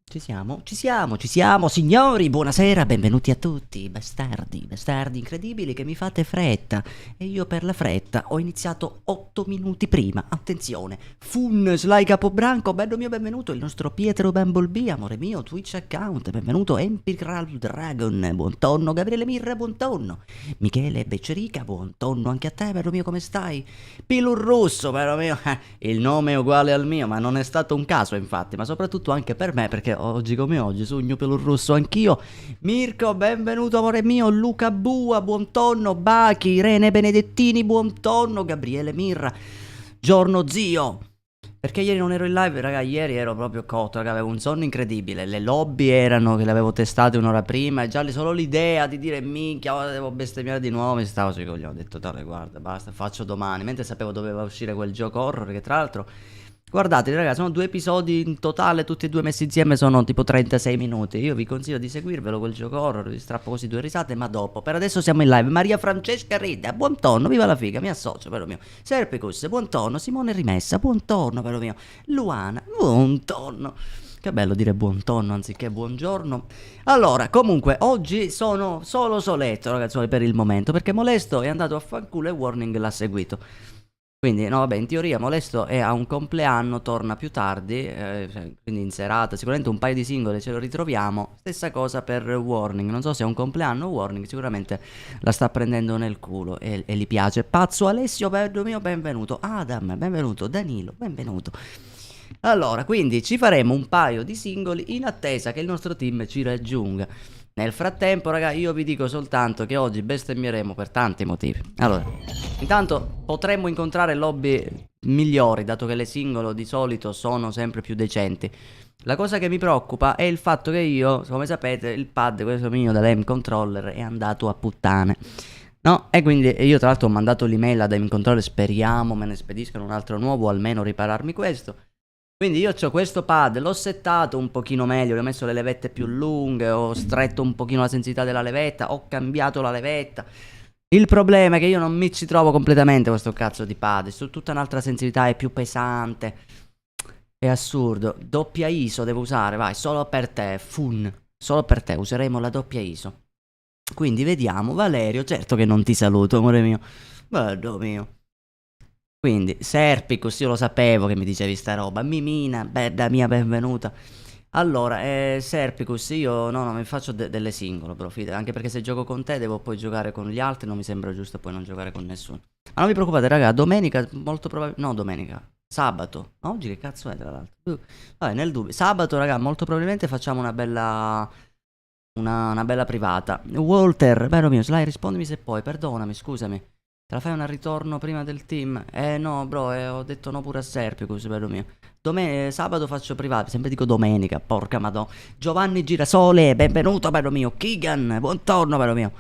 Ci siamo, signori, buonasera, benvenuti a tutti, bastardi, bastardi incredibili che mi fate fretta. E io per la fretta ho iniziato 8 minuti prima, attenzione, Fun Sly Capobranco, bello mio benvenuto, il nostro Pietro Bumblebee, amore mio, Twitch account, benvenuto Empyral Dragon, buon tonno, Gabriele Mirra, buon tonno, Michele Beccerica, buon tonno anche a te, bello mio, come stai? Pilur Russo, bello mio, il nome è uguale al mio, ma non è stato un caso infatti, ma soprattutto anche per me, perché oggi come oggi sogno per un rosso anch'io. Mirko, benvenuto amore mio, Luca Bua, buon tonno, Bachi, Irene Benedettini, buon tonno, Gabriele Mirra, giorno zio. Perché ieri non ero in live, raga, ieri ero proprio cotto, raga, avevo un sonno incredibile, le lobby erano che le avevo testate un'ora prima e già solo l'idea di dire minchia, ora devo bestemmiare di nuovo, mi stavo sui coglioni, ho detto dai guarda, basta, faccio domani, mentre sapevo doveva uscire quel gioco horror che tra l'altro... Guardate ragazzi, sono 2 episodi in totale, tutti e 2 messi insieme sono tipo 36 minuti. Io vi consiglio di seguirvelo quel gioco horror, vi strappo così 2 risate, ma dopo. Per adesso siamo in live. Maria Francesca Rida, buon tonno, viva la figa, mi associo, vero mio. Serpicus, buon tonno. Simone Rimessa, buon tonno, vero mio. Luana, buon tonno. Che bello dire buon tonno anziché buongiorno. Allora, comunque, oggi sono solo soletto, ragazzi, per il momento, perché Molesto è andato a fanculo e Warning l'ha seguito. Quindi, no, vabbè, in teoria Molesto è a un compleanno, torna più tardi, quindi in serata, sicuramente un paio di singole ce lo ritroviamo. Stessa cosa per Warning, non so se è un compleanno o Warning, sicuramente la sta prendendo nel culo e gli piace. Pazzo Alessio, bello mio, benvenuto. Adam, benvenuto. Danilo, benvenuto. Allora, quindi ci faremo un paio di singoli in attesa che il nostro team ci raggiunga. Nel frattempo, raga, io vi dico soltanto che oggi bestemmieremo per tanti motivi. Allora, intanto potremmo incontrare lobby migliori, dato che le singolo di solito sono sempre più decenti. La cosa che mi preoccupa è il fatto che io, come sapete, il pad, questo mio dall'Aim Controller, è andato a puttane. No, e quindi io tra l'altro ho mandato l'email ad Aim Controller, speriamo me ne spediscano un altro nuovo, o almeno ripararmi questo. Quindi io ho questo pad, l'ho settato un pochino meglio, gli ho messo le levette più lunghe, ho stretto un pochino la sensibilità della levetta, ho cambiato la levetta. Il problema è che io non mi ci trovo completamente questo cazzo di pad, su tutta un'altra sensibilità, è più pesante. È assurdo. Doppia ISO devo usare, vai, solo per te, fun. Solo per te, useremo la doppia ISO. Quindi vediamo, Valerio, certo che non ti saluto, amore mio. Bello mio. Quindi, Serpicus, io lo sapevo che mi dicevi sta roba. Mimina, bella mia, benvenuta. Allora, Serpicus, io no, mi faccio delle singole, però, anche perché se gioco con te devo poi giocare con gli altri, non mi sembra giusto poi non giocare con nessuno. Ma non vi preoccupate, raga, domenica, molto probabilmente, no, domenica, sabato. Oggi che cazzo è, tra l'altro? Vabbè, nel dubbio. Sabato, raga, molto probabilmente facciamo una bella... Una bella privata. Walter, bello mio, Sly, rispondimi se puoi, perdonami, scusami. Te la fai un ritorno prima del team? No, bro, ho detto no pure a Serpicus, bello mio. Sabato faccio privato, sempre dico domenica, porca madonna. Giovanni Girasole, benvenuto, bello mio. Keegan, buongiorno, bello mio.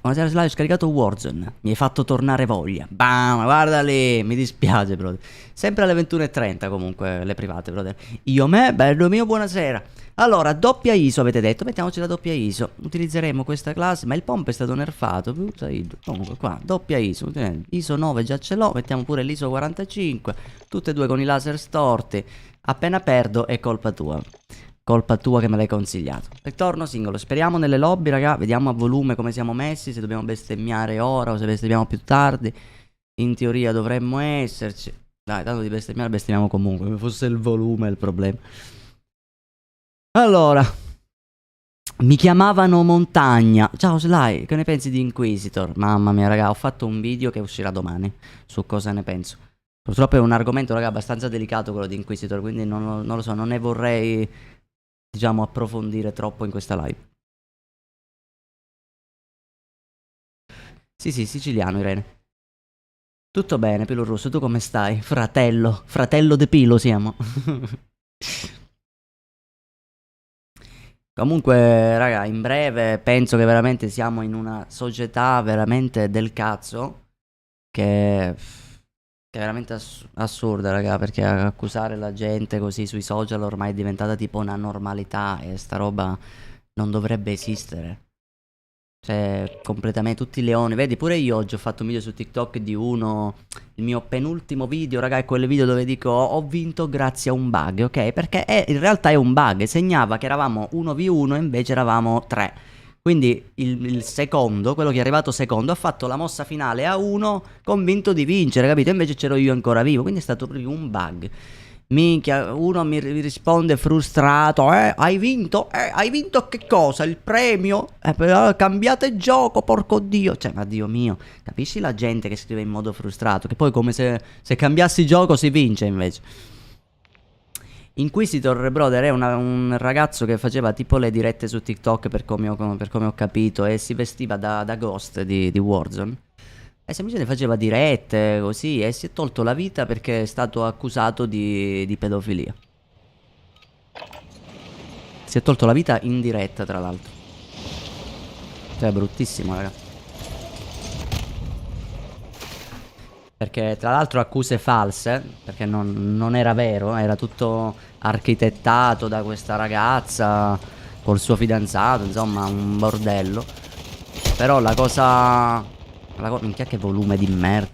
Buonasera Sly, ho scaricato Warzone. Mi hai fatto tornare voglia. Bam, guarda lì, mi dispiace, brother. Sempre alle 21:30 comunque, le private, brother. Io me, bello mio, buonasera. Allora, doppia ISO avete detto, mettiamoci la doppia ISO. Utilizzeremo questa classe, ma il pomp è stato nerfato. Comunque qua, doppia ISO. ISO 9 già ce l'ho, mettiamo pure l'ISO 45. Tutte e due con i laser storti. Appena perdo è colpa tua. Colpa tua che me l'hai consigliato. Ritorno singolo. Speriamo nelle lobby, raga. Vediamo a volume come siamo messi. Se dobbiamo bestemmiare ora o se bestemmiamo più tardi. In teoria dovremmo esserci. Dai, tanto di bestemmiare bestemmiamo comunque. Come fosse il volume il problema. Allora. Mi chiamavano Montagna. Ciao Sly, che ne pensi di Inquisitor? Mamma mia, raga, ho fatto un video che uscirà domani. Su cosa ne penso. Purtroppo è un argomento, raga, abbastanza delicato quello di Inquisitor. Quindi non lo so, non ne vorrei... diciamo approfondire troppo in questa live. Sì, siciliano Irene. Tutto bene, Pilo Russo, tu come stai? Fratello de Pilo siamo. Comunque, raga, in breve penso che veramente siamo in una società veramente del cazzo che è veramente assurda, raga, perché accusare la gente così sui social ormai è diventata tipo una normalità e sta roba non dovrebbe esistere. Cioè, completamente tutti i leoni. Vedi, pure io oggi ho fatto un video su TikTok di uno. Il mio penultimo video, raga, è quel video dove dico ho vinto grazie a un bug, ok? Perché in realtà è un bug. Segnava che eravamo 1v1 e invece eravamo 3. Quindi il secondo, quello che è arrivato secondo, ha fatto la mossa finale a 1, convinto di vincere, capito? Invece c'ero io ancora vivo. Quindi è stato proprio un bug. Minchia, uno mi risponde frustrato, hai vinto? Hai vinto che cosa? Il premio? Però cambiate gioco, porco dio. Cioè, ma Dio mio, capisci la gente che scrive in modo frustrato? Che poi come se cambiassi gioco si vince invece. Inquisitor, brother, è un ragazzo che faceva tipo le dirette su TikTok per come ho capito, e si vestiva da Ghost di Warzone. E semplicemente faceva dirette così e si è tolto la vita perché è stato accusato di pedofilia. Si è tolto la vita in diretta, tra l'altro. Cioè, è bruttissimo, raga. Perché tra l'altro accuse false, perché non era vero, era tutto architettato da questa ragazza col suo fidanzato, insomma, un bordello. Però la cosa... minchia che volume di merda.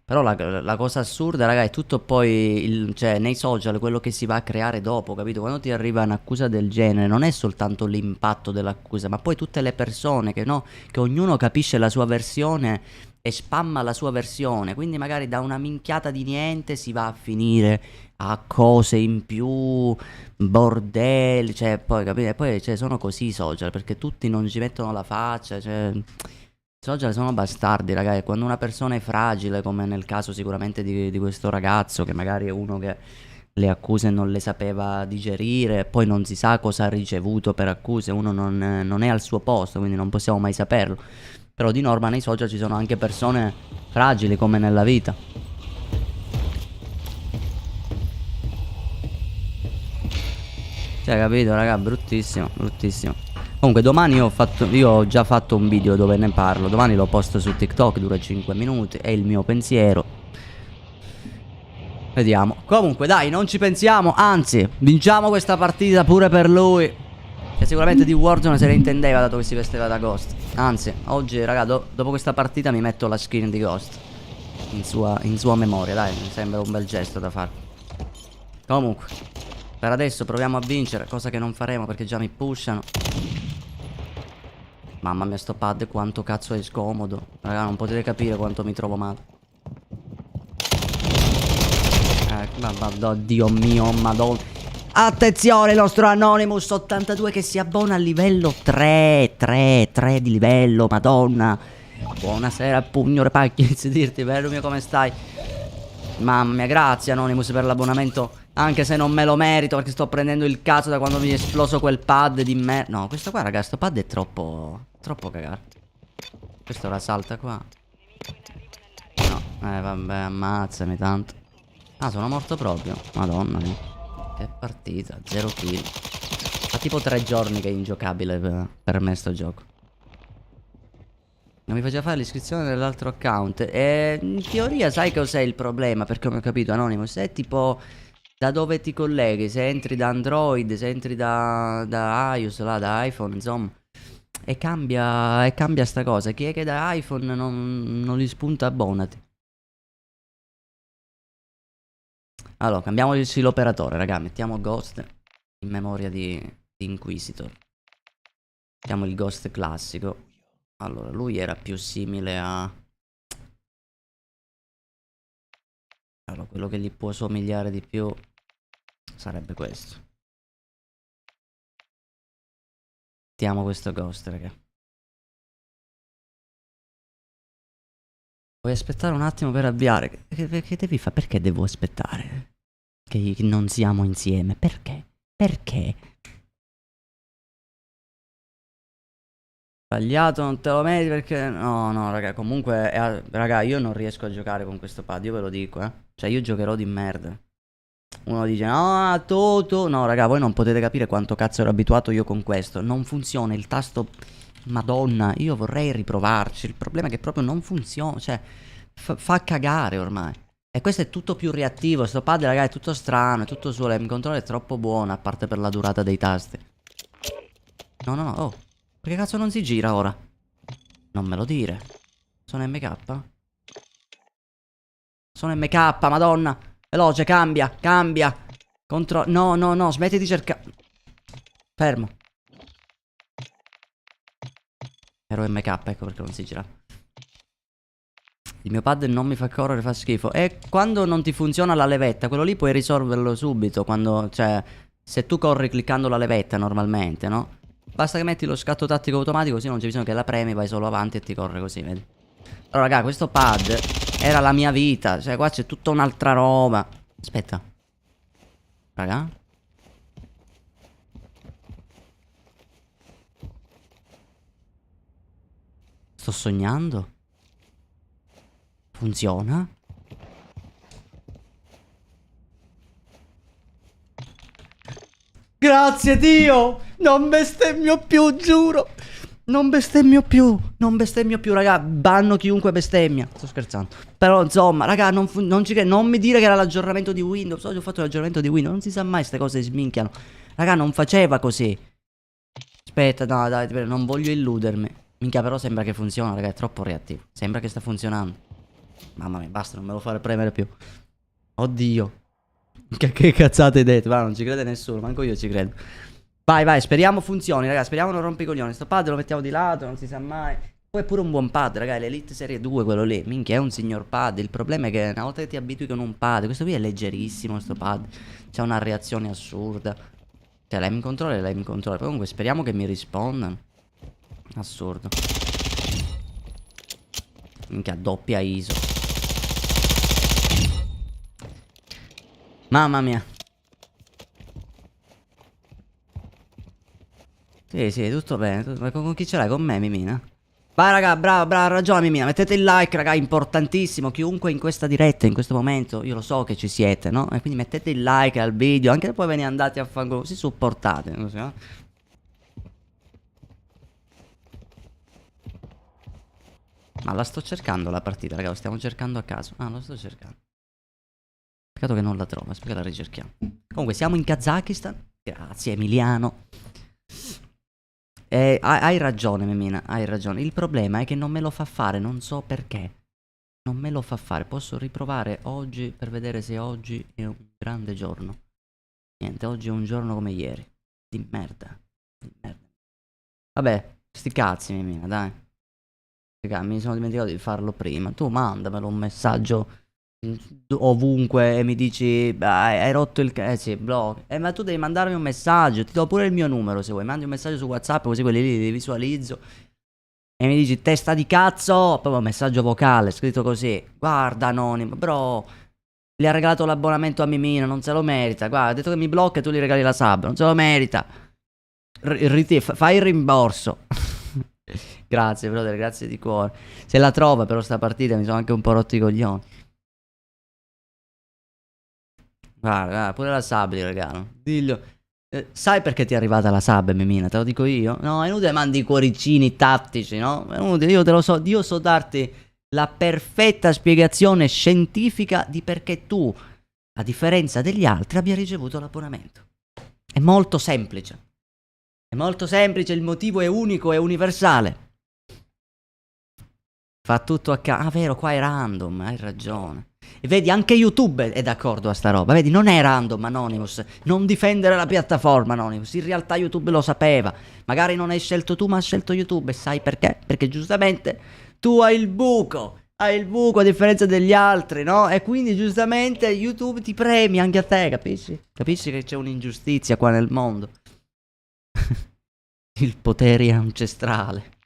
Però la cosa assurda, raga, è tutto poi, cioè, nei social, quello che si va a creare dopo, capito? Quando ti arriva un'accusa del genere, non è soltanto l'impatto dell'accusa, ma poi tutte le persone che, no, che ognuno capisce la sua versione e spamma la sua versione. Quindi magari da una minchiata di niente si va a finire a cose in più, bordelli, cioè, poi, capito? E poi, cioè, sono così i social, perché tutti non ci mettono la faccia, cioè... I social sono bastardi, ragazzi. Quando una persona è fragile, come nel caso sicuramente di questo ragazzo, che magari è uno che le accuse non le sapeva digerire, poi non si sa cosa ha ricevuto per accuse, uno non è al suo posto, quindi non possiamo mai saperlo. Però di norma nei social ci sono anche persone fragili, come nella vita. Cioè, capito, raga, bruttissimo, bruttissimo. Comunque domani io ho già fatto un video dove ne parlo. Domani lo posto su TikTok, dura 5 minuti. È il mio pensiero. Vediamo. Comunque dai, non ci pensiamo. Anzi, vinciamo questa partita pure per lui, che sicuramente di Warzone se ne intendeva, dato che si vestiva da Ghost. Anzi, oggi raga, dopo questa partita mi metto la skin di Ghost in sua memoria. Dai, mi sembra un bel gesto da fare. Comunque, per adesso proviamo a vincere, cosa che non faremo perché già mi pushano. Mamma mia, sto pad quanto cazzo è scomodo. Raga, non potete capire quanto mi trovo male. Dio mio, madonna. Attenzione, il nostro Anonymous 82 che si abbona a livello 3 di livello, madonna. Buonasera, pugno repacchi, dirti, bello mio, come stai? Mamma mia, grazie Anonymous per l'abbonamento. Anche se non me lo merito, perché sto prendendo il cazzo da quando mi è esploso quel pad di me. No, questo qua, raga, sto pad è troppo cagato. Questo la salta qua. No, vabbè, ammazzami tanto. Ah, sono morto proprio. Madonna mia. Che partita, 0 kill. Fa tipo 3 giorni che è ingiocabile per me sto gioco. Non mi faceva fare l'iscrizione dell'altro account. E in teoria sai cos'è il problema? Perché come ho capito Anonymous è tipo da dove ti colleghi. Se entri da Android, se entri da iOS, là, da iPhone, insomma. E cambia sta cosa. Chi è che da iPhone non gli spunta, abbonati. Allora, cambiamo l'operatore, raga. Mettiamo Ghost in memoria di Inquisitor. Mettiamo il Ghost classico. Allora, lui era più simile a... Allora, quello che gli può somigliare di più sarebbe questo. Mettiamo questo Ghost, raga. Vuoi aspettare un attimo per avviare? Che devi fare? Perché devo aspettare? Che non siamo insieme? Perché? Perché? Sbagliato, non te lo meriti perché... No, raga, comunque... raga, io non riesco a giocare con questo pad, io ve lo dico, Cioè, io giocherò di merda. Uno dice, no, Toto... No, raga, voi non potete capire quanto cazzo ero abituato io con questo. Non funziona, il tasto... Madonna, io vorrei riprovarci. Il problema è che proprio non funziona, cioè... fa cagare ormai. E questo è tutto più reattivo. Sto pad, raga, è tutto strano, è tutto suo. Il controllo è troppo buono, a parte per la durata dei tasti. No, oh. Perché cazzo non si gira ora? Non me lo dire. Sono MK? Sono MK, madonna. Veloce, cambia, cambia. No, no, no, smetti di cercare. Fermo. Ero MK, ecco perché non si gira. Il mio pad non mi fa correre, fa schifo. E quando non ti funziona la levetta, quello lì puoi risolverlo subito. Quando, cioè, se tu corri cliccando la levetta normalmente, no? Basta che metti lo scatto tattico automatico, così non c'è bisogno che la premi, vai solo avanti e ti corre così, vedi? Allora, raga, questo pad era la mia vita. Cioè, qua c'è tutta un'altra roba. Aspetta. Raga. Sto sognando? Funziona? Grazie Dio! Non bestemmio più, giuro! Non bestemmio più! Non bestemmio più, raga. Banno chiunque bestemmia. Sto scherzando. Però, insomma, raga, non mi dire che era l'aggiornamento di Windows. Oggi ho fatto l'aggiornamento di Windows. Non si sa mai, queste cose sminchiano. Raga, non faceva così. Aspetta, no, dai, non voglio illudermi. Minchia, però sembra che funziona, raga. È troppo reattivo. Sembra che sta funzionando. Mamma mia, basta, non me lo fare premere più. Oddio. Che cazzate hai detto? Va, non ci crede nessuno, manco io ci credo. Vai, vai, speriamo funzioni, raga. Speriamo non rompi i coglioni. Sto pad lo mettiamo di lato, non si sa mai. Poi è pure un buon pad, raga. L'Elite Serie 2, quello lì. Minchia, è un signor pad. Il problema è che una volta che ti abitui con un pad, questo qui è leggerissimo, sto pad. C'ha una reazione assurda. Cioè, l'aim controller è l'aim controller. Poi comunque speriamo che mi rispondano. Assurdo. Minchia, doppia ISO. Mamma mia. Sì, sì, tutto bene. Ma con chi ce l'hai? Con me, Mimina? Vai, raga, brava, brava, ragione, Mimina. Mettete il like, raga, importantissimo. Chiunque in questa diretta, in questo momento, io lo so che ci siete, no? E quindi mettete il like al video, anche se poi ve ne andate a fanculo. Così supportate, così, no? Ma la sto cercando la partita, raga, lo stiamo cercando a caso. Ah, lo sto cercando. Peccato che non la trovo, aspetta che la ricerchiamo. Comunque siamo in Kazakistan. Grazie Emiliano. Hai ragione Memina, hai ragione. Il problema è che non me lo fa fare, non so perché. Non me lo fa fare. Posso riprovare oggi per vedere se oggi è un grande giorno. Niente, oggi è un giorno come ieri. Di merda. Di merda. Vabbè, sti cazzi Memina, dai. Raga, mi sono dimenticato di farlo prima. Tu mandamelo un messaggio ovunque e mi dici hai rotto il sì, blog. Ma tu devi mandarmi un messaggio. Ti do pure il mio numero se vuoi. Mandi un messaggio su WhatsApp, così quelli lì li visualizzo. E mi dici testa di cazzo. Poi un messaggio vocale scritto così. Guarda anonimo, bro, gli ha regalato l'abbonamento a Mimino, non se lo merita. Guarda, ha detto che mi blocca e tu gli regali la sub, non se lo merita. Fai il rimborso. Grazie brother, grazie di cuore. Se la trova però sta partita, mi sono anche un po' rotti i coglioni. Guarda, pure la sub gli regalo. Diglio. Sai perché ti è arrivata la sub, Memina? Te lo dico io? No, è inutile mandi i cuoricini tattici, no? È inutile, io te lo so. Io so darti la perfetta spiegazione scientifica di perché tu, a differenza degli altri, abbia ricevuto l'abbonamento. È molto semplice. È molto semplice, il motivo è unico, è universale. Fa tutto a caso. Ah, vero, qua è random, hai ragione. E vedi, anche YouTube è d'accordo a sta roba. Vedi, non è random, Anonymous. Non difendere la piattaforma, Anonymous. In realtà YouTube lo sapeva. Magari non hai scelto tu, ma ha scelto YouTube. E sai perché? Perché giustamente tu hai il buco. Hai il buco a differenza degli altri, no? E quindi giustamente YouTube ti premia anche a te, capisci? Capisci che c'è un'ingiustizia qua nel mondo. Il potere ancestrale.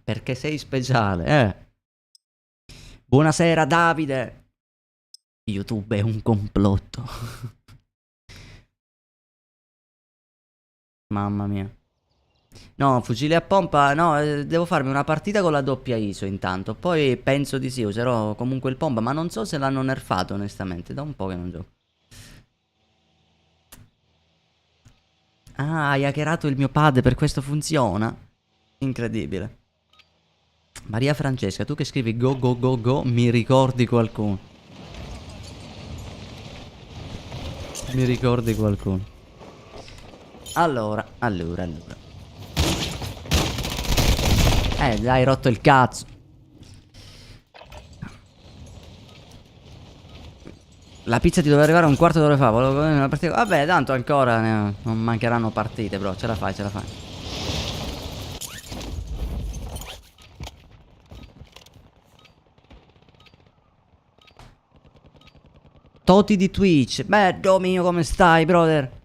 Perché sei speciale, Buonasera Davide. YouTube è un complotto. Mamma mia. No, fucile a pompa. No, devo farmi una partita con la doppia ISO intanto. Poi penso di sì, userò comunque il pompa. Ma non so se l'hanno nerfato onestamente. Da un po' che non gioco. Ah, hai hackerato il mio pad, per questo funziona? Incredibile. Maria Francesca, tu che scrivi go go go go, mi ricordi qualcuno? Mi ricordi qualcuno? Allora. Dai, rotto il cazzo. La pizza ti doveva arrivare un quarto d'ora fa. Volevo vedere una partita. Vabbè, tanto ancora non mancheranno partite, bro. Ce la fai, ce la fai. Toti di Twitch. Beh, Dio mio, come stai, brother?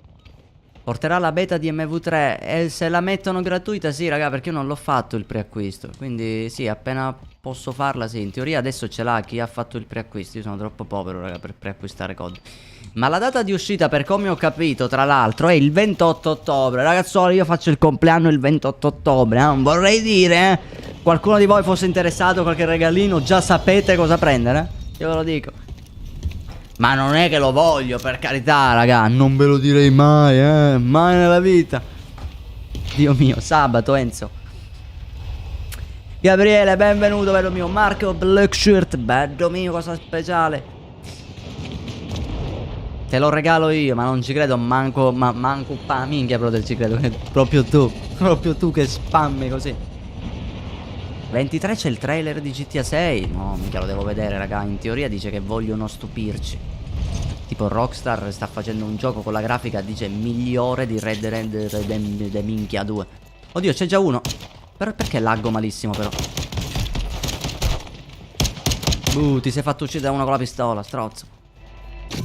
Porterà la beta di MV3 e se la mettono gratuita, sì, raga, perché io non l'ho fatto il preacquisto. Quindi sì, appena posso farla, sì. In teoria adesso ce l'ha chi ha fatto il preacquisto. Io sono troppo povero, raga, per preacquistare code. Ma la data di uscita, per come ho capito, tra l'altro, è il 28 ottobre. Ragazzoli, io faccio il compleanno il 28 ottobre, non vorrei dire, qualcuno di voi fosse interessato a qualche regalino, già sapete cosa prendere, io ve lo dico. Ma non è che lo voglio, per carità, raga. Non ve lo direi mai, mai nella vita. Dio mio, sabato, Enzo. Gabriele, benvenuto, bello mio. Marco Blackshirt, bello mio, cosa speciale. Te lo regalo io, ma non ci credo, manco minchia, brother, ci credo. Proprio tu che spammi così. 23 c'è il trailer di GTA 6. No, mica lo devo vedere, raga. In teoria dice che vogliono stupirci. Tipo Rockstar sta facendo un gioco con la grafica, dice, migliore di Red Dead minchia 2. Oddio, c'è già uno. Però perché laggo malissimo, però? Ti sei fatto uccidere uno con la pistola, strozzo.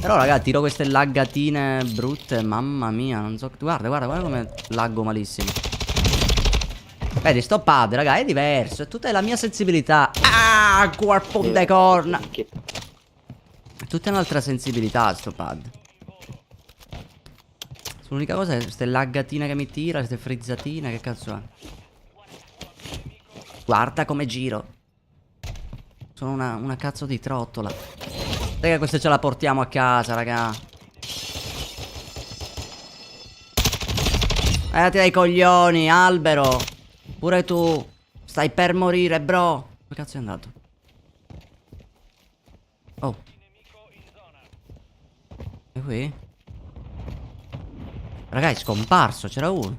Però, raga, tiro queste laggatine brutte. Mamma mia, non so. Guarda come laggo malissimo. Vedi, sto pad, raga, è diverso. È tutta la mia sensibilità. Ah, corpo de corna. È tutta un'altra sensibilità, sto pad. L'unica cosa è queste laggatine che mi tira, queste frizzatine, che cazzo è? Guarda come giro. Sono una cazzo di trottola. Raga, questa ce la portiamo a casa, raga. Ti dai coglioni, albero. Pure tu. Stai per morire, bro. Dove cazzo è andato? Oh. È qui? Raga, è scomparso, c'era uno.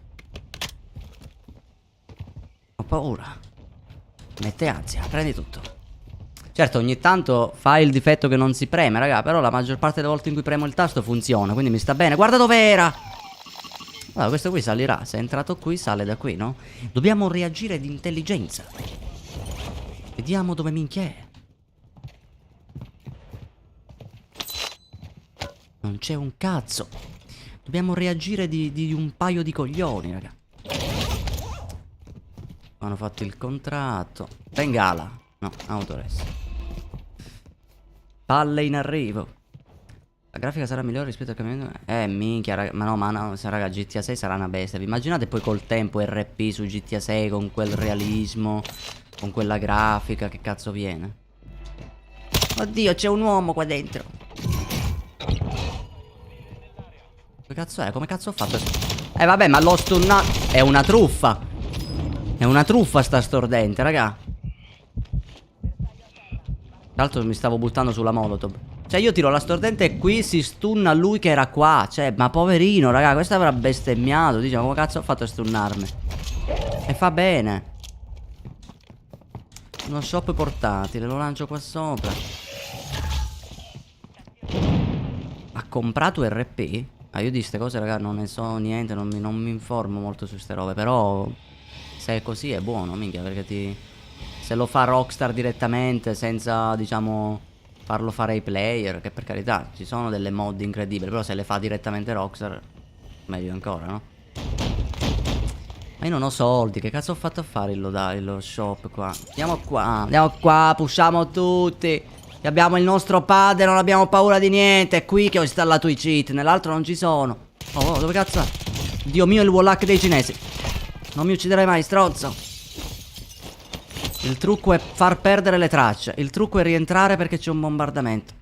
Ho paura. Mette ansia, prendi tutto. Certo, ogni tanto fa il difetto che non si preme, raga. Però la maggior parte delle volte in cui premo il tasto funziona, quindi mi sta bene. Guarda dov'era! Allora, questo qui salirà. Se è entrato qui, sale da qui, no? Dobbiamo reagire di intelligenza. Vediamo dove minchia è. Non c'è un cazzo. Dobbiamo reagire di un paio di coglioni, raga. Hanno fatto il contratto. Bengala. No, Autores. Palle in arrivo. La grafica sarà migliore rispetto al cambiamento. Minchia, raga. Ma no, raga, GTA 6 sarà una bestia. Vi immaginate poi col tempo RP su GTA 6 con quel realismo, con quella grafica, che cazzo viene? Oddio, c'è un uomo qua dentro. Che cazzo è? Come cazzo ho fatto? Vabbè, ma l'ho stunnato. È una truffa. È una truffa sta stordente, raga. Tra l'altro mi stavo buttando sulla molotov. Cioè io tiro la stordente e qui si stunna lui che era qua. Cioè, ma poverino, raga, questo avrà bestemmiato. Dice, ma come cazzo ho fatto a stunnarmi? E fa bene. Uno shop portatile, lo lancio qua sopra. Ha comprato RP? Ah, io di ste cose, raga, non ne so niente, non mi informo molto su ste robe. Però se è così è buono, minchia, perché se lo fa Rockstar direttamente, senza, diciamo, farlo fare ai player, che per carità ci sono delle mod incredibili, però se le fa direttamente Rockstar, meglio ancora, no? Ma io non ho soldi, che cazzo ho fatto a fare lo shop qua? Andiamo qua, pushiamo tutti. Che abbiamo il nostro padre, non abbiamo paura di niente. È qui che ho installato i cheat, nell'altro non ci sono. Oh, dove cazzo è? Dio mio, il wallhack dei cinesi. Non mi ucciderai mai, stronzo. Il trucco è far perdere le tracce. Il trucco è rientrare perché c'è un bombardamento.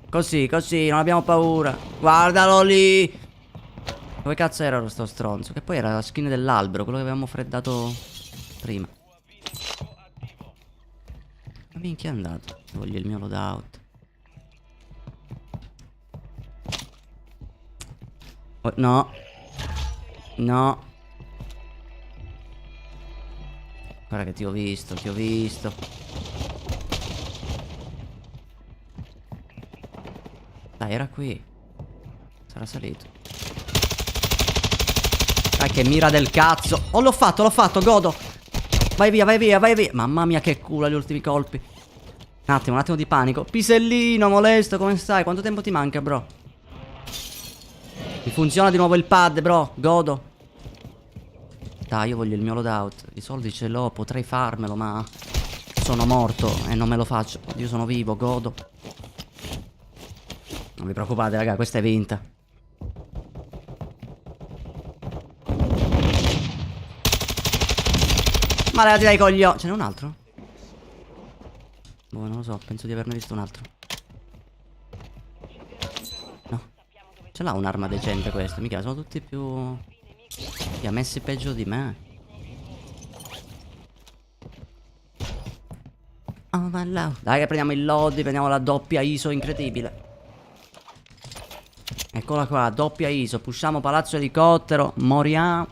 Così, non abbiamo paura. Guardalo lì. Dove cazzo era sto stronzo? Che poi era la skin dell'albero, quello che avevamo freddato prima. Ma minchia è andato? Voglio il mio loadout. Oh, no. No. Guarda che ti ho visto, ti ho visto. Dai, era qui. Sarà salito. Dai, che mira del cazzo. Oh, l'ho fatto, godo. Vai via, vai via, vai via. Mamma mia, che culo agli ultimi colpi. Un attimo di panico. Pisellino, molesto, come stai? Quanto tempo ti manca, bro? Mi funziona di nuovo il pad, bro. Godo. Dai, io voglio il mio loadout. I soldi ce l'ho, potrei farmelo, ma sono morto e non me lo faccio. Io sono vivo, godo. Non vi preoccupate, raga, questa è vinta. Ma levati dai coglioni. Ce n'è un altro? Boh, non lo so, penso di averne visto un altro. No. Ce l'ha un'arma decente questo. Mica, sono tutti più... Li ha messi peggio di me. Oh, dai che prendiamo il lobby, prendiamo la doppia ISO incredibile. Eccola qua, doppia ISO. Pusciamo palazzo elicottero, moriamo.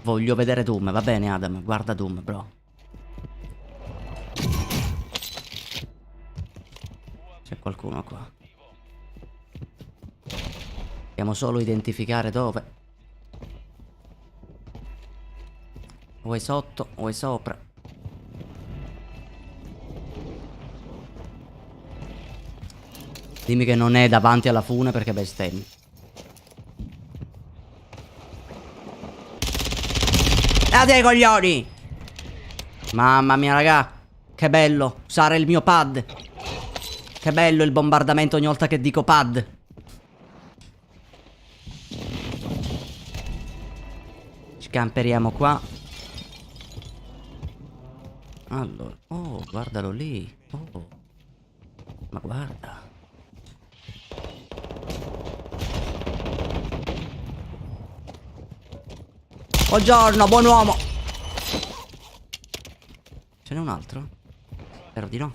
Voglio vedere Doom, va bene Adam, guarda Doom, bro. C'è qualcuno qua. Dobbiamo solo identificare dove. O è sotto o è sopra. Dimmi che non è davanti alla fune perché bestemmi. Date ai coglioni! Mamma mia raga, che bello usare il mio pad. Che bello il bombardamento ogni volta che dico pad. Ci camperiamo qua. Allora, oh, guardalo lì. Oh, ma guarda. Buongiorno, buon uomo. Ce n'è un altro? Spero di no.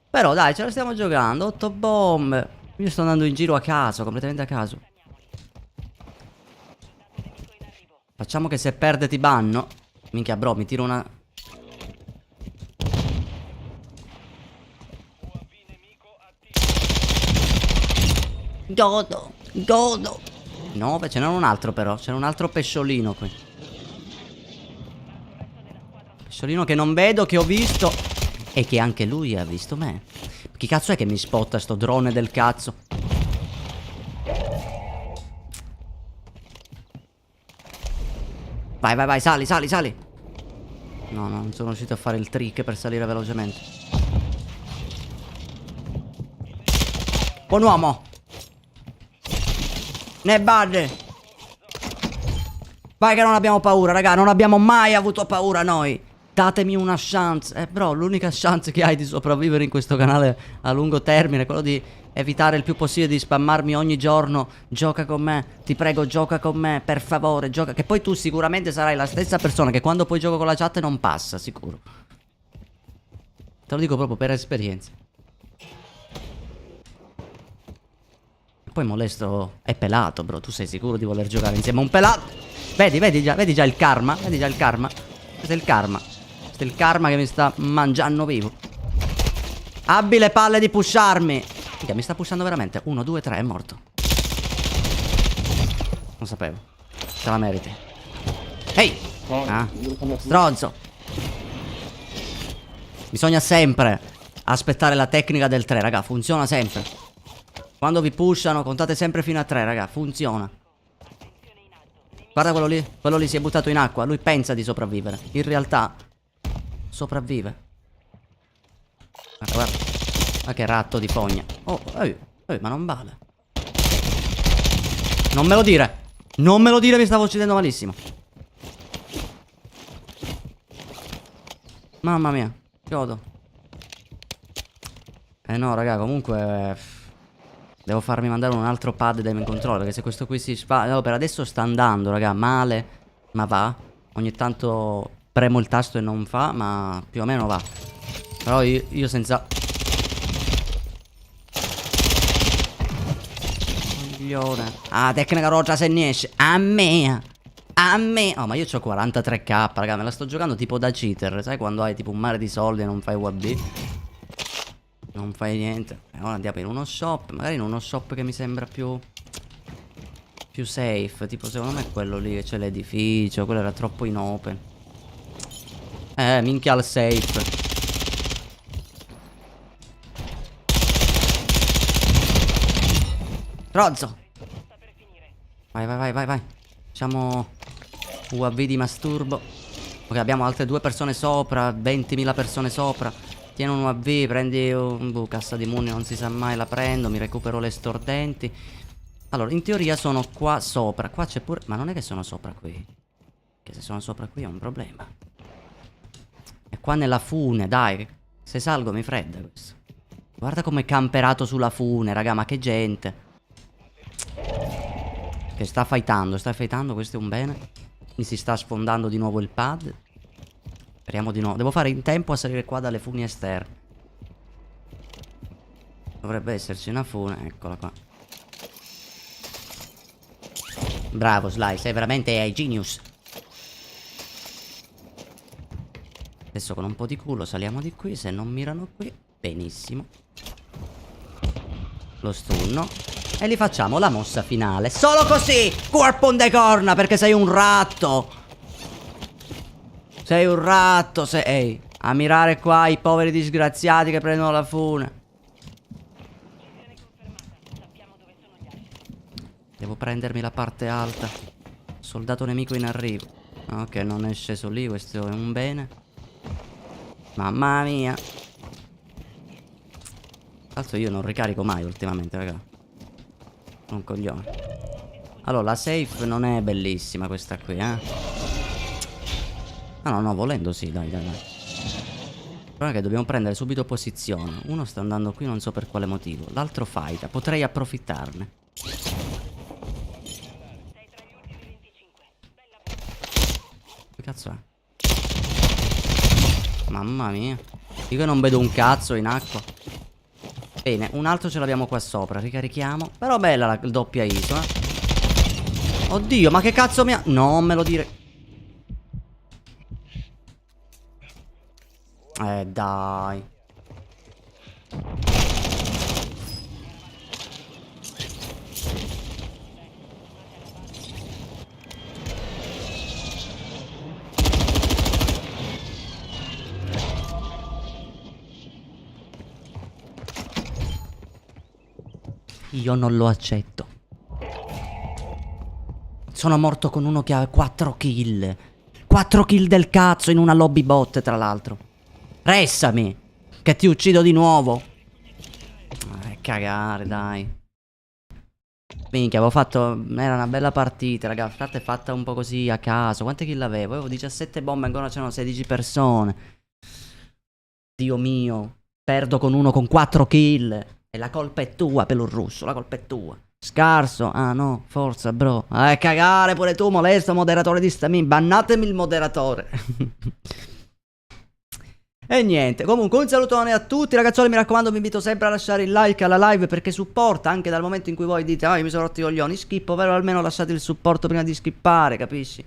Però dai, ce la stiamo giocando. 8 bombe. Io sto andando in giro a caso, completamente a caso. Facciamo che se perde ti banno. Minchia bro, mi tiro una... Godo, godo. 9, ce n'era un altro però. C'era un altro pesciolino qui. Pesciolino che non vedo, che ho visto. E che anche lui ha visto me. Chi cazzo è che mi spotta sto drone del cazzo? Vai, vai, vai, sali, sali, sali. No, no, non sono riuscito a fare il trick per salire velocemente. Buon uomo. Ne badde. Vai che non abbiamo paura, raga. Non abbiamo mai avuto paura noi. Datemi una chance. Bro, l'unica chance che hai di sopravvivere in questo canale a lungo termine è quello di evitare il più possibile di spammarmi ogni giorno. Gioca con me, ti prego, gioca con me, per favore, gioca. Che poi tu sicuramente sarai la stessa persona che quando poi gioco con la chat non passa, sicuro. Te lo dico proprio per esperienza. Poi molesto è pelato, bro. Tu sei sicuro di voler giocare insieme a un pelato? Vedi già il karma. Vedi già il karma. Questo è il karma. Questo è il karma che mi sta mangiando vivo. Abbi le palle di pusharmi. Mica, mi sta pushando veramente. 1, 2, 3, è morto. Non sapevo. Te la meriti. Ehi! Ah, stronzo. Bisogna sempre aspettare la tecnica del 3, raga. Funziona sempre. Quando vi pushano, contate sempre fino a 3, raga. Funziona. Guarda quello lì si è buttato in acqua. Lui pensa di sopravvivere. In realtà sopravvive. Guarda, guarda. Ma che ratto di fogna. Oh, ma non vale. Non me lo dire. Non me lo dire, mi stavo uccidendo malissimo. Mamma mia. Godo. No, raga, comunque... Devo farmi mandare un altro pad dai miei controller. Perché se questo qui si spara... No, per adesso sta andando, raga, male. Ma va. Ogni tanto premo il tasto e non fa, ma più o meno va. Però io senza... Coglione. Ah, tecnica rotta se ne esce. A me. A me. Oh, ma io c'ho 43k, raga, me la sto giocando tipo da cheater. Sai quando hai tipo un mare di soldi e non fai UAB? Non fai niente. E ora andiamo in uno shop. Magari in uno shop che mi sembra più safe. Tipo secondo me è quello lì che c'è l'edificio. Quello era troppo in open. Minchia al safe. Rozzo. Vai, vai, vai, vai, vai. Facciamo UAV di masturbo. Ok, abbiamo altre 2 persone sopra. 20.000 persone sopra. Tieni un UAV, prendi un cassa di muni, non si sa mai, la prendo. Mi recupero le stordenti. Allora, in teoria sono qua sopra. Qua c'è pure... Ma non è che sono sopra qui. Che se sono sopra qui è un problema. È qua nella fune, dai. Se salgo mi fredda questo. Guarda come è camperato sulla fune, raga, ma che gente. Che sta fightando, questo è un bene. Mi si sta sfondando di nuovo il pad. Speriamo di no. Devo fare in tempo a salire qua dalle funi esterne. Dovrebbe esserci una fune, eccola qua. Bravo Sly, sei veramente genius. Adesso con un po' di culo saliamo di qui. Se non mirano qui, benissimo. Lo stunno. E gli facciamo la mossa finale. Solo così! Corpo on the corna, perché sei un ratto. Sei un ratto, sei. A mirare qua i poveri disgraziati che prendono la fune. Devo prendermi la parte alta. Soldato nemico in arrivo. Ok, non è sceso lì, questo è un bene. Mamma mia. Tanto io non ricarico mai ultimamente, raga. Un coglione. Allora, la safe non è bellissima questa qui, Ah, no, volendo sì, dai. Però è che dobbiamo prendere subito posizione. Uno sta andando qui, non so per quale motivo. L'altro fighta, potrei approfittarne. Che cazzo è? Mamma mia. Io che non vedo un cazzo in acqua. Bene, un altro ce l'abbiamo qua sopra. Ricarichiamo. Però bella la doppia isola. Oddio, ma che cazzo mi ha... Non me lo dire. Dai. Io non lo accetto. Sono morto con uno che ha 4 kill. 4 kill del cazzo in una lobby bot, tra l'altro. Ressami, che ti uccido di nuovo. Cagare, dai. Minchia, avevo fatto... Era una bella partita, raga. Frate, fatta un po' così a caso. Quante kill avevo? Avevo 17 bombe, ancora c'erano 16 persone. Dio mio. Perdo con uno con 4 kill. E la colpa è tua, pelo russo, la colpa è tua. Scarso, ah no, forza bro. Cagare pure tu, molesto moderatore di stamin. Bannatemi il moderatore. E niente, comunque un salutone a tutti ragazzuoli, mi raccomando, vi invito sempre a lasciare il like alla live perché supporta, anche dal momento in cui voi dite io mi sono rotto i coglioni, schippo, però almeno lasciate il supporto prima di skippare, capisci?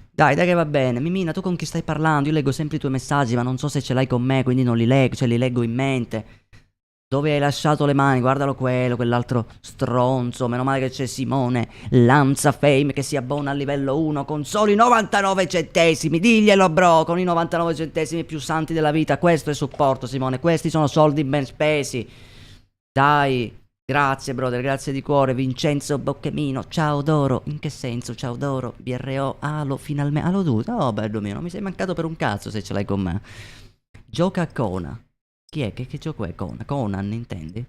Dai che va bene. Mimina, tu con chi stai parlando? Io leggo sempre i tuoi messaggi, ma non so se ce l'hai con me, quindi non li leggo, cioè li leggo in mente. Dove hai lasciato le mani? Guardalo quello, quell'altro stronzo. Meno male che c'è Simone Lanza Fame che si abbona a livello 1 con soli 99 centesimi. Diglielo bro, con i 99 centesimi più santi della vita. Questo è supporto, Simone. Questi sono soldi ben spesi. Dai, grazie brother, grazie di cuore. Vincenzo Bocchemino, ciao Doro. In che senso ciao Doro? BRO, Alo, finalmente. Alo tu? Oh bello mio, non mi sei mancato per un cazzo se ce l'hai con me. Gioca a Kona. Chi è? Che gioco è Conan? Conan, intendi?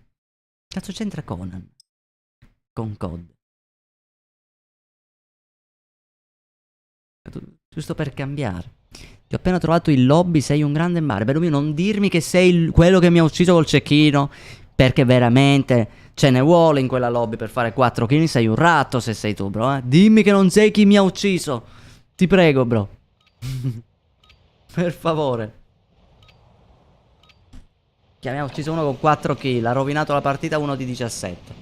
Cazzo c'entra Conan? Con COD. Giusto per cambiare. Ti ho appena trovato il lobby, sei un grande mare. Bello mio, non dirmi che sei quello che mi ha ucciso col cecchino. Perché veramente ce ne vuole in quella lobby per fare 4 kill. Sei un ratto se sei tu, bro. Dimmi che non sei chi mi ha ucciso. Ti prego, bro. Per favore. Che mi ha ucciso uno con 4 kill. Ha rovinato la partita uno di 17.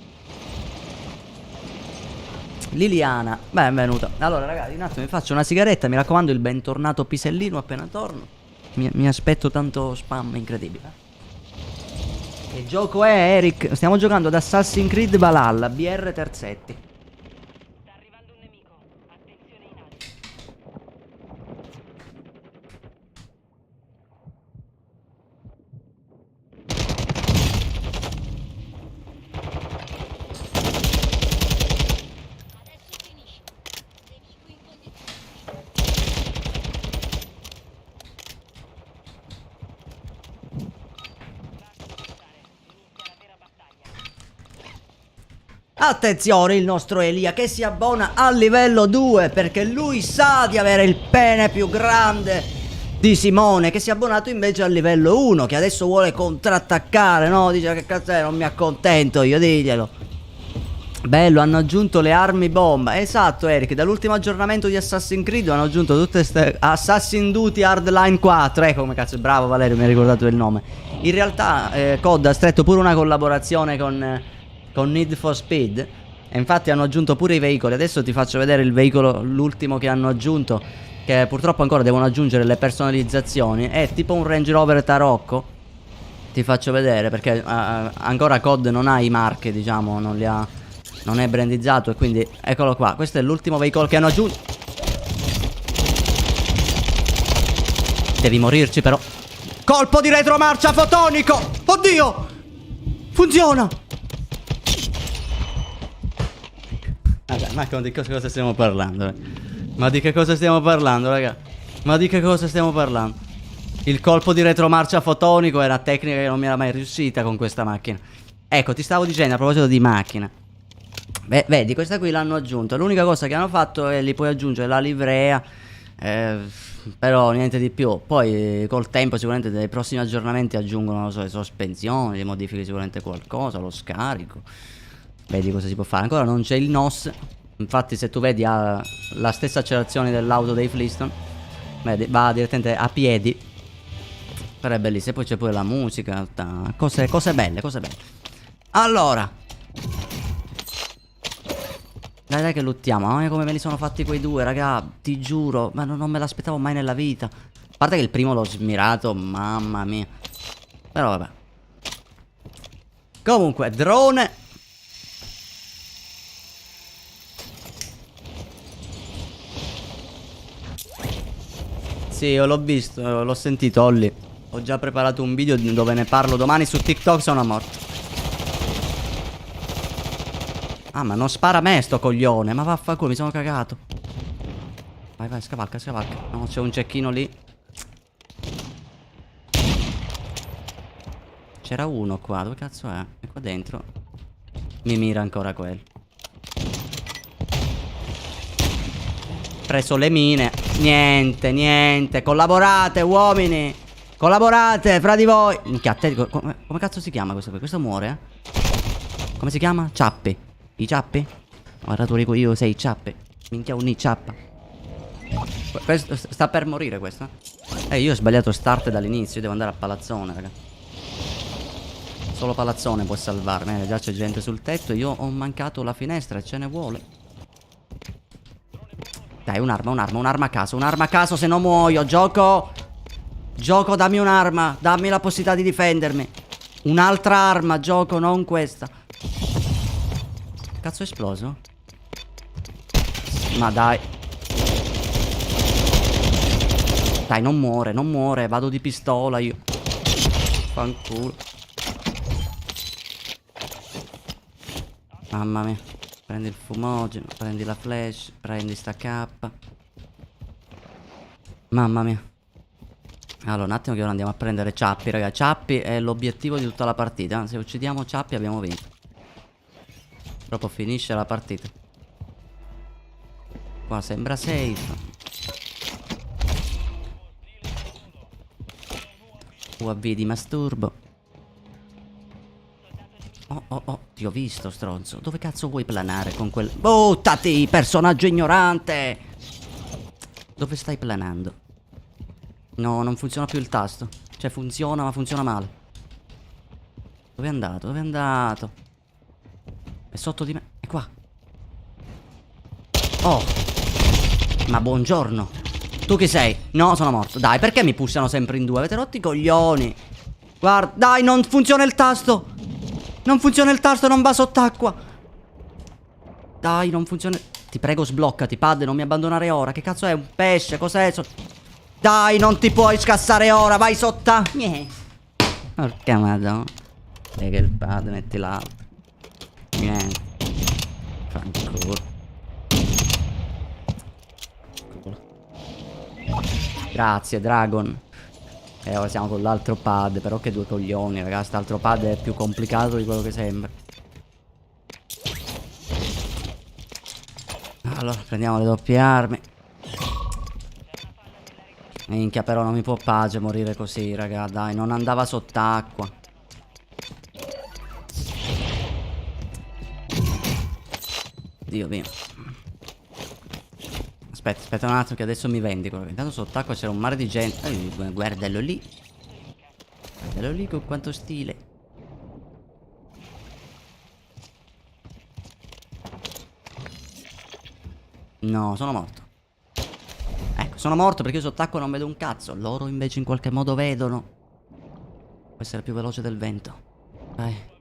Liliana, benvenuta. Allora ragazzi, un attimo mi faccio una sigaretta. Mi raccomando, il bentornato pisellino appena torno. Mi aspetto tanto spam incredibile. Che gioco è, Eric? Stiamo giocando ad Assassin's Creed Valhalla, BR Terzetti. Sta arrivando un nemico. Attenzione in alto. Adesso finisci. Devi qui in condizioni. Inizia la vera battaglia. Attenzione, il nostro Elia che si abbona al livello 2 perché lui sa di avere il pene più grande di Simone, che si è abbonato invece al livello 1, che adesso vuole contrattaccare, no? Dice che cazzo è, non mi accontento io, diglielo. Bello, hanno aggiunto le armi bomba. Esatto, Eric, dall'ultimo aggiornamento di Assassin's Creed hanno aggiunto tutte queste Assassin's Duty Hardline 4. Ecco come cazzo, bravo Valerio, mi hai ricordato il nome. In realtà COD ha stretto pure una collaborazione con Need for Speed. E infatti hanno aggiunto pure i veicoli. Adesso ti faccio vedere il veicolo, l'ultimo che hanno aggiunto, che purtroppo ancora devono aggiungere le personalizzazioni. È tipo un Range Rover Tarocco. Ti faccio vedere perché ancora COD non ha i marchi, diciamo, non li ha, non è brandizzato, e quindi eccolo qua. Questo è l'ultimo veicolo che hanno aggiunto. Devi morirci però. Colpo di retromarcia fotonico. Oddio, funziona. Vabbè, ma di cosa stiamo parlando? Ma di che cosa stiamo parlando, raga? Ma di che cosa stiamo parlando? Il colpo di retromarcia fotonico è una tecnica che non mi era mai riuscita con questa macchina. Ecco, ti stavo dicendo a proposito di macchina. Beh, vedi, questa qui l'hanno aggiunta. L'unica cosa che hanno fatto è li puoi aggiungere la livrea. Però niente di più. Poi col tempo sicuramente dei prossimi aggiornamenti aggiungono, non so, le sospensioni, le modifiche sicuramente qualcosa, lo scarico. Vedi cosa si può fare. Ancora non c'è il NOS. Infatti se tu vedi ha la stessa accelerazione dell'auto dei Flintstone. Vedi, va direttamente a piedi. Però è bellissimo. E poi c'è pure la musica. Cose belle, cose belle. Allora, dai che luttiamo. Mamma mia come me li sono fatti quei due, raga. Ti giuro. Ma non me l'aspettavo mai nella vita. A parte che il primo l'ho smirato. Mamma mia. Però vabbè. Comunque, drone. Sì, io l'ho visto, l'ho sentito, Olli. Ho già preparato un video dove ne parlo domani su TikTok, sono morto. Ah, ma non spara a me sto coglione. Ma vaffanculo, mi sono cagato. Vai, vai, scavalca, scavalca. No, c'è un cecchino lì. C'era uno qua, dove cazzo è? È qua dentro. Mi mira ancora quello. Preso le mine. Niente, niente. Collaborate, uomini. Collaborate fra di voi. Minchia, come cazzo si chiama questo qui? Questo muore, eh? Come si chiama? Ciappi. I ciappi? Ora tu dico io, sei ciappi. Minchia, un ciappa. Questo sta per morire questo. Io ho sbagliato start dall'inizio. Io devo andare a palazzone, raga. Solo palazzone può salvarmi. Già c'è gente sul tetto. Io ho mancato la finestra e ce ne vuole. Dai, un'arma a caso. Un'arma a caso, se no muoio. Gioco. Gioco, dammi un'arma. Dammi la possibilità di difendermi. Un'altra arma, gioco, non questa. Cazzo è esploso? Ma dai. Dai, non muore, non muore. Vado di pistola io. Fanculo. Mamma mia. Prendi il fumogeno, prendi la flash, prendi sta K. Mamma mia. Allora, un attimo che ora andiamo a prendere Ciappi, raga. Ciappi è l'obiettivo di tutta la partita. Se uccidiamo Ciappi abbiamo vinto. Proprio finisce la partita. Qua sembra safe. UAV di masturbo. Oh, ti ho visto, stronzo. Dove cazzo vuoi planare con quel... Buttati, personaggio ignorante! Dove stai planando? No, non funziona più il tasto. Cioè, funziona, ma funziona male. Dove è andato? Dove è andato? È sotto di me. È qua. Oh, ma buongiorno. Tu chi sei? No, sono morto. Dai, perché mi pushano sempre in due? Avete rotti i coglioni. Guarda, dai, non funziona il tasto. Non funziona il tasto, non va sott'acqua. Dai, non funziona. Ti prego, sbloccati, pad, non mi abbandonare ora. Che cazzo è? Un pesce? Cos'è? Dai, non ti puoi scassare ora, vai sott'acqua. Porca madonna. E che il pad, metti l'altro. Niente. Fanculo. Grazie, Dragon. E ora siamo con l'altro pad. Però che due coglioni, ragazzi. Quest'altro pad è più complicato di quello che sembra. Allora, prendiamo le doppie armi. Minchia, però non mi può pace morire così, raga. Dai, non andava sott'acqua. Dio mio. Aspetta un attimo che adesso mi vendico. Intanto sott'acqua c'era un mare di gente. Guardalo lì. Guardalo lì con quanto stile. No, sono morto. Ecco, sono morto perché io sott'acqua non vedo un cazzo. Loro invece in qualche modo vedono. Può essere più veloce del vento. Dai.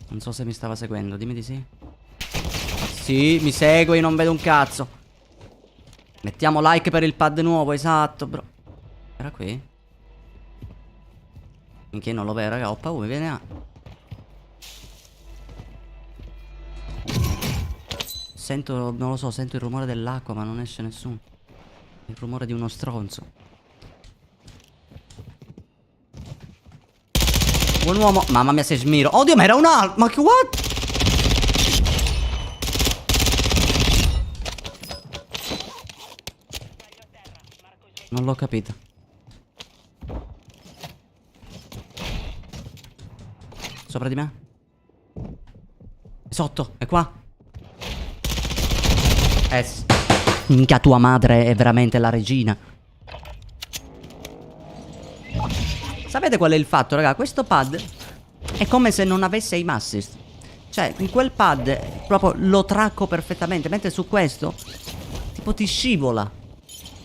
Non so se mi stava seguendo, dimmi di sì. Sì, mi segue, io non vedo un cazzo. Mettiamo like per il pad nuovo, esatto, bro. Era qui? Minchia, non lo vedo, raga, ho paura, mi viene a... Sento, non lo so, sento il rumore dell'acqua, ma non esce nessuno. Il rumore di uno stronzo. Buon uomo. Mamma mia, se smiro. Oddio, ma era un altro. Ma che what? Non l'ho capito. Sopra di me? È sotto, è qua. Minchia, tua madre è veramente la regina. Sapete qual è il fatto, raga? Questo pad è come se non avesse aim assist. Cioè, in quel pad proprio lo tracco perfettamente. Mentre su questo tipo ti scivola.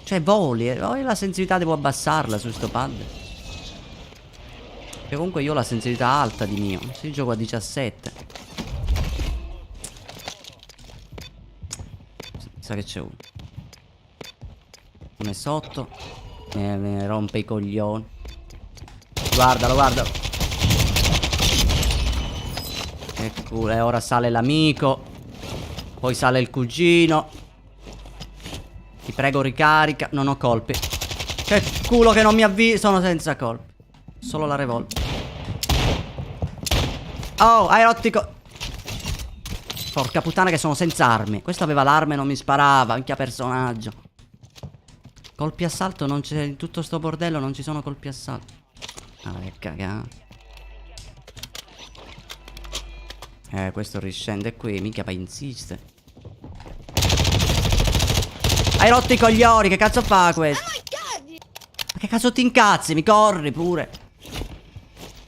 Cioè voli. Poi la sensibilità devo abbassarla su sto pad. Che comunque io ho la sensibilità alta di mio. Si gioco a 17. Sa che c'è uno. Uno è sotto. Mi rompe i coglioni. Guardalo, guardalo. Che culo. E ora sale l'amico. Poi sale il cugino. Ti prego, ricarica. Non ho colpi. Che culo che non mi avvii. Sono senza colpi. Solo la revolver. Oh, aerottico. Porca puttana che sono senza armi. Questo aveva l'arma e non mi sparava. Minchia personaggio. Colpi assalto non c'è. In tutto sto bordello non ci sono colpi assalto. Ah, che cagata. Questo riscende qui. Mica ma insiste. Hai rotto i coglioni. Che cazzo fa questo? Ma che cazzo ti incazzi? Mi corri pure.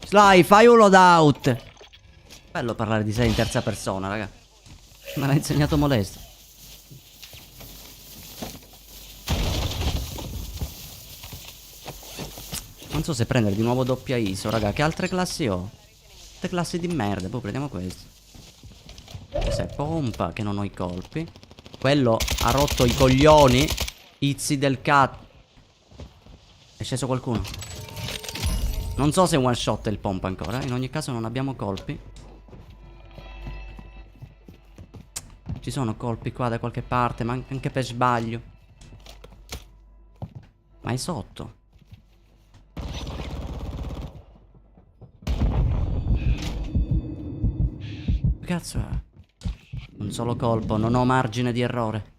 Sly, fai un loadout. Bello parlare di sé in terza persona, raga. Me l'ha insegnato Molesto. Non so se prendere di nuovo doppia ISO, raga. Che altre classi ho? Tutte classi di merda. Poi prendiamo questo. Questa è pompa, che non ho i colpi. Quello ha rotto i coglioni. Izzi del cat. È sceso qualcuno. Non so se è one shot il pompa ancora. In ogni caso non abbiamo colpi. Ci sono colpi qua da qualche parte, ma anche per sbaglio. Ma è sotto. Che cazzo è? Un solo colpo, non ho margine di errore.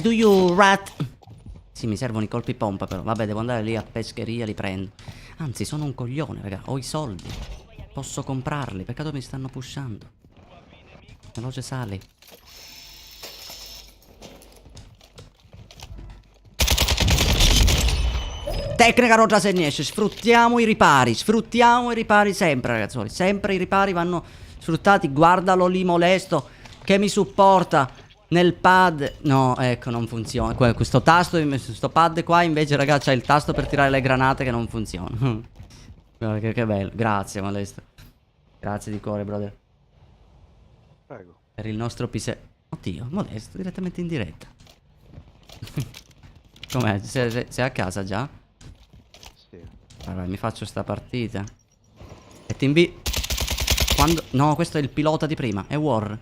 Do you rat? Sì, mi servono i colpi pompa però. Vabbè, devo andare lì a pescheria, li prendo. Anzi, sono un coglione, raga. Ho i soldi. Posso comprarli. Peccato mi stanno pushando. Veloce sali. Tecnica rotta se ne esce. Sfruttiamo i ripari. Sfruttiamo i ripari sempre, ragazzuoli. Sempre i ripari vanno sfruttati. Guardalo lì molesto che mi supporta nel pad. No, ecco, non funziona. Questo tasto, questo pad qua invece, ragazzi, c'ha il tasto per tirare le granate che non funziona. Guarda che bello. Grazie, molesto. Grazie di cuore, brother. Prego. Per il nostro pise... Oddio, molesto, direttamente in diretta. Com'è? Sei a casa già? Sì. Vabbè, mi faccio sta partita. E ti invito... Quando... No, questo è il pilota di prima, è War.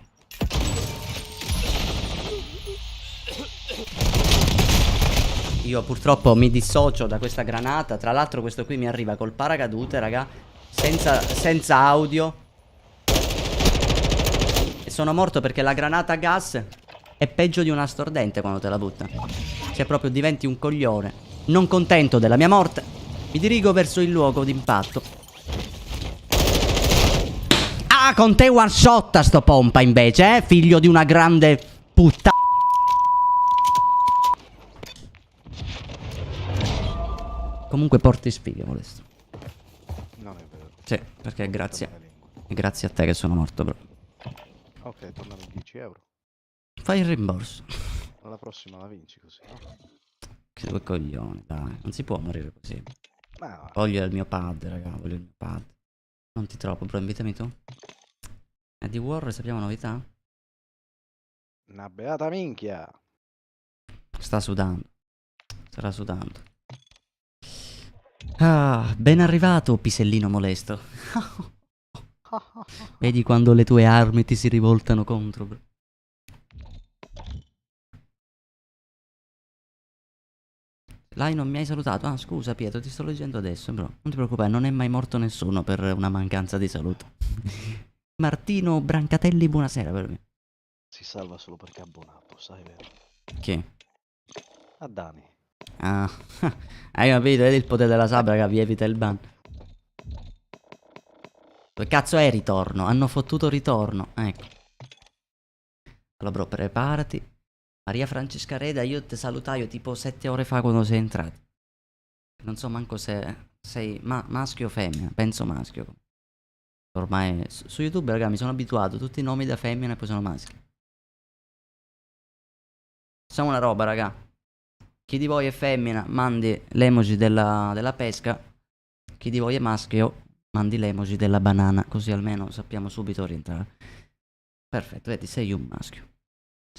Io purtroppo mi dissocio da questa granata. Tra l'altro questo qui mi arriva col paracadute, raga. Senza audio. E sono morto perché la granata a gas è peggio di una stordente quando te la butta. Cioè proprio diventi un coglione. Non contento della mia morte, mi dirigo verso il luogo d'impatto. Ah, con te one shot a sto pompa invece, figlio di una grande puttana. Comunque porti sfighe, molesto. Non è vero. Sì, perché è Portami la grazie a te che sono morto, bro. lingua. Ok, tornami 10 euro. Fai il rimborso. Alla prossima la vinci così, no? Che due coglioni, dai. Non si può morire così. Ma Voglio il mio pad, raga. Voglio il mio pad. Non ti troppo, bro. Invitami tu. Di War sappiamo novità? una beata minchia. Sta sudando. Starà sudando. Ah, ben arrivato, pisellino molesto. Vedi quando le tue armi ti si rivoltano contro, bro. Lai, non mi hai salutato? Ah, scusa Pietro, ti sto leggendo adesso, bro. Non ti preoccupare, non è mai morto nessuno per una mancanza di salute. Martino Brancatelli, buonasera, per me. Si salva solo perché è abbonato, sai vero? Chi? A Dani. Ah, hai capito? Vedi il potere della sabbia che vi evita il ban. Dove cazzo è ritorno? Hanno fottuto ritorno, ecco. Allora, bro, preparati. Maria Francesca Reda, io ti salutai tipo 7 ore fa quando sei entrato. Non so manco se sei maschio o femmina, penso maschio. Ormai su YouTube, raga, mi sono abituato, tutti i nomi da femmina e poi sono maschi. Facciamo una roba, raga. Chi di voi è femmina, mandi l'emoji della pesca. Chi di voi è maschio, mandi l'emoji della banana, così almeno sappiamo subito orientare. Perfetto, vedi, sei un maschio.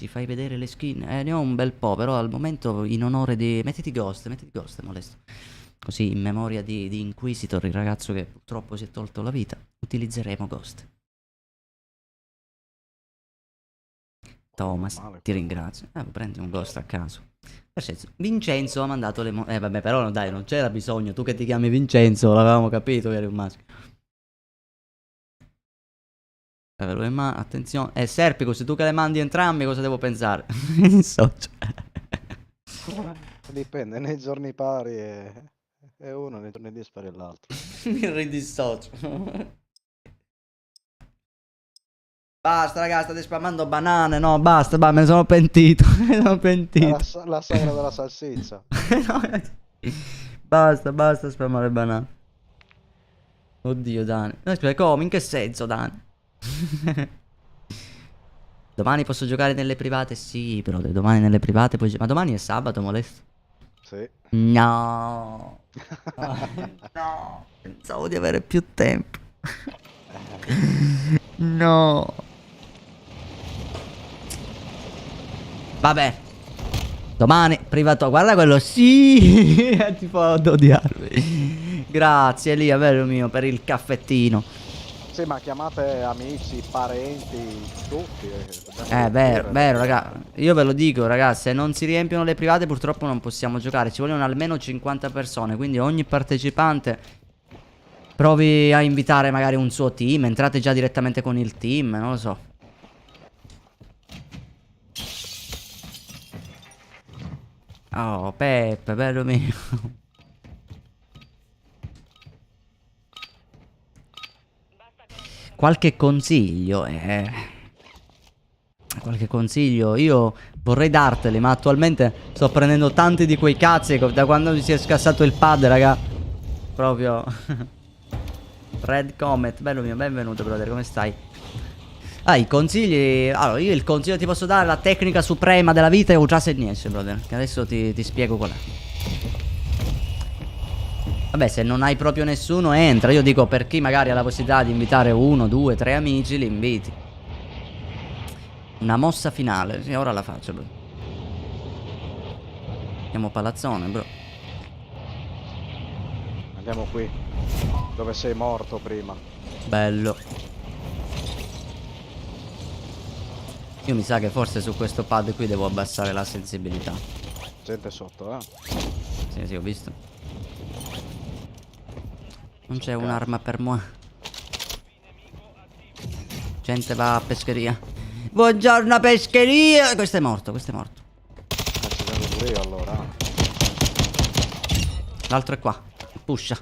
Ci fai vedere le skin? Ne ho un bel po', però al momento in onore di... Mettiti Ghost, molesto. Così in memoria di Inquisitor, il ragazzo che purtroppo si è tolto la vita, utilizzeremo Ghost. Thomas, ti ringrazio. Prendi un Ghost a caso. Perfetto. Vincenzo ha mandato le vabbè, però dai, non c'era bisogno. Tu che ti chiami Vincenzo, l'avevamo capito che eri un maschio. Ma attenzione. Serpico, se tu che le mandi entrambi, cosa devo pensare? Socio. Dipende, nei giorni pari è uno, nei giorni dispari è l'altro. Mi ridissocio. Basta, ragazzi, state spammando banane. No, basta, me ne sono pentito. La sagra della salsiccia. Basta spammare banane. Oddio, Dani. No, aspetta, come? In che senso, Dani? Domani posso giocare nelle private? Sì, però domani nelle private puoi ma domani è sabato, molesto? Sì. No. No. Pensavo di avere più tempo. No. Vabbè. Domani privato. Guarda quello. Sì. Ti fa odiarmi. Grazie Elia, vero mio, per il caffettino. Sì, ma chiamate amici, parenti, tutti. Vero, raga. Io ve lo dico, ragazzi, se non si riempiono le private purtroppo non possiamo giocare. Ci vogliono almeno 50 persone, quindi ogni partecipante provi a invitare magari un suo team. Entrate già direttamente con il team, non lo so. Oh, Peppe, bello mio. Qualche consiglio? Qualche consiglio? Io vorrei darteli, ma attualmente sto prendendo tanti di quei cazzi da quando mi si è scassato il pad, raga. Proprio. Red Comet, bello mio, benvenuto brother, come stai? Ah, i consigli. Allora, io il consiglio che ti posso dare, la tecnica suprema della vita è Ultrase Nies, brother. Che adesso ti spiego qual è. Vabbè, se non hai proprio nessuno, entra. Io dico, per chi magari ha la possibilità di invitare 1, 2, 3 amici, li inviti. Una mossa finale. Sì, ora la faccio, bro. Andiamo palazzone, bro. Andiamo qui. Dove sei morto prima. Bello. Io mi sa che forse su questo pad qui devo abbassare la sensibilità. Gente sotto, Sì, sì, ho visto. Non c'è un'arma per moi. Gente va a pescheria. Buongiorno pescheria. Questo è morto, questo è morto. Ci vengo pure io allora. L'altro è qua. Pusha.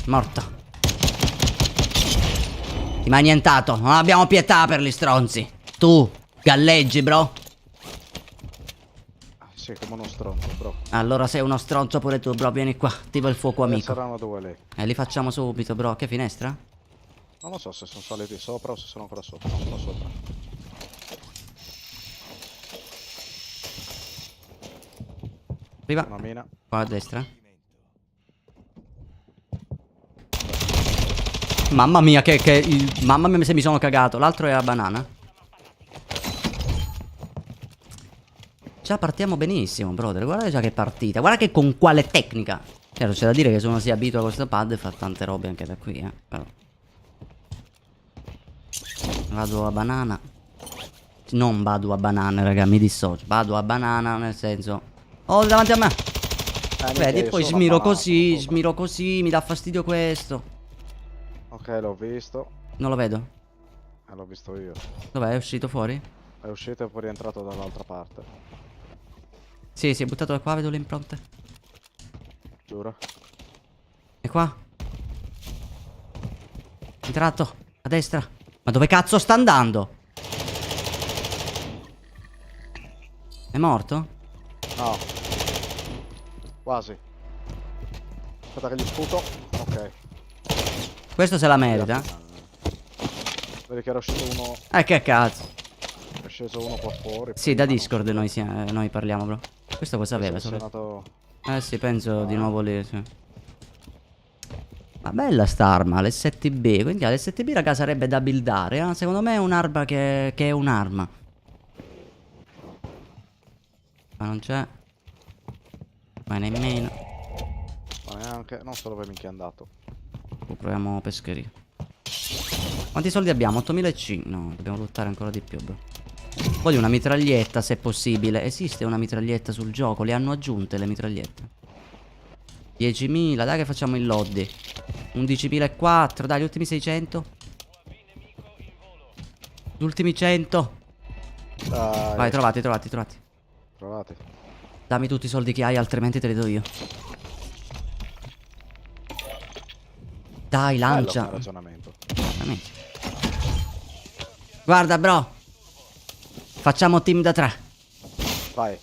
Morto. Ti m'hai annientato. Non abbiamo pietà per gli stronzi. Tu galleggi, bro. Sì, come uno stronzo, bro. Allora sei uno stronzo pure tu, bro. Vieni qua. Attiva il fuoco amico. Saranno due lì. Li facciamo subito, bro. Che finestra? Non lo so se sono saliti sopra o se sono ancora sopra. No, sono sopra. Arriva. Una mina. Qua a destra. Mamma mia mamma mia se mi sono cagato. L'altro è a banana. Già partiamo benissimo, brother. Guarda già che partita. Guarda che con quale tecnica. Certo, c'è da dire che se uno si abitua a questo pad fa tante robe anche da qui, però. Vado a banana. Non vado a banane, raga, mi dissocio. Vado a banana nel senso. Oh, davanti a me. Vedi, poi smiro così, mi dà fastidio questo. Ok, l'ho visto. Non lo vedo. L'ho visto io. Dov'è? È uscito fuori? È uscito e poi è rientrato dall'altra parte. Sì, si è buttato da qua, vedo le impronte. Giuro. E qua? Entrato. A destra. Ma dove cazzo sta andando? È morto? No. Quasi. Aspetta che gli sputo. Ok. Questo se la merita. Vedi che era uscito uno. Che cazzo. È sceso uno qua fuori. Sì, da Discord noi parliamo, bro. Questo cosa aveva? Sì, penso di nuovo lì, sì. Ma bella sta arma, l'S7B. Quindi l'S7B, raga, sarebbe da buildare, secondo me è un'arma che è un'arma. Ma non c'è. Ma nemmeno. Ma neanche. Non so dove minchia è andato. Proviamo pescheria. Quanti soldi abbiamo? 8.500. No, dobbiamo lottare ancora di più, bro. Voglio una mitraglietta se possibile. Esiste una mitraglietta sul gioco? Le hanno aggiunte le mitragliette. 10.000, dai che facciamo il loddi. 11.400, dai, gli ultimi 600. Gli ultimi 100. Dai. Vai, trovati. Trovate. Dammi tutti i soldi che hai, altrimenti te li do io. Dai, lancia. Bello ragionamento. Guarda, bro. Facciamo team da 3. Vai.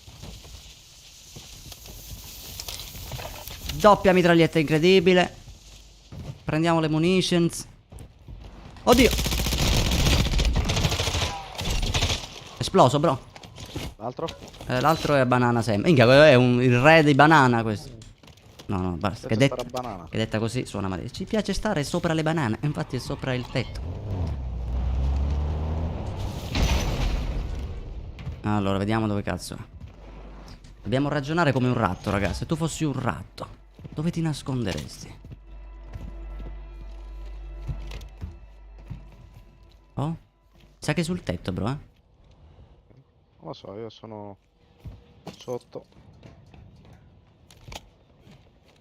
Doppia mitraglietta incredibile. Prendiamo le munitions. Oddio. Esploso, bro. L'altro? L'altro è banana sempre. Minchia, è il re di banana questo. No, basta. Che detta così suona male. Ci piace stare sopra le banane. Infatti è sopra il tetto. Allora, vediamo dove cazzo è. Dobbiamo ragionare come un ratto, ragazzi. Se tu fossi un ratto, dove ti nasconderesti? Oh? Sa che è sul tetto, bro, Non lo so, io sono sotto.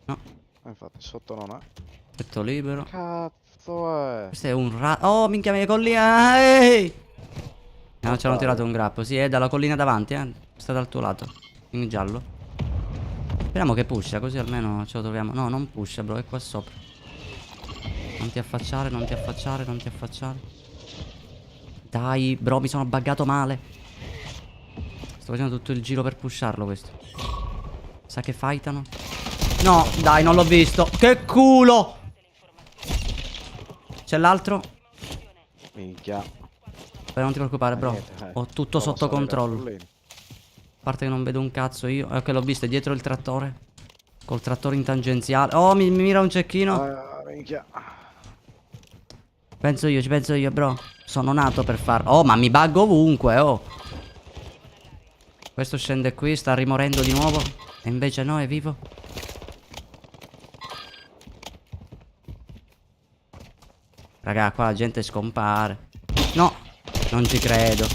No. Infatti sotto non è. Tetto libero. Cazzo è. Questo è un ratto. Oh, minchia, mia collina. Ehi! No, ci hanno tirato un grappo. Sì, è dalla collina davanti, sta dal tuo lato. In giallo. Speriamo che pusha, così almeno ce lo troviamo. No, non pusha, bro, è qua sopra. Non ti affacciare. Dai, bro, mi sono buggato male. Sto facendo tutto il giro per pusharlo questo. Sa che fightano? No, dai, non l'ho visto. Che culo! C'è l'altro? Minchia. Beh, non ti preoccupare, bro. Niente, Ho tutto Prova a sotto salire controllo. sul lì. A parte che non vedo un cazzo io. Ok, l'ho visto, è dietro il trattore. Col trattore in tangenziale. Oh, mi mira un cecchino. Minchia. Ci penso io, bro. Sono nato per farlo. Oh, ma mi buggo ovunque, oh. Questo scende qui, sta rimorendo di nuovo. E invece no, è vivo. Raga, qua la gente scompare. No, non ci credo.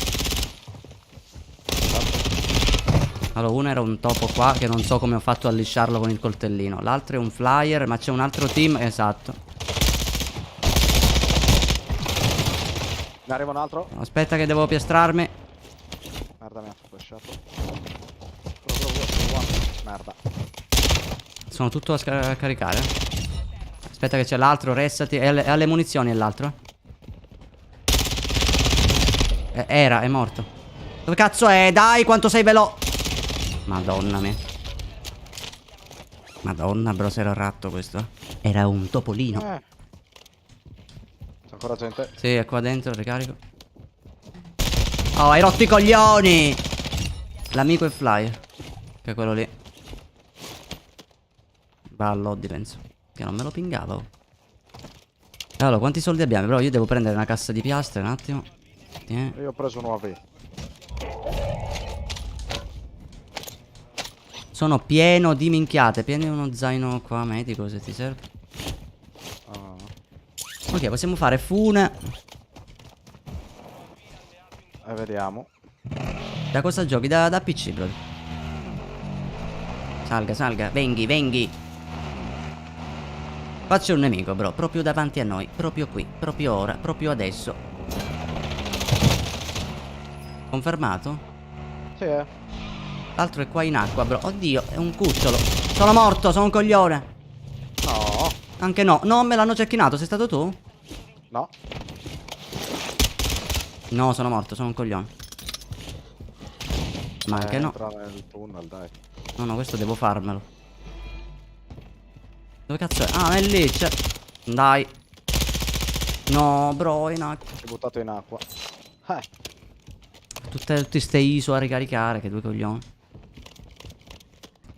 Allora, uno era un topo qua che non so come ho fatto a lisciarlo con il coltellino. L'altro è un flyer, ma c'è un altro team. Esatto. Ne arriva un altro. Aspetta che devo piastrarmi. Merda, mi ha flashato. Merda. Sono tutto a caricare. Aspetta che c'è l'altro, restati. È alle munizioni l'altro. È morto. Dove cazzo è? Dai, quanto sei veloce. Madonna mia. Madonna, bro, se era un ratto questo. Era un topolino. C'è ancora gente. Sì, è qua dentro, ricarico. Oh, hai rotto i coglioni. L'amico è Flyer. Che è quello lì. Va all'oddi, penso. Che non me lo pingava, oh. Allora, quanti soldi abbiamo? Però io devo prendere una cassa di piastre un attimo. Tieni. Io ho preso un UAV. Sono pieno di minchiate. Prendi uno zaino qua medico se ti serve. Ok, possiamo fare fune. Vediamo. Da cosa giochi? Da PC, bro. Salga, salga. Venghi. Qua c'è un nemico, bro. Proprio davanti a noi. Proprio qui. Proprio ora. Proprio adesso. Confermato? Sì, L'altro è qua in acqua, bro. Oddio, è un cucciolo. Sono morto, sono un coglione. No. Anche no. No, me l'hanno cecchinato. Sei stato tu? No. No, sono morto, sono un coglione. Ma anche no. Entra nel tunnel, dai. No, questo devo farmelo. Dove cazzo è? Ah, è lì, c'è. Dai. No, bro, in acqua. Si è buttato in acqua. Tutti ste ISO a ricaricare, che due coglioni.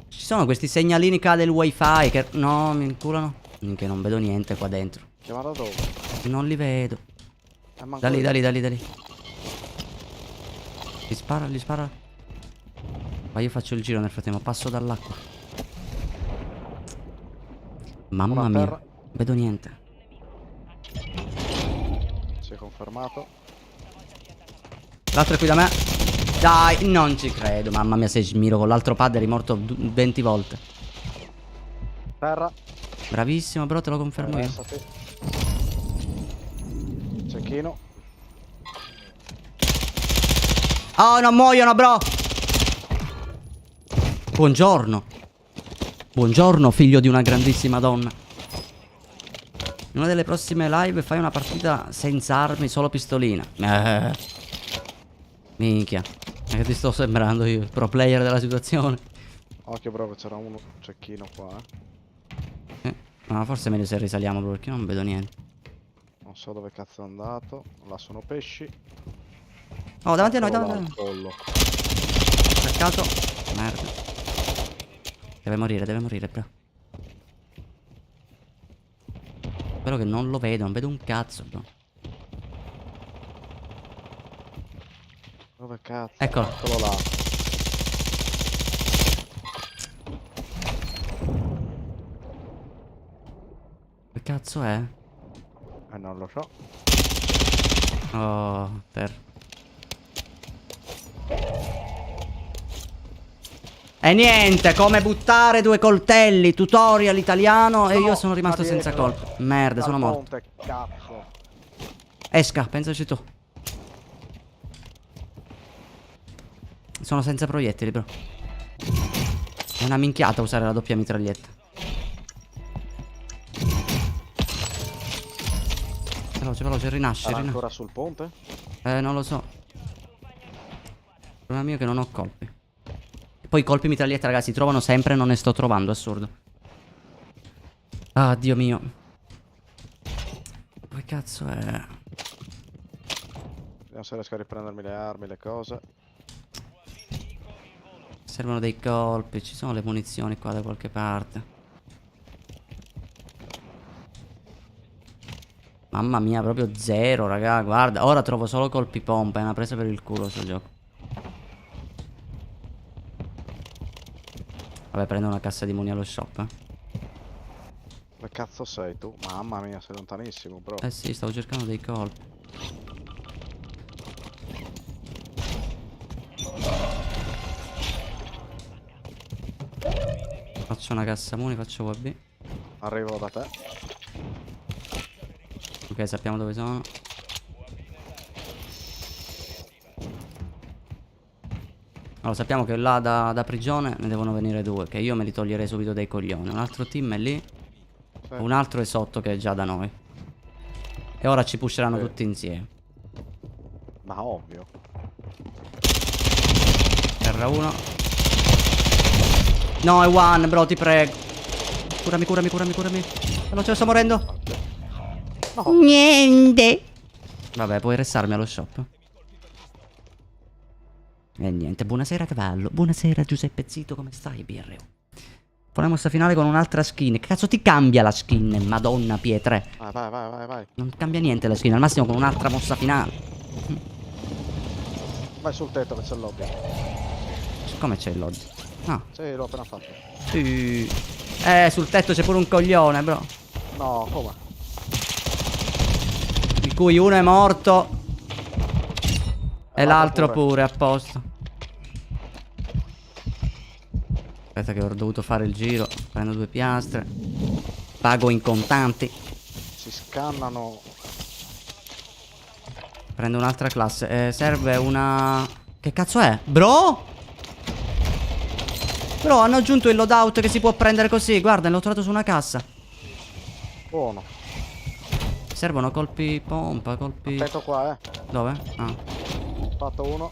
Ci sono questi segnalini qua del wifi che... No, mi inculano. Che non vedo niente qua dentro. Chiamata dove? Non li vedo. Da lì. Li spara. Ma io faccio il giro nel frattempo, passo dall'acqua. Mamma mia, vedo niente. Si è confermato. L'altro è qui da me. Dai, non ci credo. Mamma mia, se smiro con l'altro pad eri morto 20 volte. Terra. Bravissimo, bro, te lo confermo io. Cecchino. Oh, non muoiono, bro. Buongiorno. Buongiorno, figlio di una grandissima donna. In una delle prossime live fai una partita senza armi, solo pistolina. Minchia. Ma che ti sto sembrando io, il pro player della situazione. Occhio, bro, che c'era uno cecchino qua, Ma forse è meglio se risaliamo, bro, perché io non vedo niente. Non so dove cazzo è andato. Là sono pesci. Oh, davanti a noi, davanti a noi. Pollo. Cercato. Merda. Deve morire, bro. Spero che non lo vedo, non vedo un cazzo, bro. Dove cazzo? Eccolo. Eccolo là. Che cazzo è? Non lo so. Oh, per... E niente, come buttare due coltelli, tutorial italiano e io sono rimasto senza colpo. Merda, sono morto. Cazzo. Esca, pensaci tu. Sono senza proiettili, bro. È una minchiata usare la doppia mitraglietta. veloce, rinasce, Sarà rinasce. ancora sul ponte? Non lo so. Il problema mio è che non ho colpi. E poi i colpi mitraglietta, ragazzi, si trovano sempre e non ne sto trovando, assurdo. Ah, Dio mio. Dove cazzo è? Vediamo se riesco a riprendermi le armi, le cose. Servono dei colpi, ci sono le munizioni qua da qualche parte. Mamma mia, proprio zero, raga, guarda. Ora trovo solo colpi pompa, è una presa per il culo sto gioco. Vabbè, prendo una cassa di muni allo shop, Dove cazzo sei tu? Mamma mia, sei lontanissimo, bro. Eh sì, stavo cercando dei colpi. Faccio una cassa muni, faccio UAB. Arrivo da te. Ok, sappiamo dove sono. Allora, sappiamo che là da prigione ne devono venire due, che io me li toglierei subito dai coglioni. Un altro team è lì. Sì. Un altro è sotto che è già da noi. E ora ci pusheranno Sì. tutti insieme. Ma ovvio. Terra 1. No, è one, bro, ti prego. Curami. Veloce, sto morendo. No. Niente. Vabbè, puoi restarmi allo shop. E niente, buonasera cavallo. Buonasera Giuseppe Zito, come stai, BRO? Poi la mossa finale con un'altra skin. Che cazzo ti cambia la skin, Madonna Pietre? Vai. Non cambia niente la skin, al massimo con un'altra mossa finale. Vai sul tetto che c'è il lobby. Come c'è il lodge? Ah. Sì, l'ho appena fatto. Sì. Sul tetto c'è pure un coglione, bro. No, come? Di cui uno è morto. E l'altro pure. pure, a posto. Aspetta che ho dovuto fare il giro. Prendo 2 piastre. Pago in contanti. Si scannano. Prendo un'altra classe. Serve una... Che cazzo è? Bro? Bro, hanno aggiunto il loadout che si può prendere così. Guarda, l'ho trovato su una cassa. Buono. Servono colpi pompa, colpi... Tetto qua, Dove? Ah. Fatto uno.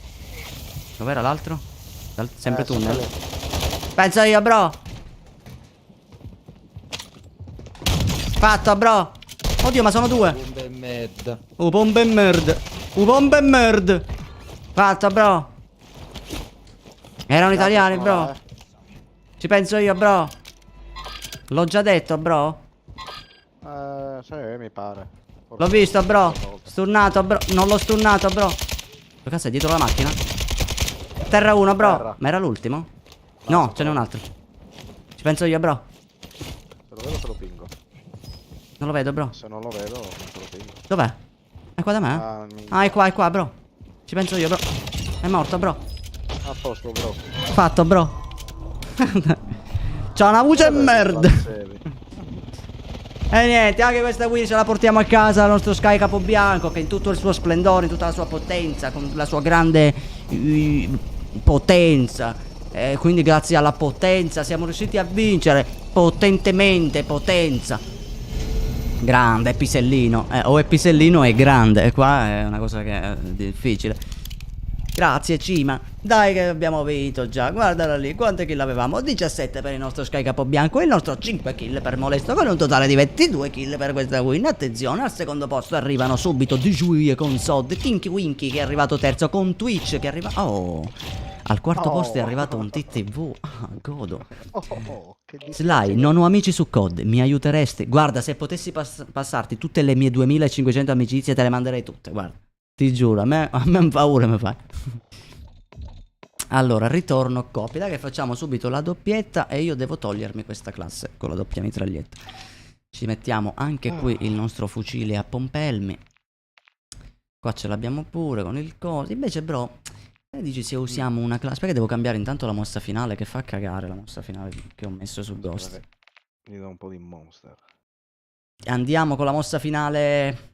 Dov'era l'altro? Sempre tunnel. lì. Penso io, bro. Fatto, bro. Oddio, ma sono 2. Bombe e merda. Bombe e merd. Bombe e merd. Fatto, bro. Erano italiani, bro. Ci penso io, bro. L'ho già detto, bro. Sì, mi pare. L'ho visto, bro. Stunnato, bro. Non l'ho stunnato, bro. Che cazzo è dietro la macchina? Terra 1, bro. Terra. Ma era l'ultimo? No, ce n'è un altro. Ci penso io, bro. Se lo vedo te lo pingo. Non lo vedo, bro. Se non lo vedo, non te lo pingo. Dov'è? È qua da me? Ah, è qua, bro. Ci penso io, bro. È morto, bro. A posto, bro. Fatto, bro. C'ha una voce merda. E niente, anche questa qui ce la portiamo a casa, il nostro Sky Capobianco, che in tutto il suo splendore, in tutta la sua potenza, con la sua grande potenza. Quindi grazie alla potenza siamo riusciti a vincere potentemente, potenza. Grande, è Pisellino. O è Pisellino è grande. E qua è una cosa che è difficile. Grazie Cima. Dai che abbiamo vinto già. Guardala lì, quante kill avevamo? 17 per il nostro Sky Capobianco e il nostro 5 kill per Molesto, con un totale di 22 kill per questa win. Attenzione, al secondo posto arrivano subito Dijuie con Sod, Tinky Winky che è arrivato terzo, con Twitch che arriva... Oh, al quarto posto è arrivato un TTV. Ah, godo. Che Sly, non ho amici su COD, mi aiuteresti? Guarda, se potessi passarti tutte le mie 2500 amicizie te le manderei tutte, guarda. Ti giuro, a me paura mi fai. Allora, ritorno copia. Dai che facciamo subito la doppietta e io devo togliermi questa classe con la doppia mitraglietta. Ci mettiamo anche qui il nostro fucile a pompelmi. Qua ce l'abbiamo pure con il coso. Invece, bro, dici se usiamo una classe... Perché devo cambiare intanto la mossa finale, che fa cagare la mossa finale che ho messo su Ghost. Mi do un po' di monster. Andiamo con la mossa finale...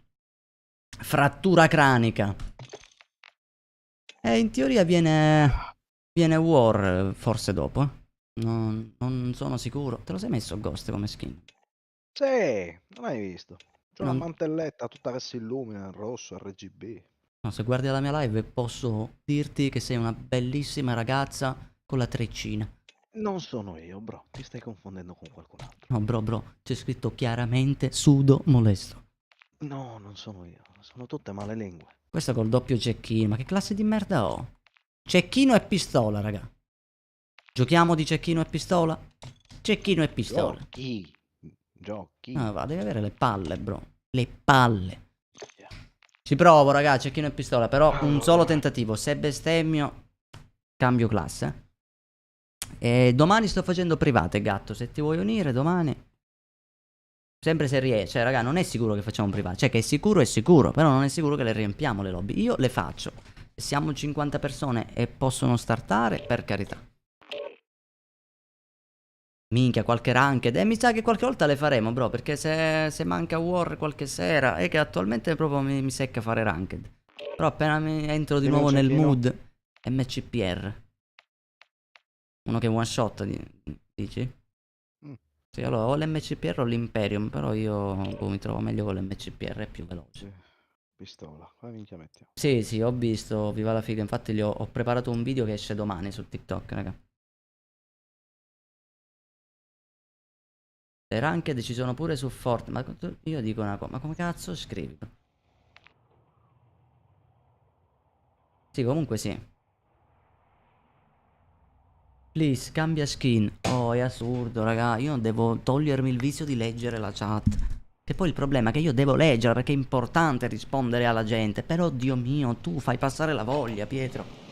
Frattura cranica. E in teoria viene War forse dopo. Non sono sicuro. Te lo sei messo Ghost come skin? Sì, non hai visto. C'è una Non- mantelletta tutta che si illumina in rosso, RGB. No, se guardi la mia live posso dirti che sei una bellissima ragazza con la treccina. Non sono io, bro. Ti stai confondendo con qualcun altro. No, bro, c'è scritto chiaramente sudo molesto. No, non sono io. Sono tutte male lingue. Questo col doppio cecchino, ma che classe di merda ho? Cecchino e pistola, raga. Giochiamo di cecchino e pistola? Cecchino e pistola. Giochi. Giochi. Ah, va, devi avere le palle, bro. Le palle. Ci provo, raga, cecchino e pistola, però un solo tentativo. Se bestemmio, cambio classe. E domani sto facendo private, gatto. Se ti vuoi unire domani. Sempre se riesce. Cioè, raga, non è sicuro che facciamo private. Cioè, che è sicuro. Però non è sicuro che le riempiamo le lobby. Io le faccio. Se siamo 50 persone e possono startare, per carità. Minchia, qualche ranked. E mi sa che qualche volta le faremo, bro. Perché se manca War qualche sera. È che attualmente proprio mi secca fare ranked. Però appena mi entro di Dimmi un nuovo nel cecchino. mood. MCPR. Uno che one shot, dici? Mm. Sì, allora o l'MCPR o l'Imperium. Però io mi trovo meglio con l'MCPR, è più veloce. Sì. Pistola. Qua minchia mettiamo. Sì, ho visto. Viva la figa. Infatti ho preparato un video che esce domani su TikTok, raga. Le ranked ci sono pure su Fortnite. Ma io dico una cosa, ma come cazzo scrivi? Sì, comunque sì. Please, cambia skin. Oh, è assurdo, raga. Io devo togliermi il vizio di leggere la chat. Che poi il problema è che io devo leggere perché è importante rispondere alla gente. Però, Dio mio, tu fai passare la voglia, Pietro.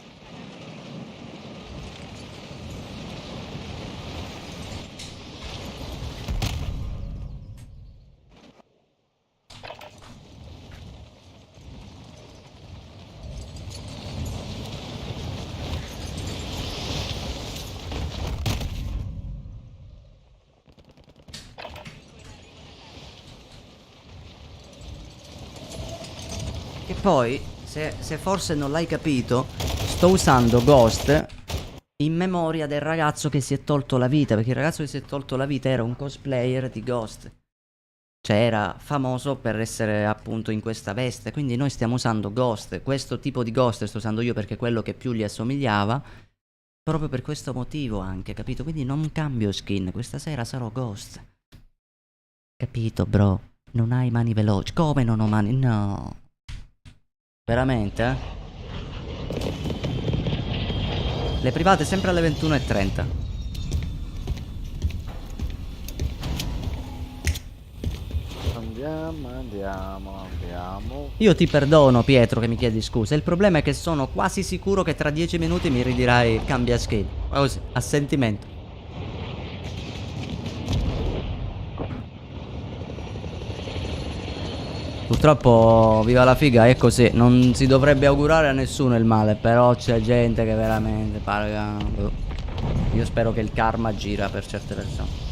Che poi, se forse non l'hai capito, sto usando Ghost in memoria del ragazzo che si è tolto la vita. Perché il ragazzo che si è tolto la vita era un cosplayer di Ghost. Cioè era famoso per essere appunto in questa veste. Quindi noi stiamo usando Ghost. Questo tipo di Ghost sto usando io perché è quello che più gli assomigliava. Proprio per questo motivo anche, capito? Quindi non cambio skin. Questa sera sarò Ghost. Capito, bro? Non hai mani veloci. Come non ho mani? No. Veramente, eh? Le private sempre alle 21:30. Andiamo. Io ti perdono, Pietro, che mi chiedi scusa. Il problema è che sono quasi sicuro che tra 10 minuti mi ridirai cambia skin. Così, a sentimento. Purtroppo, viva la figa, è così. Non si dovrebbe augurare a nessuno il male. Però c'è gente che veramente parla. Io spero che il karma gira per certe persone.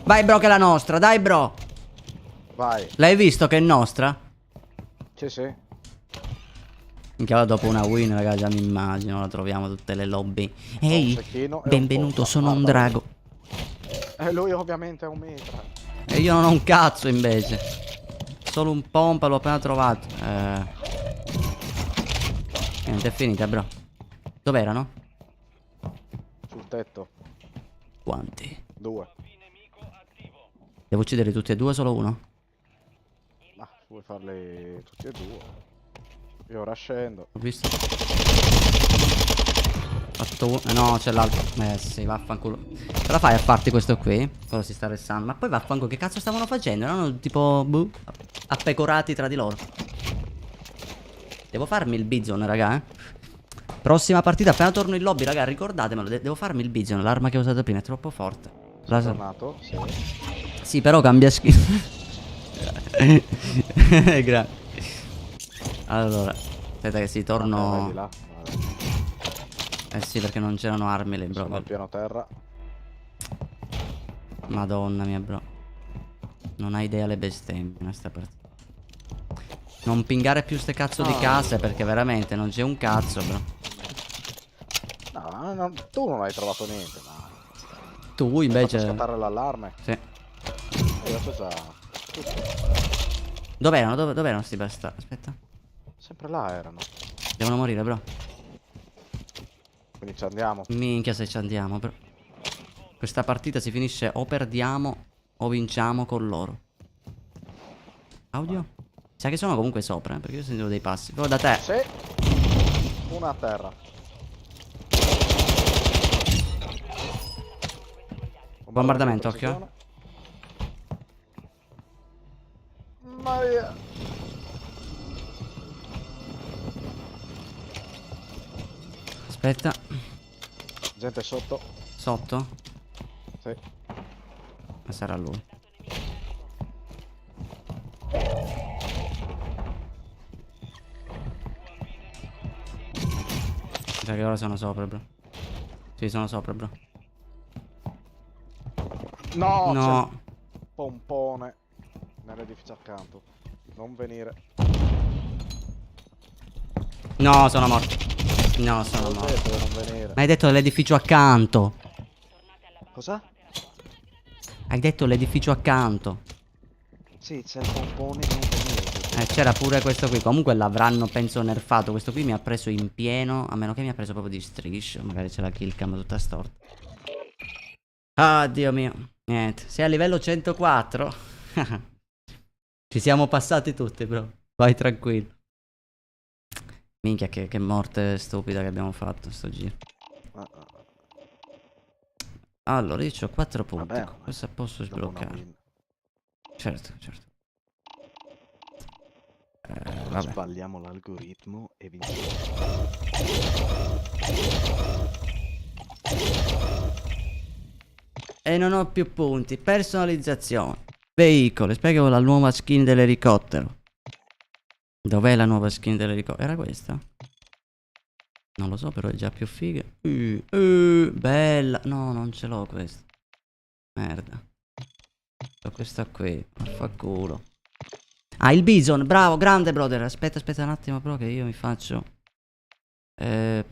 Vai, bro, che è la nostra. Dai, bro. Vai. L'hai visto che è nostra? Sì. Minchia, dopo una win, raga, già mi immagino. La troviamo tutte le lobby. Ehi, cecchino e un benvenuto, pompa. sono un Guarda. drago. E lui ovviamente è un metra. E io non ho un cazzo invece. Solo un pompa, l'ho appena trovato. Niente, è finita, bro. Dov'erano? Sul tetto. Quanti? 2. Devo uccidere tutti e due o solo uno? Ma vuoi farli tutti e due? Io ora scendo. Ho visto. Fatto uno. No, c'è l'altro. Sì, vaffanculo. Ce la fai a farti questo qui? Cosa si sta restando? Ma poi vaffanculo, che cazzo stavano facendo? Erano tipo, boh, appecorati tra di loro. Devo farmi il bizon, raga, Prossima partita, appena torno in lobby, raga, ricordatemelo. Devo farmi il bizon. L'arma che ho usato prima è troppo forte. Sono tornato? Sì. Sì, però cambia skin. Allora, aspetta che si torno. Vai di là. Vai. Sì, perché non c'erano armi lì, Sono bro. al piano terra. Madonna mia, bro. Non hai idea le bestemmie in questa partita. Non pingare più ste cazzo di case, perché veramente non c'è un cazzo, bro. No, tu non hai trovato niente. Ma... Tu invece. Hai fatto scattare l'allarme. Sì. Io cosa... Dov'erano? Dov'erano sti bastardi? Aspetta. Sempre là erano. Devono morire, bro. Quindi ci andiamo. Minchia se ci andiamo, bro. Questa partita si finisce o perdiamo o vinciamo con loro. Audio? Sa che sono comunque sopra, perché io sentivo dei passi. Però da te. Sì. Una a terra. Bombardamento, occhio. Maria. Aspetta. Gente sotto. Sotto? Sì. Ma sarà lui. Cioè che ora sono sopra, bro. Sì, sono sopra, bro. No, No. c'è un pompone nell'edificio accanto. Non venire. No, sono morto. No, sono Ho morto. detto di non venire. Ma hai detto l'edificio accanto. Cosa? Hai detto l'edificio accanto. Sì, c'è il pompone, non venire. C'era pure questo qui. Comunque l'avranno, penso, nerfato. Questo qui mi ha preso in pieno. A meno che mi ha preso proprio di striscio. Magari c'è la kill cam tutta storta. Ah, Dio mio. Niente. Sei a livello 104. Ci siamo passati tutti, bro. Vai tranquillo. Minchia, che morte stupida che abbiamo fatto sto giro. Allora, io ho 4 punti. Vabbè, Cosa posso dopo una sbloccare? win. Certo, certo. Ora Vabbè. sbagliamo l'algoritmo e vinciamo. E non ho più punti. Personalizzazione. Veicolo. Spiego la nuova skin dell'elicottero. Dov'è la nuova skin dell'elicottero? Era questa? Non lo so, però è già più figa. Bella. No, non ce l'ho questa. Merda. Ho questa qui. Affanculo. Ah, il bison. Bravo, grande brother. Aspetta un attimo, però, che io mi faccio. Beh,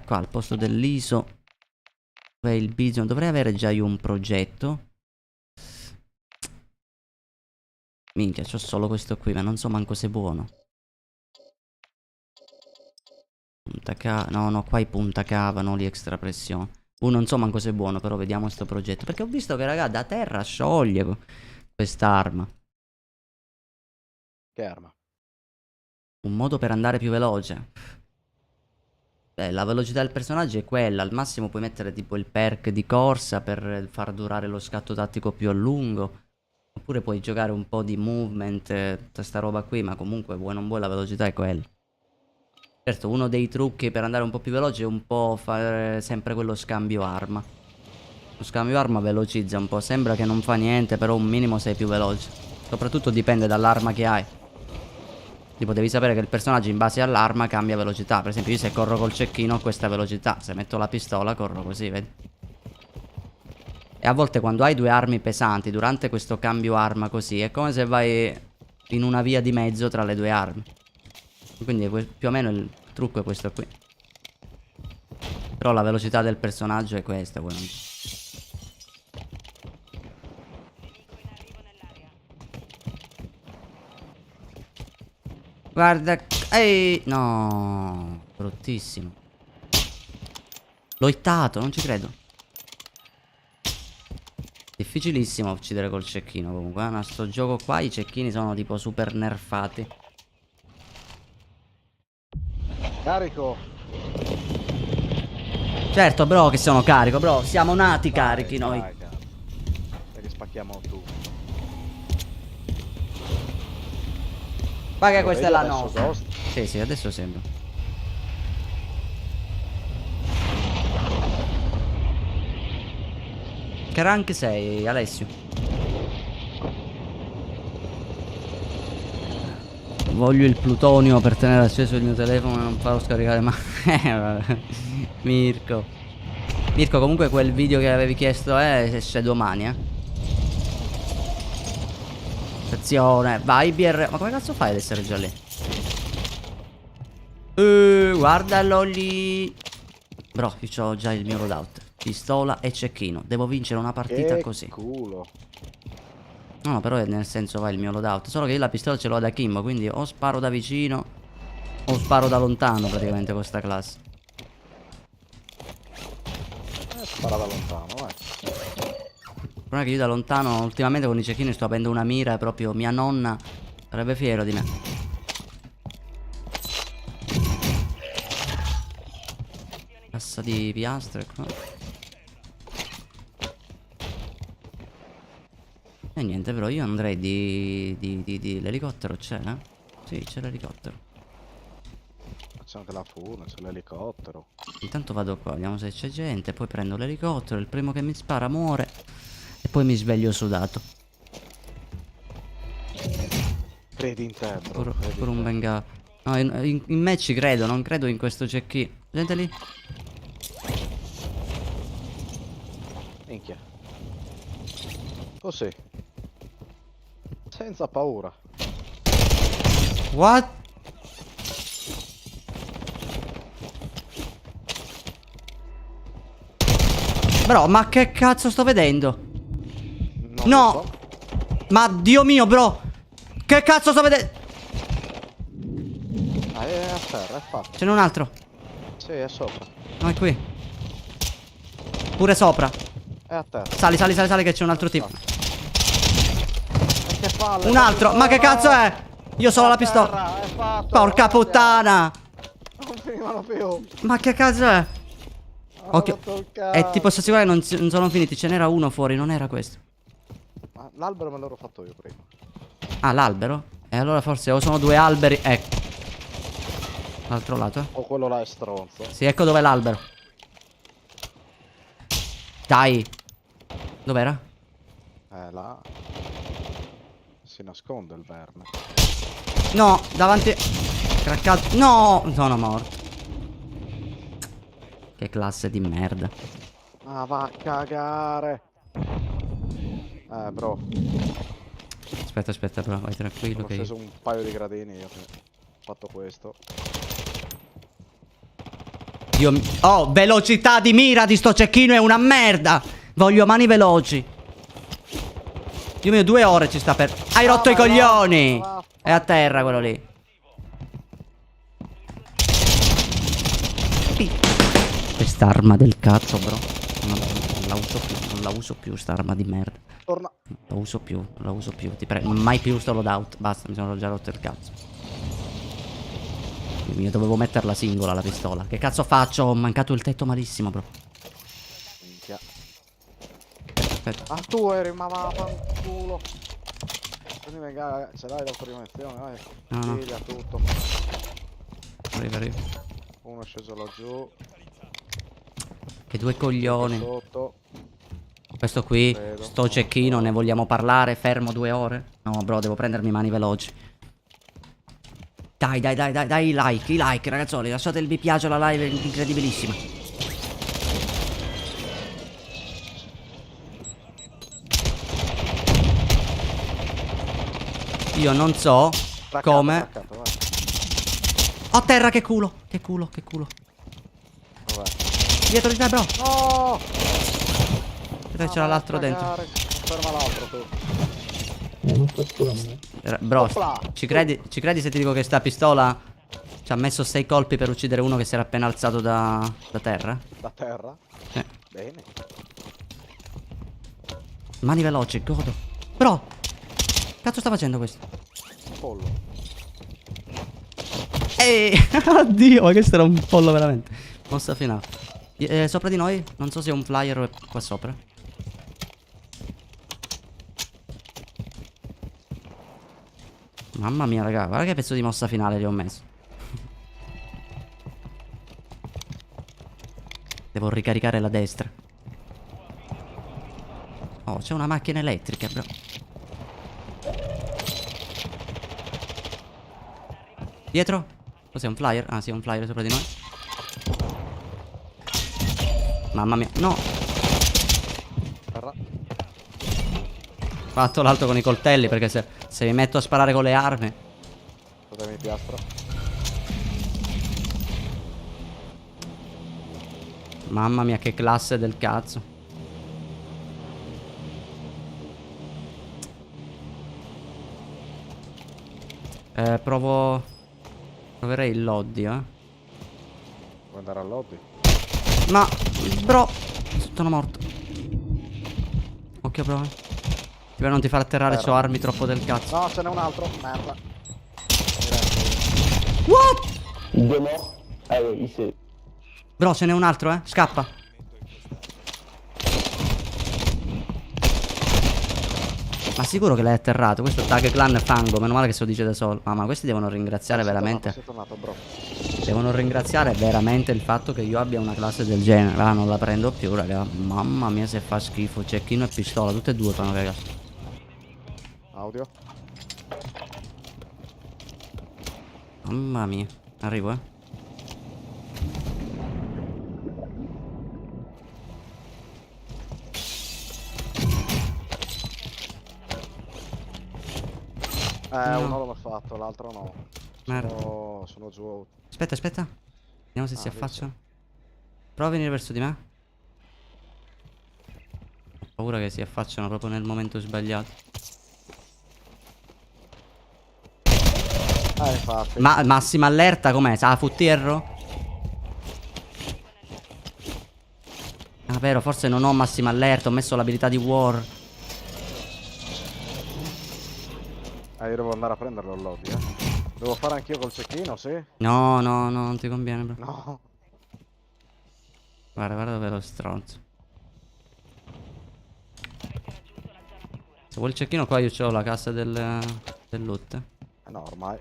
qua al posto dell'ISO. Dov'è il bison? Dovrei avere già io un progetto. Minchia, c'ho solo questo qui, ma non so manco se è buono. Punta cava. No, qua i punta cava, no, li extra pressione. Non so manco se è buono, però vediamo sto progetto. Perché ho visto che, raga, da terra scioglie quest'arma. Che arma? Un modo per andare più veloce. La velocità del personaggio è quella. Al massimo puoi mettere tipo il perk di corsa per far durare lo scatto tattico più a lungo. Oppure puoi giocare un po' di movement, tutta sta roba qui, ma comunque vuoi non vuoi la velocità è quella. Certo, uno dei trucchi per andare un po' più veloce è un po' fare sempre quello scambio arma. Lo scambio arma velocizza un po', sembra che non fa niente, però un minimo sei più veloce. Soprattutto dipende dall'arma che hai. Tipo devi sapere che il personaggio in base all'arma cambia velocità. Per esempio io se corro col cecchino ho questa velocità. Se metto la pistola corro così, vedi? E a volte quando hai due armi pesanti durante questo cambio arma così è come se vai in una via di mezzo tra le due armi. Quindi più o meno il trucco è questo qui. Però la velocità del personaggio è questa. Guarda. Ehi. No. Bruttissimo. L'ho hittato, non ci credo. Difficilissimo uccidere col cecchino comunque. Ma sto gioco qua i cecchini sono tipo super nerfati. Carico. Certo bro che sono carico bro. Siamo nati carichi noi. Dai, cazzo. E li spacchiamo tu. Ma che Lo questa è vedi la adesso, nostra. Ghost? Sì, adesso sembra. Che rank sei, Alessio? Voglio il plutonio per tenere acceso il mio telefono e non farlo scaricare mai. Mirko. Mirko, comunque quel video che avevi chiesto esce domani, Attenzione, vai BR. Ma come cazzo fai ad essere già lì? Guardalo lì. Bro, io ho già il mio loadout. Pistola e cecchino. Devo vincere una partita Che così. culo. No, però nel senso va il mio loadout. Solo che io la pistola ce l'ho da Kimbo, quindi o sparo da vicino o sparo da lontano praticamente con sta classe. Spara da lontano, vai. Il problema è che io da lontano ultimamente con i cecchini sto avendo una mira e proprio mia nonna sarebbe fiero di me. Cassa di piastre qua. E niente, però io andrei di l'elicottero c'è, eh? Sì, c'è l'elicottero. C'è anche la fune, c'è l'elicottero. Intanto vado qua, vediamo se c'è gente, poi prendo l'elicottero, il primo che mi spara muore e poi mi sveglio sudato. Credi in te, bro. Pure un benga. No, in me ci credo, non credo in questo cecchino. Gente lì? Minchia. Così. Senza paura. What? Bro, ma che cazzo sto vedendo? Non No! lo so. Ma Dio mio, bro! Che cazzo sto vedendo? Ah, è a terra, è fatto. Ce n'è un altro. Sì, è sopra. No, è qui. Pure sopra. È a terra. Sali, sali, sali, sali che c'è un altro tipo. Che palle, Un altro. Ma che cazzo è? Io solo la pistola. Terra, è fatto. Porca puttana! Non finivano più. Ma che cazzo è? Ho Ok. rotto il cazzo. E ti posso assicurare non sono finiti. Ce n'era uno fuori, non era questo. Ma l'albero me l'ero fatto io prima. Ah, l'albero? E allora forse o sono due alberi. Ecco. L'altro lato. O quello là è stronzo. Sì, ecco dov'è l'albero. Dai. Dov'era? Là. Si nasconde il verme. No, davanti. Craccato. No, sono morto. Che classe di merda. Ah, va a cagare. Bro. Aspetta, aspetta, però vai tranquillo Ho che sceso un paio di gradini io che ho fatto questo. Oh, velocità di mira di sto cecchino è una merda. Voglio mani veloci. Dio mio, 2 ore ci sta per... Hai rotto i coglioni. È a terra quello lì. Quest'arma del cazzo, bro. Non la uso più, non la uso più st'arma di merda. Torna. Non la uso più, non la uso più, ti prego. Mai più sto loadout. Basta, mi sono già rotto il cazzo. Dio mio, dovevo metterla singola la pistola. Che cazzo faccio? Ho mancato il tetto malissimo, bro. Minchia. Aspetta. Ah, tu eri, ma vaffanculo. Quindi venga, ce l'hai l'autorizzazione, vai. No, no. Piglia tutto. Arriva, arriva. Uno è sceso laggiù. Che 2 coglioni. Sotto. Questo qui, Vedo. sto cecchino, ne vogliamo parlare? Fermo 2 ore? No, bro, devo prendermi mani veloci. Dai, dai, dai, dai, dai, i like, ragazzoli. Lasciate il mi piace alla live, è incredibilissima. Io non so Braccato, come. braccato, vai. Oh, terra, che culo. Che culo, che culo. Dov'è? Dietro di te, bro. No! Aspetta, c'era l'altro dentro. Ferma l'altro tu. Bro, Opla. ci credi se ti dico che sta pistola ci ha messo 6 colpi per uccidere uno che si era appena alzato da terra? Da terra? Sì. Bene. Mani veloci, godo. Bro, cazzo sta facendo questo? Pollo. Ehi, oddio, ma questo era un pollo veramente. Mossa finale. Sopra di noi, non so se è un flyer o è qua sopra. Mamma mia, raga, guarda che pezzo di mossa finale gli ho messo. Devo ricaricare la destra. Oh, c'è una macchina elettrica, bro. Dietro? Cos'è un flyer? Ah, sì, è un flyer sopra di noi. Mamma mia, no. Terra. Fatto l'altro con i coltelli perché se mi metto a sparare con le armi. Fatemi piastra. Mamma mia, che classe del cazzo. Proverei il lobby, Vuoi andare al lobby? Ma, bro, sono morto. Occhio, bro. Spero non ti far atterrare, c'ho armi troppo del cazzo. No, ce n'è un altro. Merda. What? Deux morts. Allez, il s'est... Bro, ce n'è un altro, scappa. Ma sicuro che l'hai atterrato? Questo tag clan fango, meno male che se lo dice da solo. Ma questi devono ringraziare veramente. Sei tornato, bro. Devono ringraziare veramente il fatto che io abbia una classe del genere. Ah, non la prendo più, raga. Mamma mia, se fa schifo. Cecchino e pistola, tutte e due fanno raga. Audio. Mamma mia. Arrivo, No. Uno l'ho fatto, l'altro no. Merda. Sono giù. Aspetta, aspetta. Vediamo se si affacciano. Prova a venire verso di me. Ho paura che si affacciano proprio nel momento sbagliato. Infatti. Ma massima allerta com'è? Sa futtierro? Ah, vero, forse non ho massima allerta, ho messo l'abilità di War. Io devo andare a prenderlo al lobby, Devo fare anch'io col cecchino, sì? No, no, no, non ti conviene, bro. No. Guarda, guarda dove è lo stronzo. Se vuoi il cecchino qua io ho la cassa del loot. No, ormai.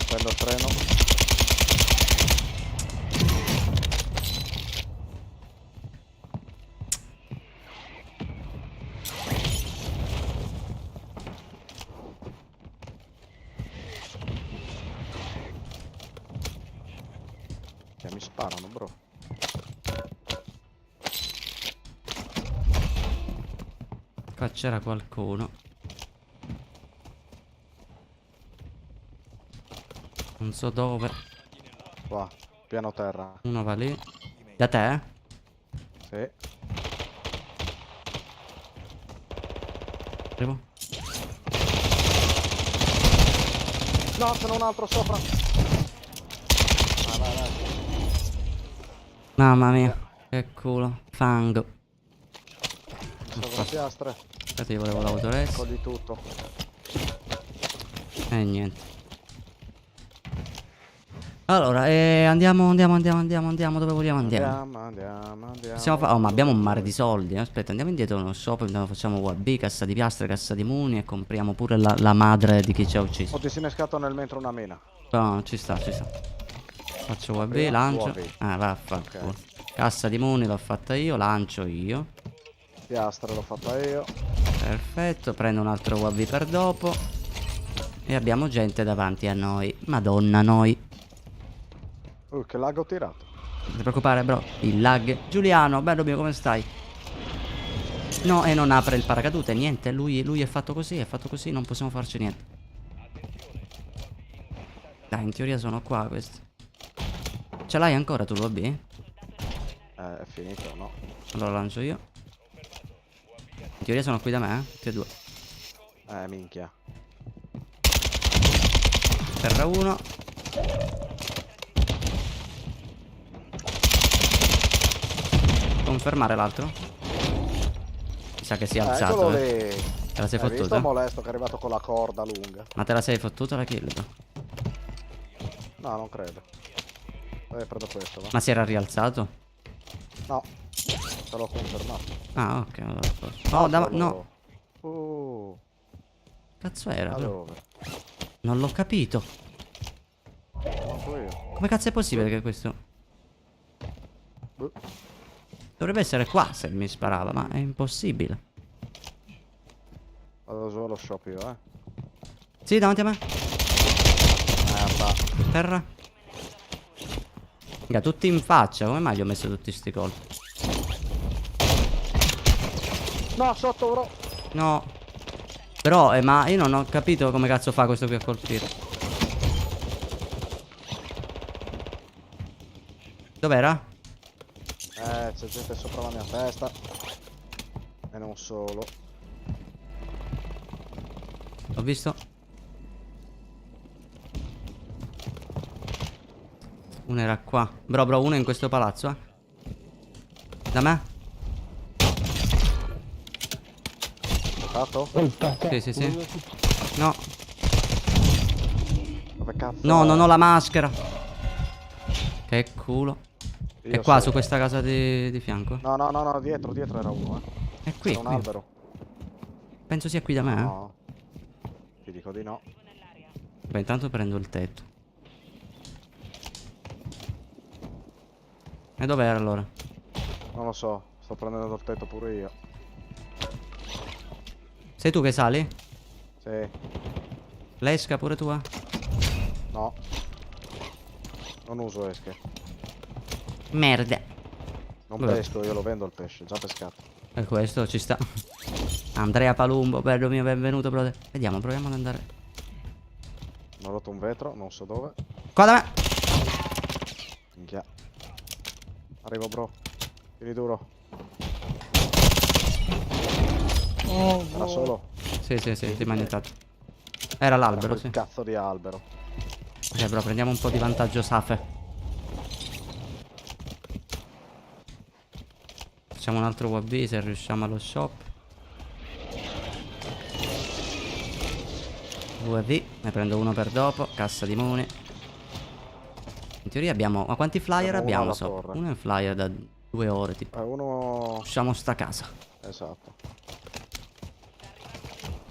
Prendo il treno. Mi sparano, bro. Qua c'era qualcuno. Non so dove. Qua, piano terra. Uno va lì. Da te? Sì. Arrivo. No, ce n'è un altro sopra. Vai. Mamma mia, che culo. Fango. Sopra piastre. Aspetta, io volevo l'autorest. Cogli tutto. E niente. Allora, andiamo. Dove vogliamo andiamo? Andiamo. Oh, ma abbiamo un mare di soldi. Aspetta, andiamo indietro nello shop. Intanto facciamo UAB, cassa di piastre, cassa di muni. E compriamo pure la madre di chi ci ha ucciso. Ho disinnescato nel mentre una mina. No, ci sta. Faccio UAB, Prima lancio. UAV. Ah, vaffanculo. Cassa di muni l'ho fatta io, lancio io. Piastre l'ho fatta io. Perfetto, prendo un altro UAV per dopo. E abbiamo gente davanti a noi. Madonna noi. Che lag ho tirato. Non ti preoccupare, bro. Il lag. Giuliano, bello mio, come stai? No, e non apre il paracadute, niente. Lui è fatto così, non possiamo farci niente. Dai, in teoria sono qua questi. Ce l'hai ancora tu l'UAB? È finito, no? Allora lancio io. In teoria sono qui da me, tutti e due. Minchia. Terra 1. Confermare l'altro. Mi sa che si è alzato. Eccolo lì. Te la sei Hai visto fottuta? molesto che è arrivato con la corda lunga? Ma te la sei fottuta la kill, bro? No, non credo. Prendo questo, va. Ma si era rialzato? No. Te l'ho confermato. Ah, ok, allora. Oh, no. Cazzo era, Da bro? dove? Non l'ho capito. Manco io. Come cazzo è possibile che questo... Boh. Dovrebbe essere qua se mi sparava, ma è impossibile. Vado giù allo shop io, Sì, davanti a me. Merda. Terra. Raga, tutti in faccia. Come mai gli ho messo tutti sti colpi? No, sotto, bro. No. Però, ma io non ho capito come cazzo fa questo qui a colpire. Dov'era? C'è gente sopra la mia testa. E non solo. Ho visto. Uno era qua. Bro, uno è in questo palazzo, eh. Da me? Fatto? Sì. No. Dove cazzo No, è? non ho la maschera. Che culo. Io È qua, so. su questa casa di fianco. No, dietro era uno, È qui, C'era un qui. albero. Penso sia qui da me, eh. No. Ti dico di no. Beh, intanto prendo il tetto. E dov'era allora? Non lo so, sto prendendo il tetto pure io. Sei tu che sali? Sì. L'esca pure tua? No. Non uso esche. Merda. Non Vabbè. pesco, io lo vendo il pesce, già pescato. E questo ci sta. Andrea Palumbo, bello mio, benvenuto, brother. Vediamo, proviamo ad andare. Mi ho rotto un vetro, non so dove. Qua da me. Minchia. Arrivo, bro. Tieni duro. Era solo. Sì, ti magnetato. Era l'albero, Quel sì. cazzo di albero. Ok, bro, prendiamo un po' di vantaggio Safe. Facciamo un altro UAV se riusciamo allo shop. UAV, ne prendo uno per dopo. Cassa di muni. In teoria abbiamo... Ma quanti flyer Abbiamo uno abbiamo alla sopra? torre. Uno è un flyer da 2 ore tipo. Uno... Usciamo sta casa. Esatto.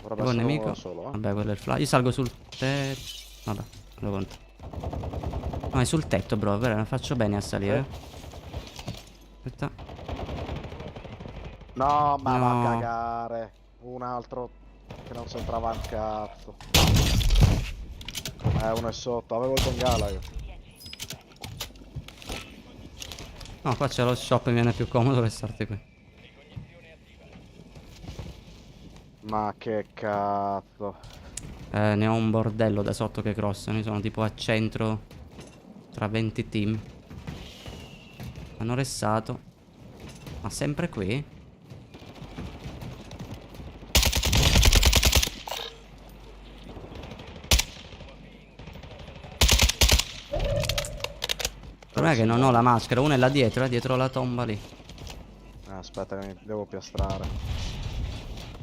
Dovrebbe Arrivo il essere nemico. uno da solo, Vabbè, quello è il flyer. Io salgo sul tetto. Vabbè, lo conto. No, è sul tetto, bro. Vero, non faccio bene a salire. Aspetta. No, ma va a No. cagare. Un altro che non c'entrava un cazzo. Uno è sotto, avevo il bengala io. No, qua c'è lo shop, mi viene più comodo restarti qui. Ma che cazzo. Ne ho un bordello da sotto che crossano. Io sono tipo a centro tra 20 team. Hanno ressato. Ma sempre qui? Il problema è che non ho la maschera. Uno è là dietro, dietro la tomba lì. Aspetta che mi devo piastrare.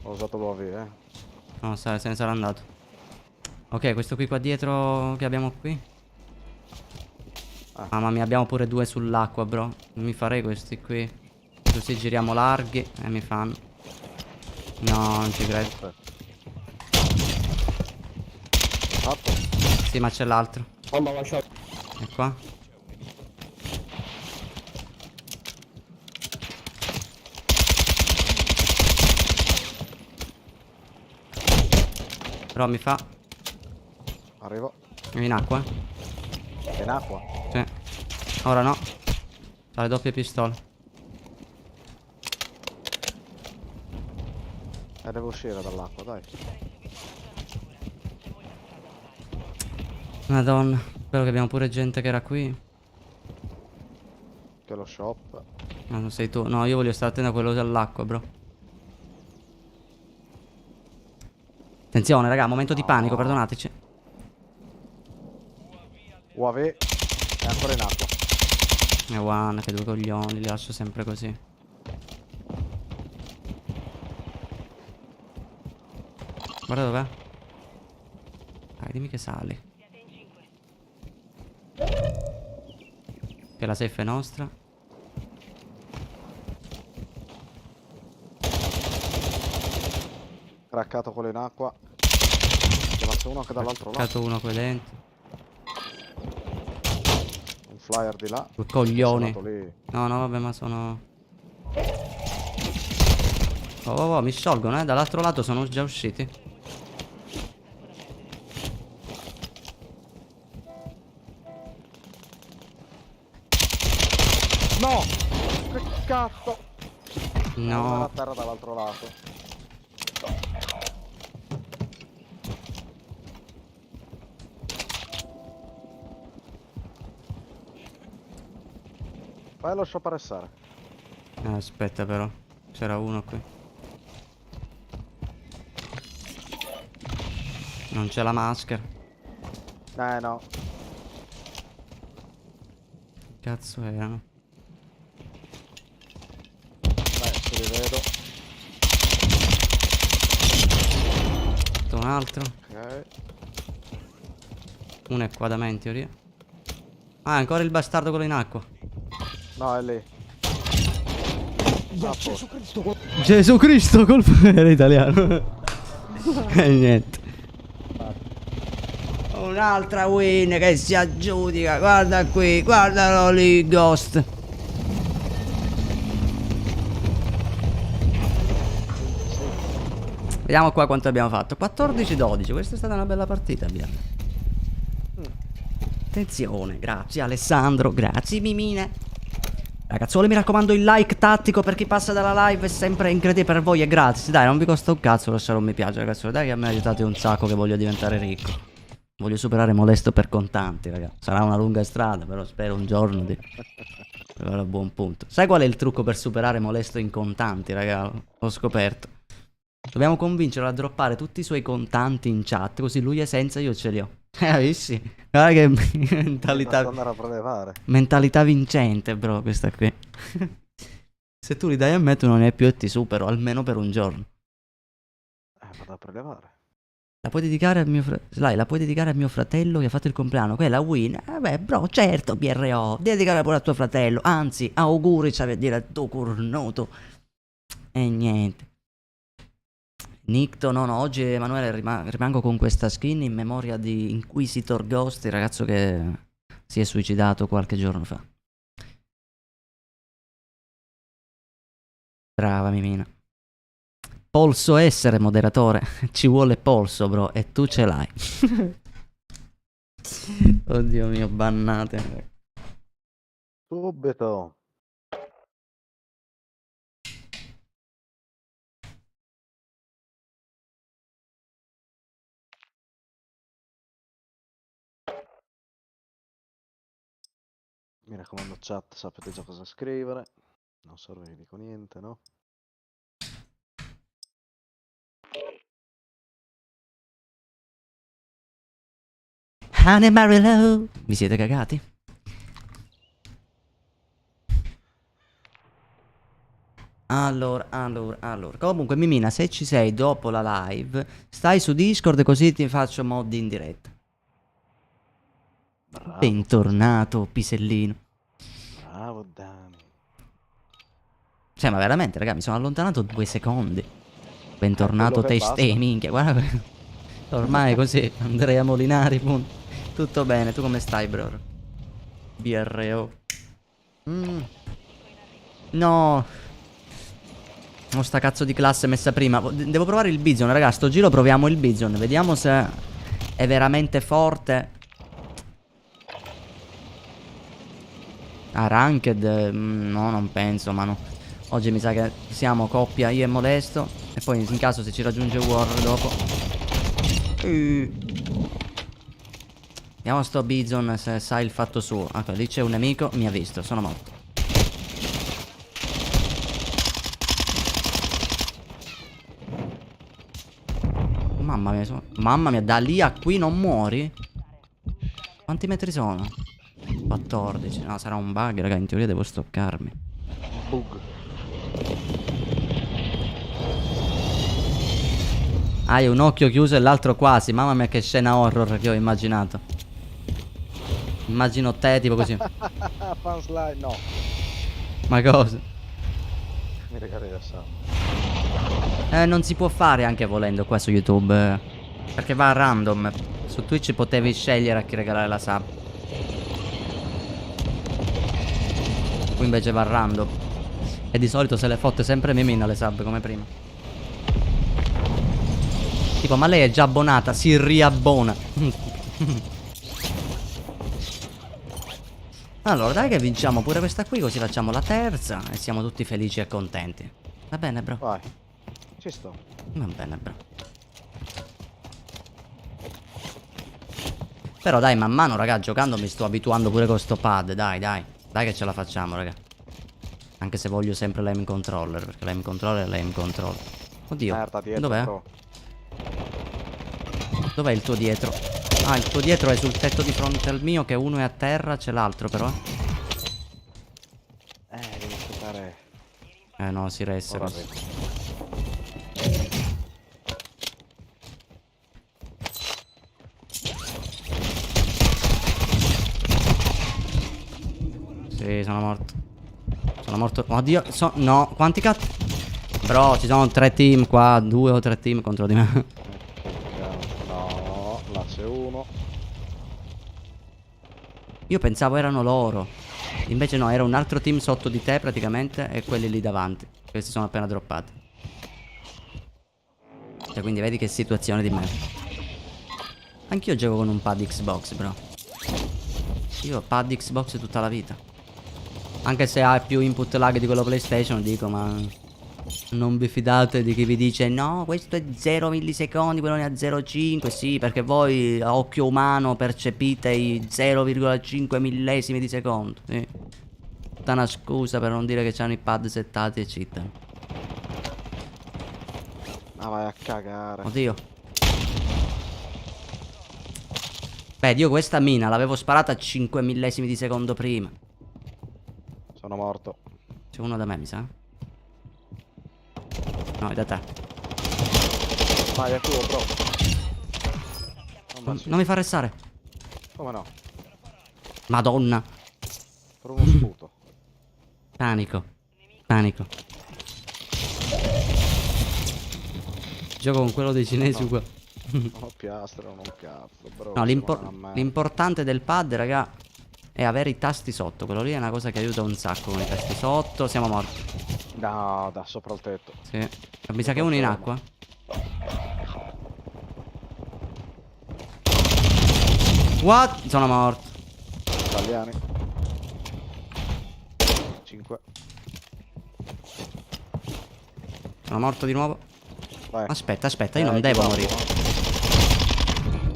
Ho usato l'UAV, No, se ne sarà andato. Ok, questo qui qua dietro che abbiamo qui. Mamma mia, abbiamo pure due sull'acqua, bro. Non mi farei questi qui. Così giriamo larghi e mi fanno. No, non ci credo. Fatto. Sì, ma c'è l'altro. Mamma lascia. È qua. Però mi fa. Arrivo. È in acqua? È in acqua. Sì. Ora no. Fa le doppie pistole. Devo uscire dall'acqua, dai. Madonna. Spero che abbiamo pure gente che era qui. Che lo shop. Ma non sei tu. No, io voglio stare attento a quello dell'acqua, bro. Attenzione, raga, momento di panico, perdonateci. UAV è ancora in acqua. E one, che due coglioni, li lascio sempre così. Guarda dov'è. Dai, dimmi che sali. Che la safe è nostra. Craccato quello in acqua. Ce n'è uno anche dall'altro lato. Caccato uno qui dentro. Un flyer di là. Due coglioni. Sono andato lì. No, no, vabbè, ma sono... Oh, mi sciolgono, dall'altro lato sono già usciti. No! Che cazzo! Era No. a terra dall'altro lato. Vai allo shop a restare. Aspetta però. C'era uno qui. Non c'è la maschera. No. Cazzo erano? Dai, se li vedo. Fatto un altro. Ok. Uno è qua da me in teoria. Ah, ancora il bastardo quello in acqua. No, è lì. Gesù Cristo. Gesù Cristo col era italiano. E niente. Un'altra win che si aggiudica. Guarda qui, guardalo lì, Ghost. Vediamo qua quanto abbiamo fatto. 14-12. Questa è stata una bella partita, abbiamo. Attenzione, grazie Alessandro, grazie Mimine. Ragazzuoli, mi raccomando il like tattico per chi passa dalla live è sempre incredibile, per voi è gratis. Dai, non vi costa un cazzo lasciare un mi piace, ragazzuoli. Dai che a me aiutate un sacco che voglio diventare ricco. Voglio superare Molesto per contanti, ragazzi. Sarà una lunga strada, però spero un giorno di arrivare a buon punto. Sai qual è il trucco per superare Molesto in contanti, raga? Ho scoperto. Dobbiamo convincerlo a droppare tutti i suoi contanti in chat, così lui è senza, io ce li ho. Visti? Guarda che Basta mentalità. andare a prelevare. Mentalità vincente, bro, questa qui. Se tu li dai a me, tu non ne hai più e ti supero, almeno per un giorno. Vado a prelevare. La puoi dedicare al mio la puoi dedicare al mio fratello che ha fatto il compleanno. Quella win. Beh, bro, certo, BRO. Dedicare pure a tuo fratello. Anzi, auguri, c'avevi a dire a tuo cornuto. E niente. Nicto, no, oggi Emanuele rimango con questa skin in memoria di Inquisitor Ghost, il ragazzo che si è suicidato qualche giorno fa. Brava Mimina. Polso essere moderatore, ci vuole polso, bro, e tu ce l'hai. Oddio mio, bannate. Subito. Mi raccomando chat, sapete già cosa scrivere. Non serve che dico niente, no? Honey Marilou, vi siete cagati? Allora. Comunque Mimina, se ci sei dopo la live, stai su Discord così ti faccio mod in diretta. Bravo. Bentornato, pisellino. Bravo Dani. Cioè, ma veramente, raga, mi sono allontanato 2 secondi. Bentornato quello che basta. minchia, guarda. Ormai così, Andrea Molinari, punto. Tutto bene, tu come stai, bro? BRO. No. Ho sta cazzo di classe messa prima. Devo provare il Bizon, raga. Sto giro proviamo il Bizon. Vediamo se è veramente forte. Ah, ranked? No, non penso, mano. Oggi mi sa che siamo coppia io e Molesto. E poi in caso se ci raggiunge War dopo. Vediamo sto Bizon se sa il fatto suo. Ok, lì c'è un nemico, mi ha visto, sono morto. Mamma mia, da lì a qui non muori? Quanti metri sono? 14. No, sarà un bug, raga, in teoria devo stoccarmi. Bug. Hai un occhio chiuso e l'altro quasi. Mamma mia che scena horror che ho immaginato. Immagino te tipo così. Fan slide, no. Ma cosa? Mi regali la sub. Non si può fare anche volendo qua su YouTube. Perché va a random. Su Twitch potevi scegliere a chi regalare la sub. Qui invece va a random. E di solito se le fotte sempre Mimina le sub come prima. Tipo, ma lei è già abbonata, si riabbona. Allora, dai che vinciamo pure questa qui, così facciamo la terza e siamo tutti felici e contenti. Va bene, bro. Vai. Ci sto. Va bene, bro. Però dai, man mano, raga, giocando mi sto abituando pure con sto pad. Dai, dai. Dai che ce la facciamo, raga. Anche se voglio sempre l'aim controller, perché l'aim controller è l'aim controller. Oddio, Merda, dietro, dov'è? bro. Dov'è il tuo dietro? Ah, il tuo dietro è sul tetto di fronte al mio, che uno è a terra, c'è l'altro però. No, si resta. Ora Questo. vedi. Sì, sono morto. Sono morto. Oddio, no, quanti cat? Bro, ci sono 3 team qua, 2 o 3 team contro di me. No, là c'è uno. Io pensavo erano loro. Invece no, era un altro team sotto di te praticamente e quelli lì davanti. Questi sono appena droppati. Cioè, quindi vedi che situazione di merda. Anch'io gioco con un pad Xbox, bro. Io pad Xbox tutta la vita. Anche se ha più input lag di quello PlayStation, dico, ma non vi fidate di chi vi dice no, questo è 0 millisecondi, quello ne ha 0,5. Sì, perché voi a occhio umano percepite i 0,5 millesimi di secondo. Sì. Tutta una scusa per non dire che c'hanno i pad settati e cheatano. Ah, vai a cagare. Oddio. Beh, io questa mina l'avevo sparata a 5 millesimi di secondo prima. Sono morto. C'è uno da me, mi sa. No, è da te. Vai, è tuo, bro. Non mi fa restare. Come no? Madonna. Per uno sputo. Panico. Panico. Gioco con quello dei cinesi qua. Non ho piastra, non ho cazzo, bro. No, Siamo una merda. l'importante del pad, raga, è avere i tasti sotto. Quello lì è una cosa che aiuta un sacco con i tasti sotto. Siamo morti. No, da sopra il tetto. Sì. Mi sa che uno in acqua. What? Sono morto. Italiani. 5. Sono morto di nuovo. Vai. Aspetta, aspetta, io non devo morire.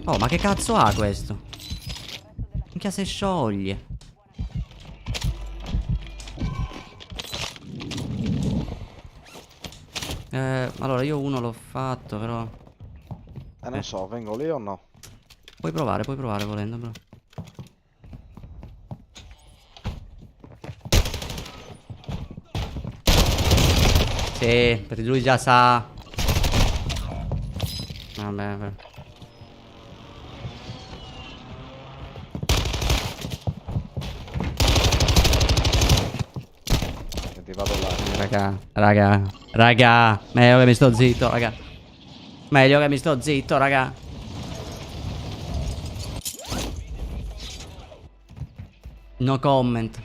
Oh, ma che cazzo ha questo? Minchia se scioglie. Allora io uno l'ho fatto, però. Non so, vengo lì o no? Puoi provare volendo, bro. Sì, perché lui già sa. Vabbè. Che ti vado là. Raga, meglio che mi sto zitto, raga. Meglio che mi sto zitto, raga. No comment.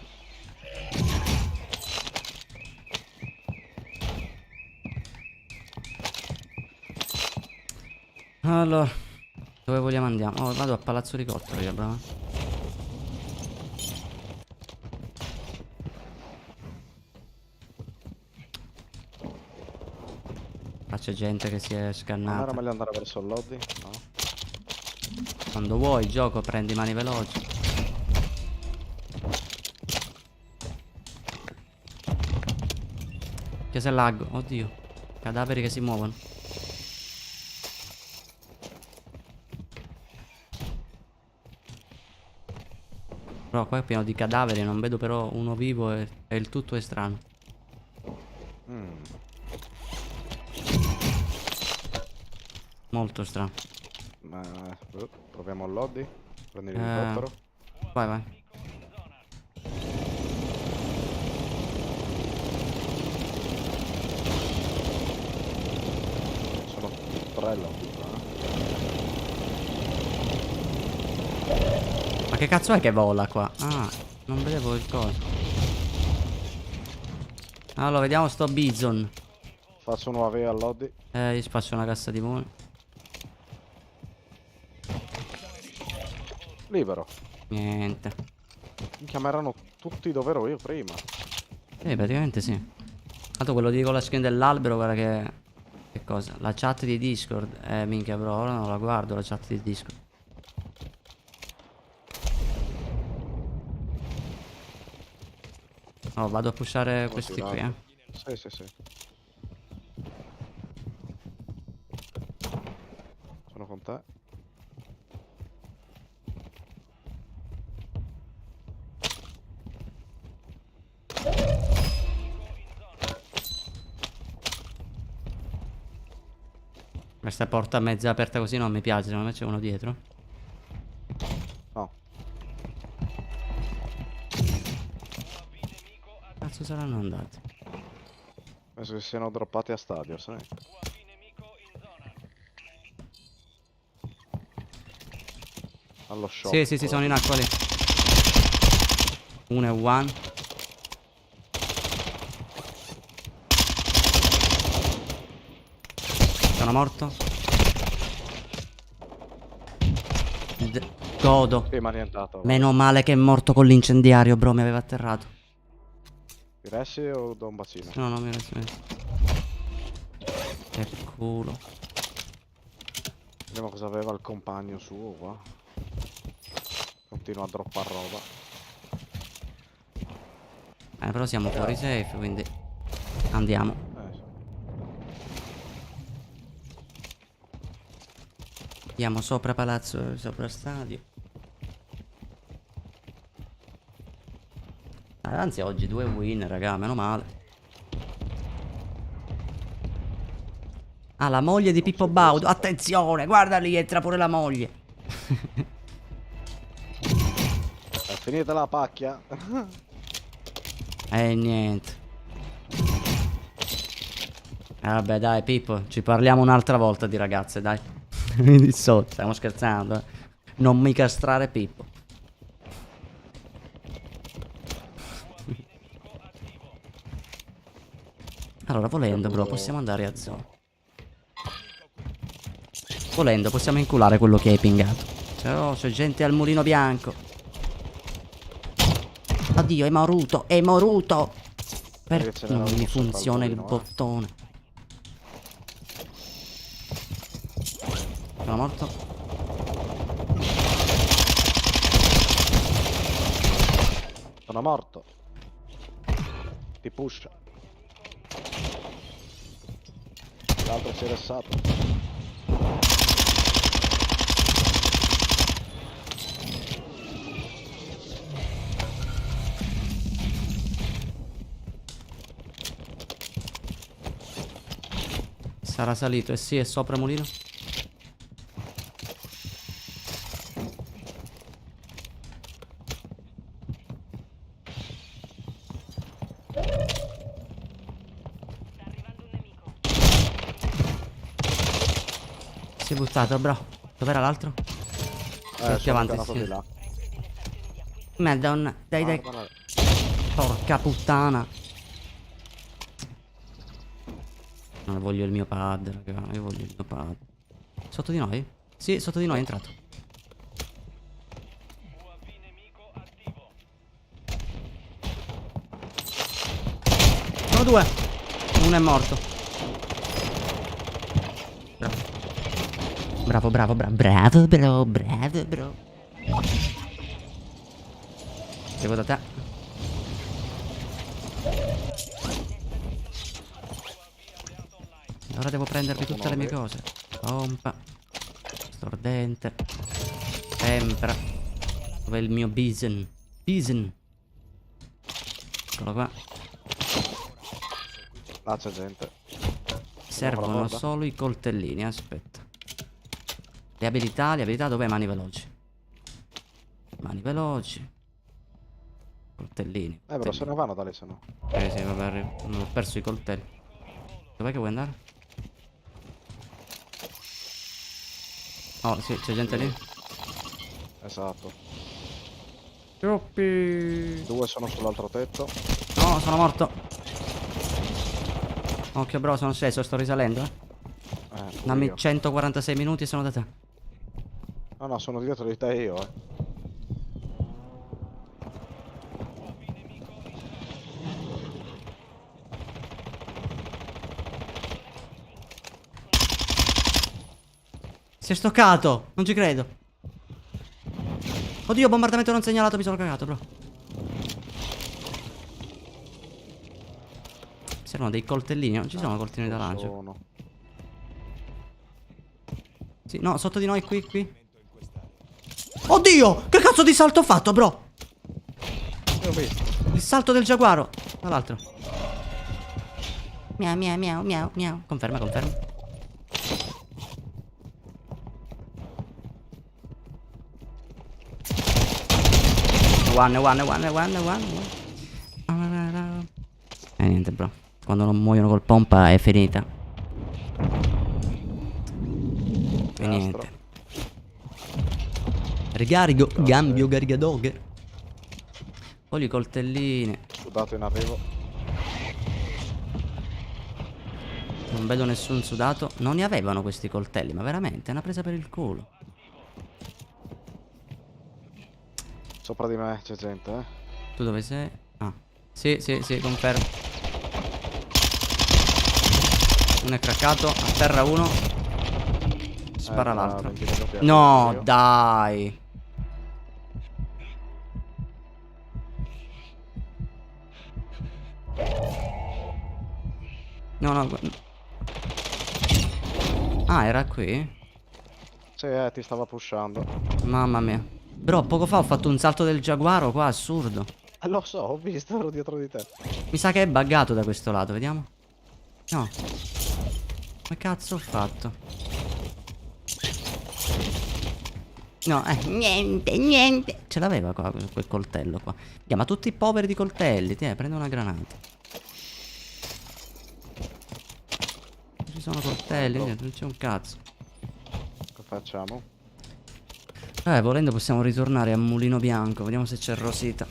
Allora, dove vogliamo andiamo? Oh, vado a Palazzo Ricotto, raga, bravo. Qua c'è gente che si è Non era scannata. meglio andare verso il lobby? No. Quando vuoi il gioco prendi mani veloci. Che se lag, oddio. Cadaveri che si muovono. Però qua è pieno di cadaveri, non vedo però uno vivo e il tutto è strano. Molto strano. Ma proviamo il lobby. Prendi l'elicottero. Vai. Sono 3 lobby qua. Ma che cazzo è che vola qua? Ah, non vedevo il coso. Allora, vediamo sto Bison. Faccio un UAV al lobby. Gli spaccio una cassa di muni. Libero. Niente. Minchia, ma erano tutti dove ero io prima. Praticamente sì. Tanto quello di con la skin dell'albero, guarda che. Che cosa? La chat di Discord. Minchia, bro, ora non la guardo la chat di Discord. Oh, vado a pushare questi qui, Sì. Sono con te. Questa porta mezza aperta così non mi piace. Secondo me c'è uno dietro. No. Cazzo saranno andati? Penso che siano droppati a stadio, sai? Allo shop. Sì, sono in acqua lì. Uno è one. Sono morto. Godo. Sì, mi ha rientrato. Meno male che è morto con l'incendiario, bro. Mi aveva atterrato. Ti resti o do un bacino? No, mi resta. Che culo. Vediamo cosa aveva il compagno suo qua. Continua a droppare roba. Però siamo fuori safe, quindi andiamo. Sì. Andiamo sopra palazzo, sopra stadio. Anzi, oggi 2 win, raga, meno male. Ah, la moglie di Pippo Baudo. Attenzione, guarda lì, entra pure la moglie. È finita la pacchia. Niente. Vabbè, dai, Pippo, ci parliamo un'altra volta di ragazze, dai. Mi dissocio, stiamo scherzando, eh. Non mi castrare Pippo. Allora, volendo, bro, possiamo andare a zona. Volendo, possiamo inculare quello che hai pingato. Oh, c'è gente al mulino bianco. Oddio, è moruto, è moruto. Perché non mi funziona il bottone? Sono morto. Sono morto. Ti pusha. L'altro si è ressato. Sarà salito, sì, è sopra mulino. Si è buttato, bro. Dov'era l'altro? Più avanti, sì. Là. Madonna, dai, dai. Porca puttana. Non voglio il mio pad, raga. Io voglio il mio pad. Sotto di noi? Sì, sotto di noi è entrato. Sono 2. Uno è morto. Bravo. Bravo, bro. Devo da te. Ora devo prendermi tutte le mie cose. Pompa. Stordente. Tempera. Dov'è il mio bison? Bison. Eccolo qua. Là c'è gente. Servono solo i coltellini, aspetta. Le abilità dov'è? Mani veloci. Mani veloci. Coltellini. Però se ne vanno da lì, se no. Sì, vabbè, arrivo. Non ho perso i coltelli. Dov'è che vuoi andare? Oh, sì, c'è gente lì. Esatto. Troppi. 2 sono sull'altro tetto. No, sono morto. Occhio, bro, sono sceso, sto risalendo, Dammi Io. 146 minuti e sono da te. No, sono dietro di te io, Si è stoccato, non ci credo. Oddio, bombardamento non segnalato, mi sono cagato, bro. Servono dei coltellini, non ci sono coltellini da lancio. Sì, no, sotto di noi, qui. Oddio, che cazzo di salto ho fatto, bro? Io ho visto. Il salto del giaguaro. Dall'altro. Miau. Conferma. E niente, bro. Quando non muoiono col pompa è finita. E niente. Rigarigo, gambio, garigadoghe. Poi i coltellini. Sudato in arrivo. Non vedo nessun sudato. Non ne avevano questi coltelli, ma veramente è una presa per il culo. Sopra di me c'è gente, eh. Tu dove sei? Ah. Sì, confermo. Uno è craccato, a terra uno. Spara l'altro. 20 minuti a No, io. dai. No. Ah, era qui? Sì, ti stava pushando. Mamma mia. Bro, poco fa ho fatto un salto del giaguaro qua, assurdo. Lo so, ho visto, ero dietro di te. Mi sa che è buggato da questo lato, vediamo. No. Come cazzo ho fatto? No, niente. Ce l'aveva qua quel coltello qua. Ma tutti poveri di coltelli. Prendo una granata. Non ci sono coltelli, niente, non c'è un cazzo. Che facciamo? Volendo possiamo ritornare a Mulino Bianco. Vediamo se c'è Rosita.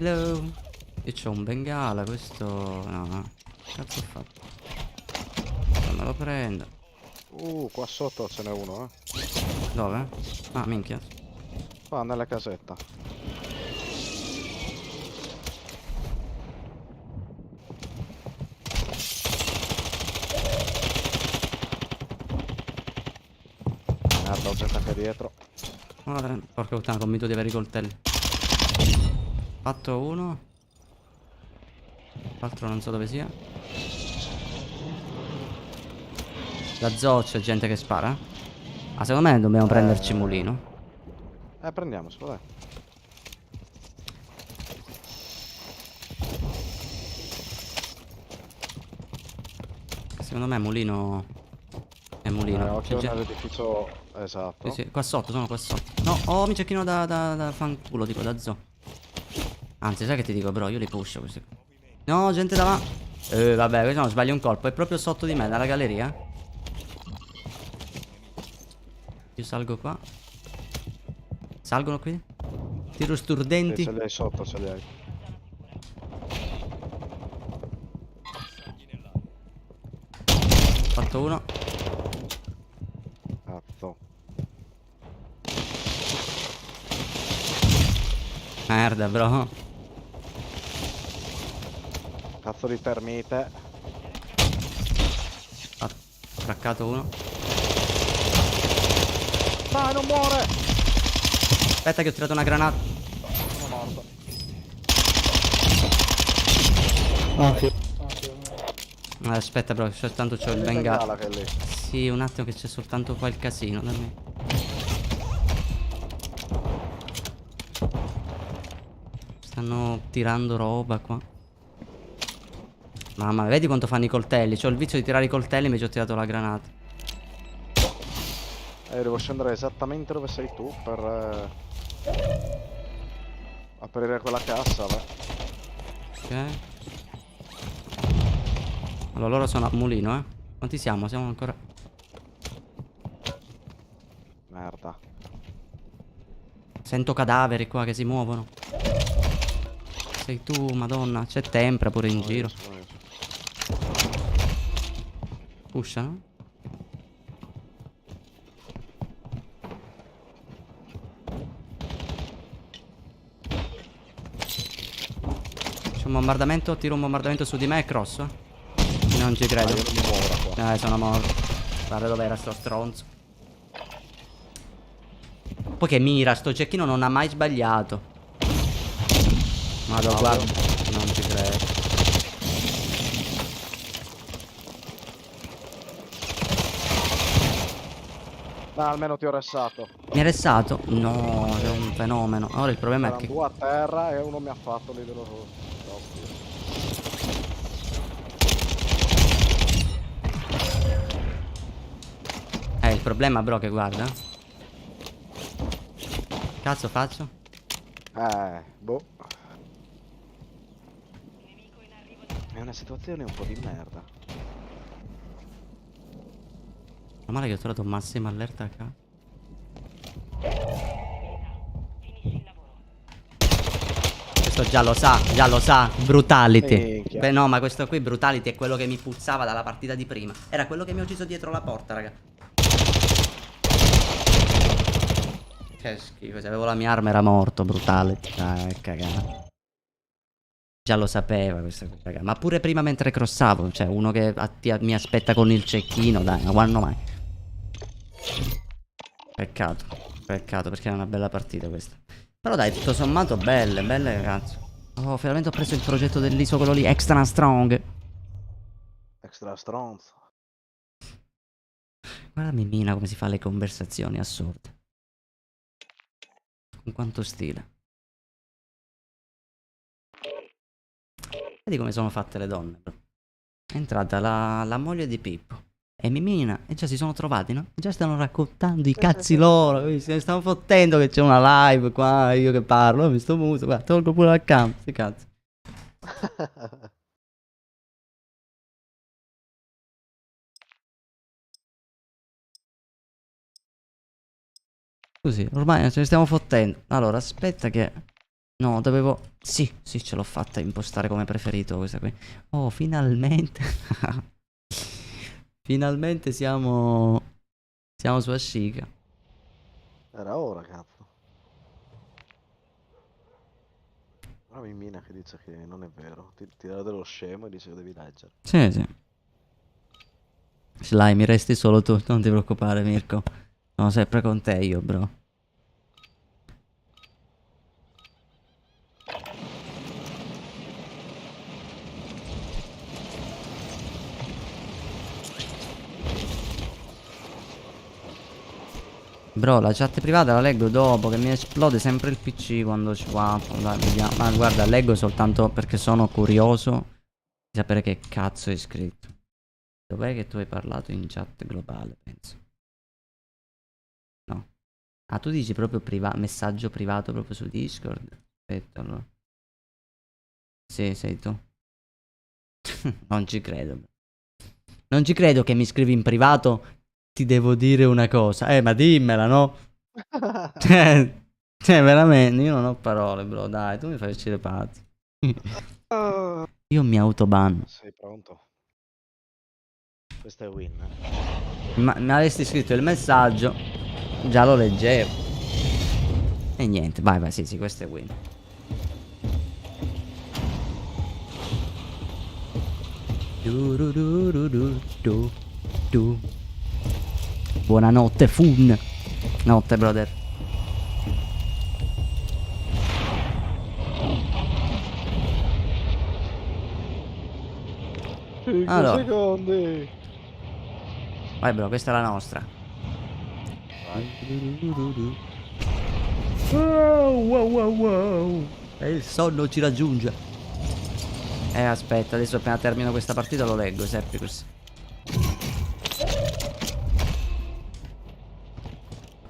Io c'ho un bengala, questo... No. Cazzo ho fatto? Non me lo prendo. Qua sotto ce n'è uno, eh. Dove? Ah, minchia. Qua nella casetta. Merda, ho gente anche dietro. Madre, porca puttana, convinto di avere i coltelli. Fatto uno. L'altro non so dove sia. Da zoo c'è gente che spara. Ah, secondo me dobbiamo prenderci Mulino. Prendiamocelo, dai. Secondo me Mulino è Mulino. Occhio C'è gente... nell'edificio. Esatto. Sì, qua sotto, sono qua sotto. No, oh, mi cecchino da fanculo, tipo da zoo. Anzi, sai che ti dico, bro, io li pusho questi. No, gente davanti. Vabbè, questo non sbaglio un colpo. È proprio sotto di me, dalla galleria. Io salgo qua. Salgono qui. Tiro sturdenti. Ce li hai sotto, ce li hai. Fatto uno. Cazzo. Merda, bro. Cazzo di termite. Ho craccato uno. Dai, non muore! Aspetta che ho tirato una granata. Sono morto. Aspetta, bro, soltanto c'ho il Bengala bengala. che è lì. Sì, un attimo che c'è soltanto qua il casino da me. Stanno tirando roba qua. Mamma mia, vedi quanto fanno i coltelli? C'ho il vizio di tirare i coltelli invece ho tirato la granata. Devo scendere esattamente dove sei tu per aprire quella cassa, beh. Ok. Allora loro sono a Mulino, eh. Quanti siamo? Siamo ancora... Merda. Sento cadaveri qua che si muovono. Sei tu, madonna. C'è tempra pure in giro. Sono io. Pushano. C'è un bombardamento. Tiro un bombardamento su di me e crosso. Non ci credo. Io non mi muovo da qua. Sono morto. Guarda dov'era sto stronzo. Poi che mira, sto cecchino non ha mai sbagliato. Madonna, guarda. Non ci credo. Ma almeno ti ho ressato. Mi ha restato? No, è un fenomeno. Ora il problema è Erano che... due a terra e uno mi ha fatto lì dello doppio. Il problema, bro, che guarda. Cazzo faccio? Boh. È una situazione un po' di merda. Meno male che ho trovato massima allerta qua. Questo già lo sa, Brutality. Minchia. Beh no, ma questo qui, Brutality, è quello che mi puzzava dalla partita di prima. Era quello che mi ha ucciso dietro la porta, raga. Che schifo, se avevo la mia arma era morto, Brutality. Cagata. Già lo sapeva questo qui, raga. Ma pure prima mentre crossavo, cioè uno che mi aspetta con il cecchino, dai, ma quando mai? Peccato, peccato, perché era una bella partita questa. Però dai, tutto sommato belle, belle ragazzi. Oh, finalmente ho preso il progetto dell'ISO, quello lì, extra strong. Extra stronzo. Guarda Mimina come si fa le conversazioni assurde. Con quanto stile. Vedi come sono fatte le donne, bro. È entrata la moglie di Pippo e Mimina e già si sono trovati, no? E già stanno raccontando i cazzi loro. Se ne stanno fottendo che c'è una live qua, io che parlo, mi sto muto, guarda, tolgo pure la cam, sti cazzi. Così, ormai ce ne stiamo fottendo. Allora, aspetta che... No, dovevo... Sì, sì, ce l'ho fatta impostare come preferito questa qui. Oh, finalmente... Finalmente siamo su Ashika. Era ora, cazzo. Ora mi mina che dice che non è vero. Ti dà dello scemo e dice che devi leggere. Sì, sì. Slime, resti solo tu, non ti preoccupare, Mirko. Sono sempre con te io, bro. Bro, la chat privata la leggo dopo, che mi esplode sempre il PC quando ci guardo. Dai, vediamo. Ma guarda, leggo soltanto perché sono curioso di sapere che cazzo hai scritto. Dov'è che tu hai parlato in chat globale, penso? No. Ah, tu dici proprio messaggio privato proprio su Discord? Aspetta, allora. Sì, sei tu. Non ci credo. Non ci credo che mi scrivi in privato. Ti devo dire una cosa. Ma dimmela, no? Cioè, veramente, io non ho parole, bro. Dai, tu mi fai uscire pazzo. Io mi autobanno. Sei pronto? Questo è win. Ma mi avresti scritto il messaggio, già lo leggevo. E niente, vai, sì, questo è win. Buonanotte, Fun. Notte, brother. Allora. Secondi. Vai, bro, questa è la nostra. Wow. E il sonno ci raggiunge. Aspetta, adesso appena termino questa partita lo leggo, Seppicus.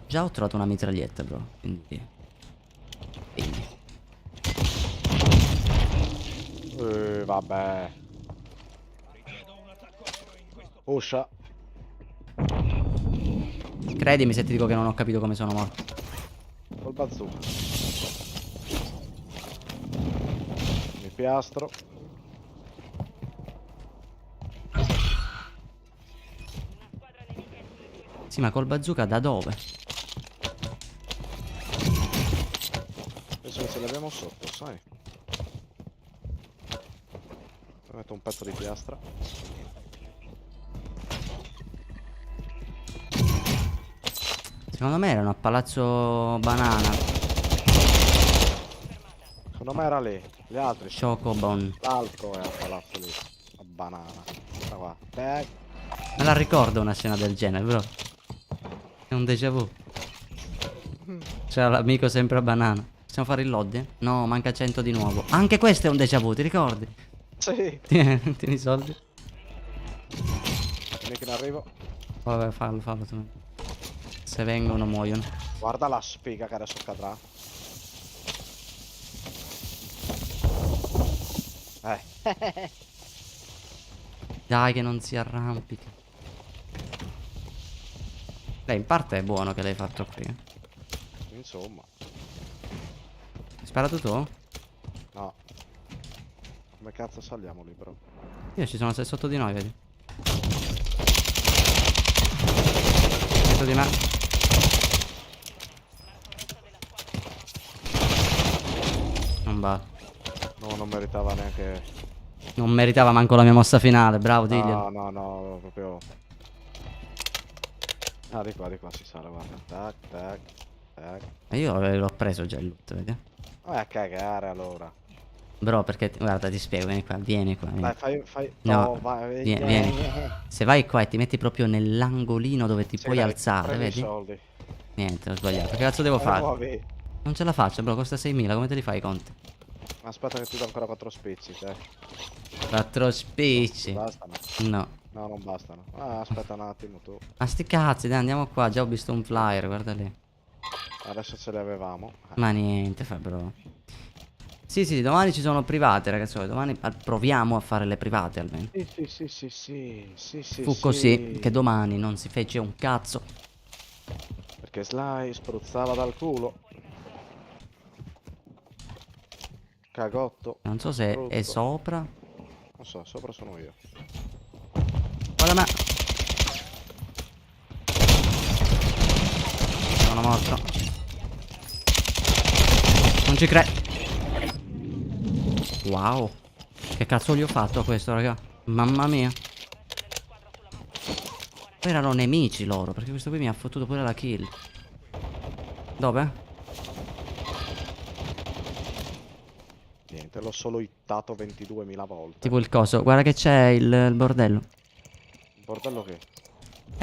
Già ho trovato una mitraglietta, bro. Quindi. Vabbè. Uscia. Credimi se ti dico che non ho capito come sono morto. Col bazooka. Mi piastro. Sì, ma col bazooka da dove? Penso che ce l'abbiamo sotto, sai. Metto un pezzo di piastra. Secondo me erano a Palazzo Banana. Secondo me era lì. Gli altri. Chocobon. L'altro è a palazzo lì. A banana. Guarda qua. Tag. Me la ricordo una scena del genere, bro. È un déjà vu. C'era l'amico sempre a banana. Possiamo fare il loddy? No, manca 100 di nuovo. Anche questo è un déjà vu, ti ricordi? Sì. Tieni i soldi. Vieni che ne arrivo. Vabbè, fallo tu. Se vengono muoiono. Guarda la spiga che adesso cadrà. Dai che non si arrampica. Lei in parte è buono che l'hai fatto qui. Insomma. Hai sparato tu? No. Come cazzo saliamo lì, bro? Io ci sono sotto di noi, vedi? Sotto di me. Non va. No, non meritava neanche... Non meritava manco la mia mossa finale, bravo, diglielo. No, proprio... Ah, di qua si sale, guarda. Tac, tac, tac. E io l'ho preso già il loot, vedi? Vai a cagare allora. Bro, perché, guarda, ti spiego, vieni qua, vieni qua. Vieni. Dai, fai... No, Oh, vai, vieni. Se vai qua e ti metti proprio nell'angolino dove ti Sì, puoi dai, alzare, prendi i vedi? soldi. Niente, ho sbagliato. Che cazzo devo fare? Muovi. Non ce la faccio, bro, costa 6.000, come te li fai i conti? Aspetta che ti do ancora 4 spicci, 4 spicci. Bastano? No. No, non bastano. Ah, aspetta un attimo tu. Ma sti cazzi, dai, andiamo qua. Già ho visto un flyer, guarda lì. Adesso ce li avevamo. Ma niente, fa bro. Sì, domani ci sono private, ragazzi. Domani proviamo a fare le private almeno. Sì. Fu così che domani non si fece un cazzo. Perché Sly spruzzava dal culo. Cagotto. Non so se brutto. è sopra. Non so, sopra sono io. Guarda me. Sono morto. Non ci credo. Wow. Che cazzo gli ho fatto a questo, raga? Mamma mia. Erano nemici loro, perché questo qui mi ha fottuto pure la kill. Dove? Niente, l'ho solo hittato 22.000 volte. Tipo il coso. Guarda che c'è il bordello. Il bordello che?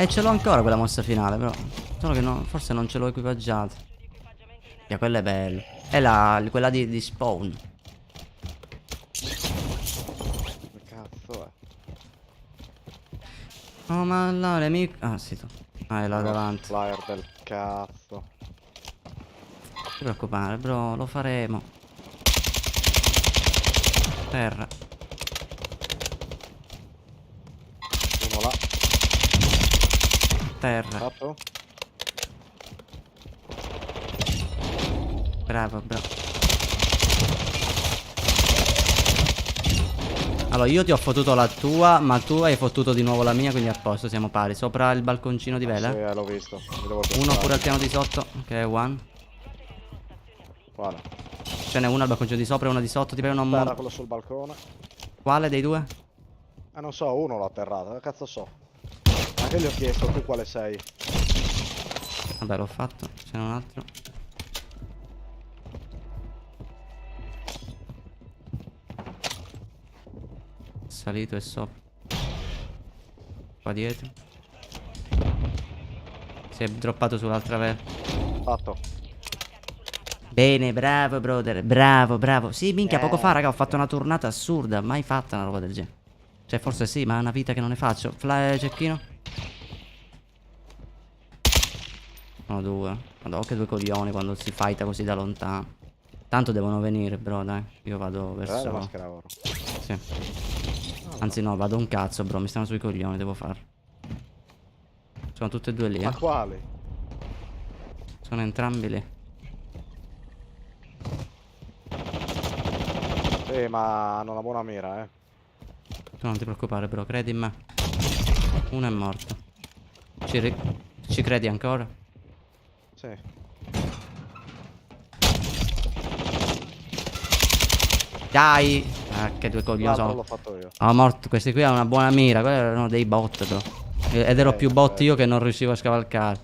Ce l'ho ancora quella mossa finale, però. Solo che no, forse non ce l'ho equipaggiata. Yeah, quella è bella. È quella di spawn. Che cazzo è? Oh, ma là, nemico. Ah, sì, tu. Ah, è là davanti. Flyer del cazzo. Non ti preoccupare, bro, lo faremo. Terra. Uno là. Terra. Fatto? Bravo, bravo. Allora, io ti ho fottuto la tua, ma tu hai fottuto di nuovo la mia, quindi a posto, siamo pari. Sopra il balconcino di vela. Sì, l'ho visto. Mi devo Uno piazzare. pure al piano di sotto, che è one. Guarda. Ce n'è uno al balconcino di sopra e uno di sotto, ti prego non Terra muoio. quello sul balcone. Quale dei due? Non so, uno l'ho atterrato. Che cazzo so? Anche gli ho chiesto, tu quale sei? Vabbè, l'ho fatto, ce n'è un altro. Salito e sopra. Qua dietro. Si è droppato sull'altra vela. Fatto. Bene, bravo brother, bravo. Sì, minchia, poco fa, raga, ho fatto una tornata assurda. Mai fatta una roba del genere. Cioè, forse sì, ma è una vita che non ne faccio. Fly, cecchino. Sono due. Madò, che due coglioni quando si fighta così da lontano. Tanto devono venire, bro, dai. Io vado La verso... maschera oro. Sì. Anzi no, vado un cazzo, bro, mi stanno sui coglioni, devo farlo. Sono tutte e due lì, Ma quali? Sono entrambi lì. Sì, ma hanno una buona mira, eh. Tu non ti preoccupare, bro, credi in me. Uno è morto. Ci credi ancora? Sì. Dai! Ah, che due coglioni L'altro sono. l'ho fatto io. Ah, morto, questi qui hanno una buona mira. Quelli erano dei bot, bro. Ed ero più bot io che non riuscivo a scavalcare.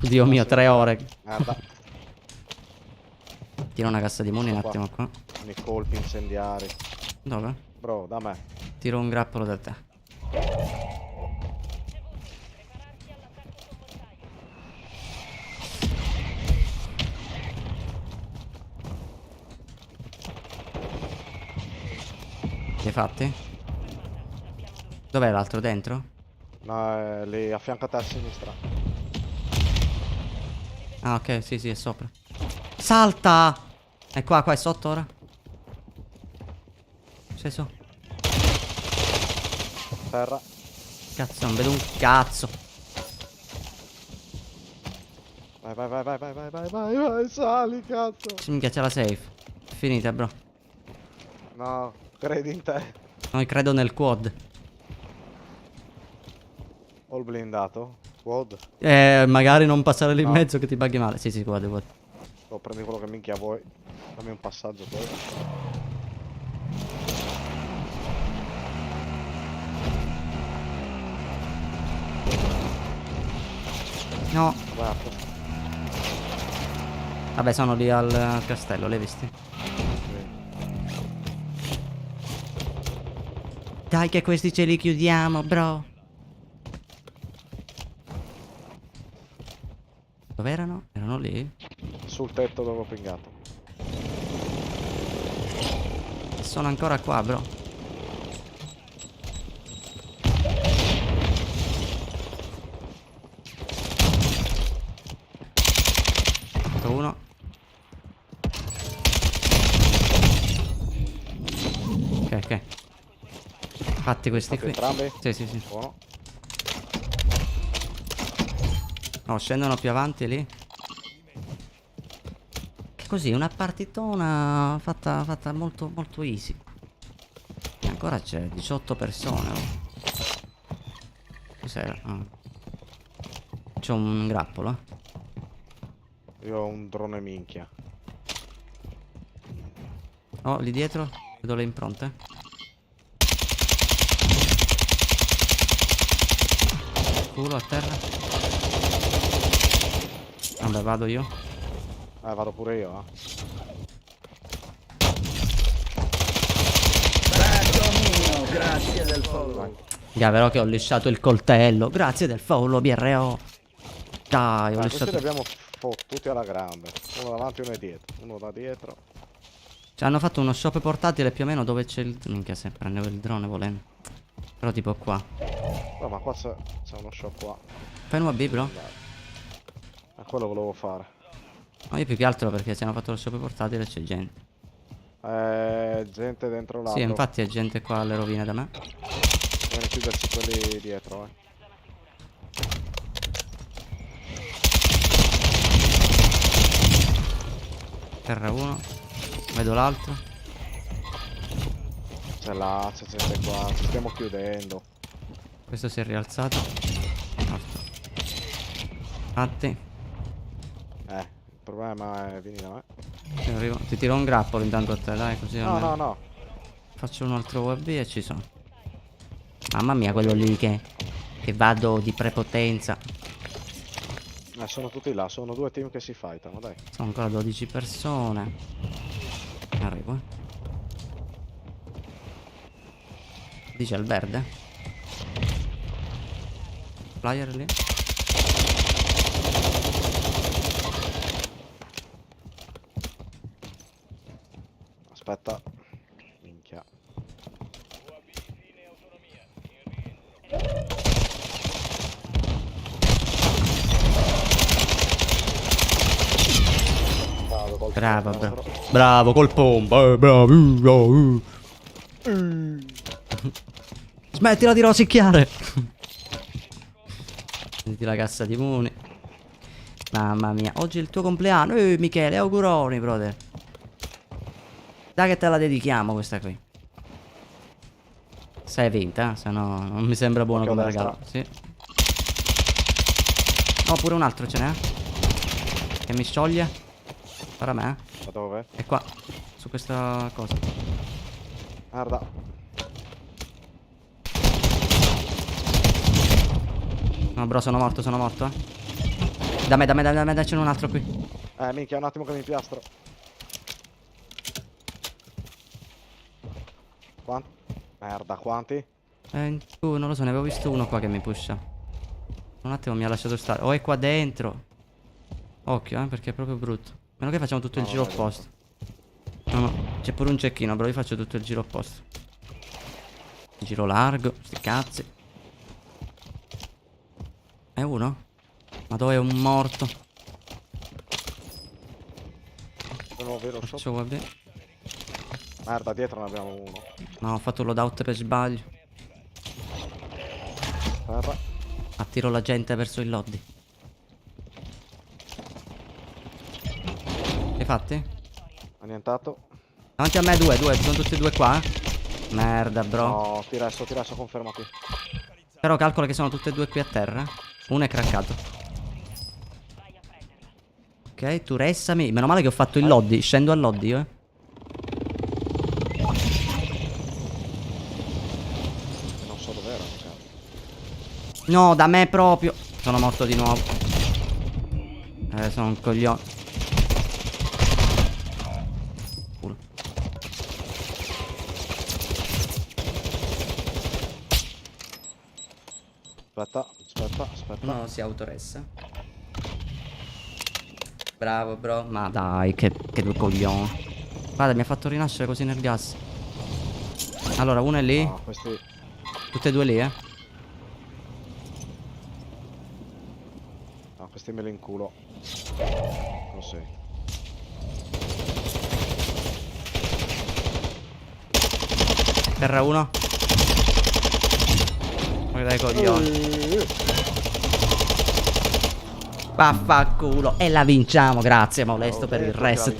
Dio mio, 3 ore. Guarda, Tiro una cassa di muni un Qua. attimo qua. con i colpi incendiari. Dove? Bro, da me. Tiro un grappolo da te. Li hai fatti? Dov'è l'altro? Dentro? No, lì a fianco a te a sinistra. Ah, ok, sì, è sopra. Salta! È qua, è sotto ora. Sceso. Terra. Cazzo, non vedo un cazzo. Vai, sali, cazzo. Minchia, c'è la safe. Finita, bro. No, credi in te. Noi credo nel quad. Ho il blindato. Quad. Magari non passare lì in No. mezzo che ti bughi male. Sì, quad. Oh, prendi quello che minchia vuoi. Dammi un passaggio poi. No. Guarda. Vabbè, sono lì al castello, l'hai visti? Dai che questi ce li chiudiamo, bro. Dove erano? Erano lì? Sul tetto dove ho pingato. Sono ancora qua, bro. Uno. Ok. Fatti questi Fatti qui. entrambi? Sì. Buono. No, scendono più avanti lì. Che così, una partitona fatta molto easy. E ancora c'è 18 persone. Oh. Cos'era? Ah. C'è un grappolo. Io ho un drone minchia. Oh, lì dietro. Vedo le impronte. Culo a terra. Vabbè, vado io. Vado pure io, Grazie del follow. Ya, però che ho lisciato il coltello. Grazie del follow, BRO. Dai, ho Questi lisciato. li abbiamo fottuti alla grande. Uno davanti e uno dietro. Uno da dietro. Ci hanno fatto uno shop portatile più o meno dove c'è il... Minchia, se prendevo il drone volendo. Però tipo qua. No, ma qua c'è uno shop qua. Fai un UAB, bro? Quello volevo fare. No, io più che altro perché ci hanno fatto lo shop portatile e c'è gente. Gente dentro l'altro. Sì, infatti è gente qua alle rovine da me. Devono chiudersi quelli dietro, Terra uno. Vedo l'altro. C'è gente qua. Ci stiamo chiudendo. Questo si è rialzato. Morto. Fatti. Il problema è vieni da me. Io arrivo. Ti tiro un grappolo intanto a te, dai, così No, almeno. no. Faccio un altro UAB e ci sono. Mamma mia, quello lì che vado di prepotenza. Sono tutti là. Sono due team che si fightano, dai. Sono ancora 12 persone. Arrivo. Dice al verde. Flyer lì. Aspetta. Minchia. Bravo, bro. Bravo, col pompa. Bravo. Smettila di rosicchiare. Senti la cassa di muni. Mamma mia, oggi è il tuo compleanno. Michele, auguroni, brother. Dai che te la dedichiamo questa qui. Sei vinta, se no non mi sembra buono Occhio come a destra. regalo. Sì. No, pure un altro ce n'è. Che mi scioglie. Guarda me. Da dove? È qua. Su questa cosa. Guarda. No, bro, sono morto, Da me, ce n'è un altro qui. Minchia, un attimo che mi piastro. Quanti? Merda, quanti? Non lo so, ne avevo visto uno qua che mi pusha. Un attimo mi ha lasciato stare. Oh, è qua dentro. Occhio, perché è proprio brutto. Meno che facciamo tutto il giro vai opposto. No, c'è pure un cecchino, bro. Io faccio tutto il giro opposto. Giro largo, sti cazzi. È uno? Ma dove è un morto? vero shop. Faccio qua bene. Merda, dietro ne abbiamo uno. No, ho fatto loadout per sbaglio. Terra. Attiro la gente verso il lobby. Hai fatti? Annientato. Davanti a me due, sono tutti e due qua. Merda, bro. No, ti resto, confermati. Però calcola che sono tutte e due qui a terra. Uno è craccato. Ok, tu restami. Meno male che ho fatto il lobby. Scendo al lobby io, Non so dov'era, cazzo. No, da me proprio. Sono morto di nuovo. Sono un coglione. Culo. Aspetta. No, si autoressa. Bravo, bro. Ma dai, che due coglioni. Guarda, mi ha fatto rinascere così nel gas. Allora, uno è lì. No, questi... Tutte e due lì, No, questi me li inculo. Così. Terra uno. Guarda i coglioni. Vaffanculo. E la vinciamo. Grazie, Molesto, per il rest.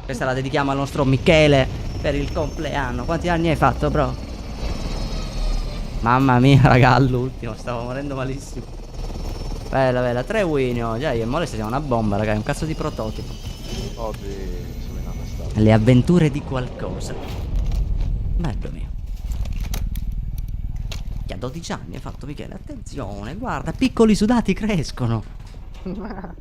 Questa la dedichiamo al nostro Michele per il compleanno. Quanti anni hai fatto, bro? Mamma mia, raga, all'ultimo. Stavo morendo malissimo. Bella. 3 win oggi. E Molesto siamo una bomba, raga. È un cazzo di prototipo. Oggi sono in arrestato. Le avventure di qualcosa. Bello mio. Che a 12 anni hai fatto, Michele. Attenzione, guarda, piccoli sudati crescono. Allora.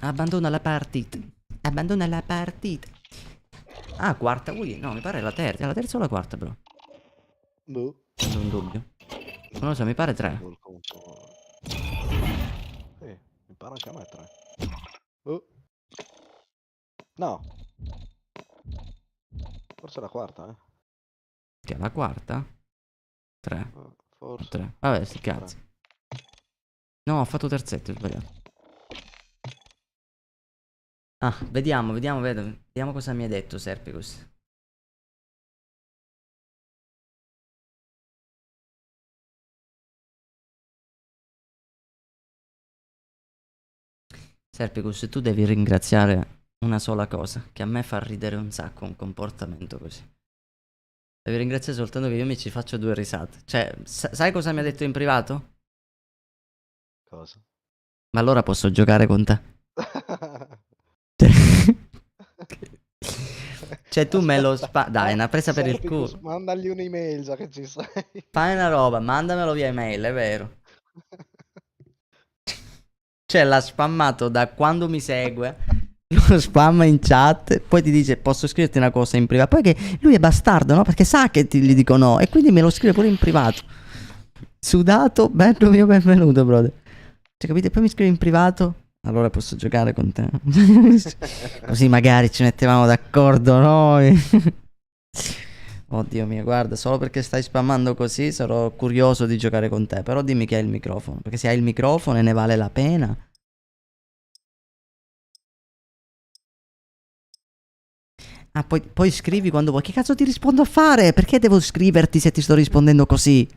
Abbandona la partita. Ah, quarta. Ui, no, mi pare la terza. È la terza o la quarta, bro? Boh. Ho un dubbio. Non lo so, mi pare 3. Mi pare anche a me 3. Oh. No. Forse la quarta, Che è la quarta? 3. Forse. 3. Vabbè, sti cazzi. No, ho fatto terzetto, ho sbagliato. Ah, vediamo cosa mi hai detto, Serpicus. Serpicus, tu devi ringraziare una sola cosa, che a me fa ridere un sacco un comportamento così. Devi ringraziare soltanto che io mi ci faccio 2 risate. Cioè, sai cosa mi ha detto in privato? Cosa? Ma allora posso giocare con te. Cioè tu me lo dai, è una presa per il culo. Mandagli un'email già che ci sei. Fai una roba, mandamelo via email, è vero. Cioè l'ha spammato da quando mi segue. Lo spamma in chat. Poi ti dice posso scriverti una cosa in privato. Poi che lui è bastardo, no? Perché sa che gli dico no. E quindi me lo scrive pure in privato. Sudato, bello mio, benvenuto, brother. Cioè capite? Poi mi scrive in privato. Allora posso giocare con te. Così magari ci mettevamo d'accordo noi. Oddio mio, guarda, solo perché stai spammando così sarò curioso di giocare con te. Però dimmi che hai il microfono, perché se hai il microfono e ne vale la pena. Ah, poi scrivi quando vuoi. Che cazzo ti rispondo a fare? Perché devo scriverti se ti sto rispondendo così?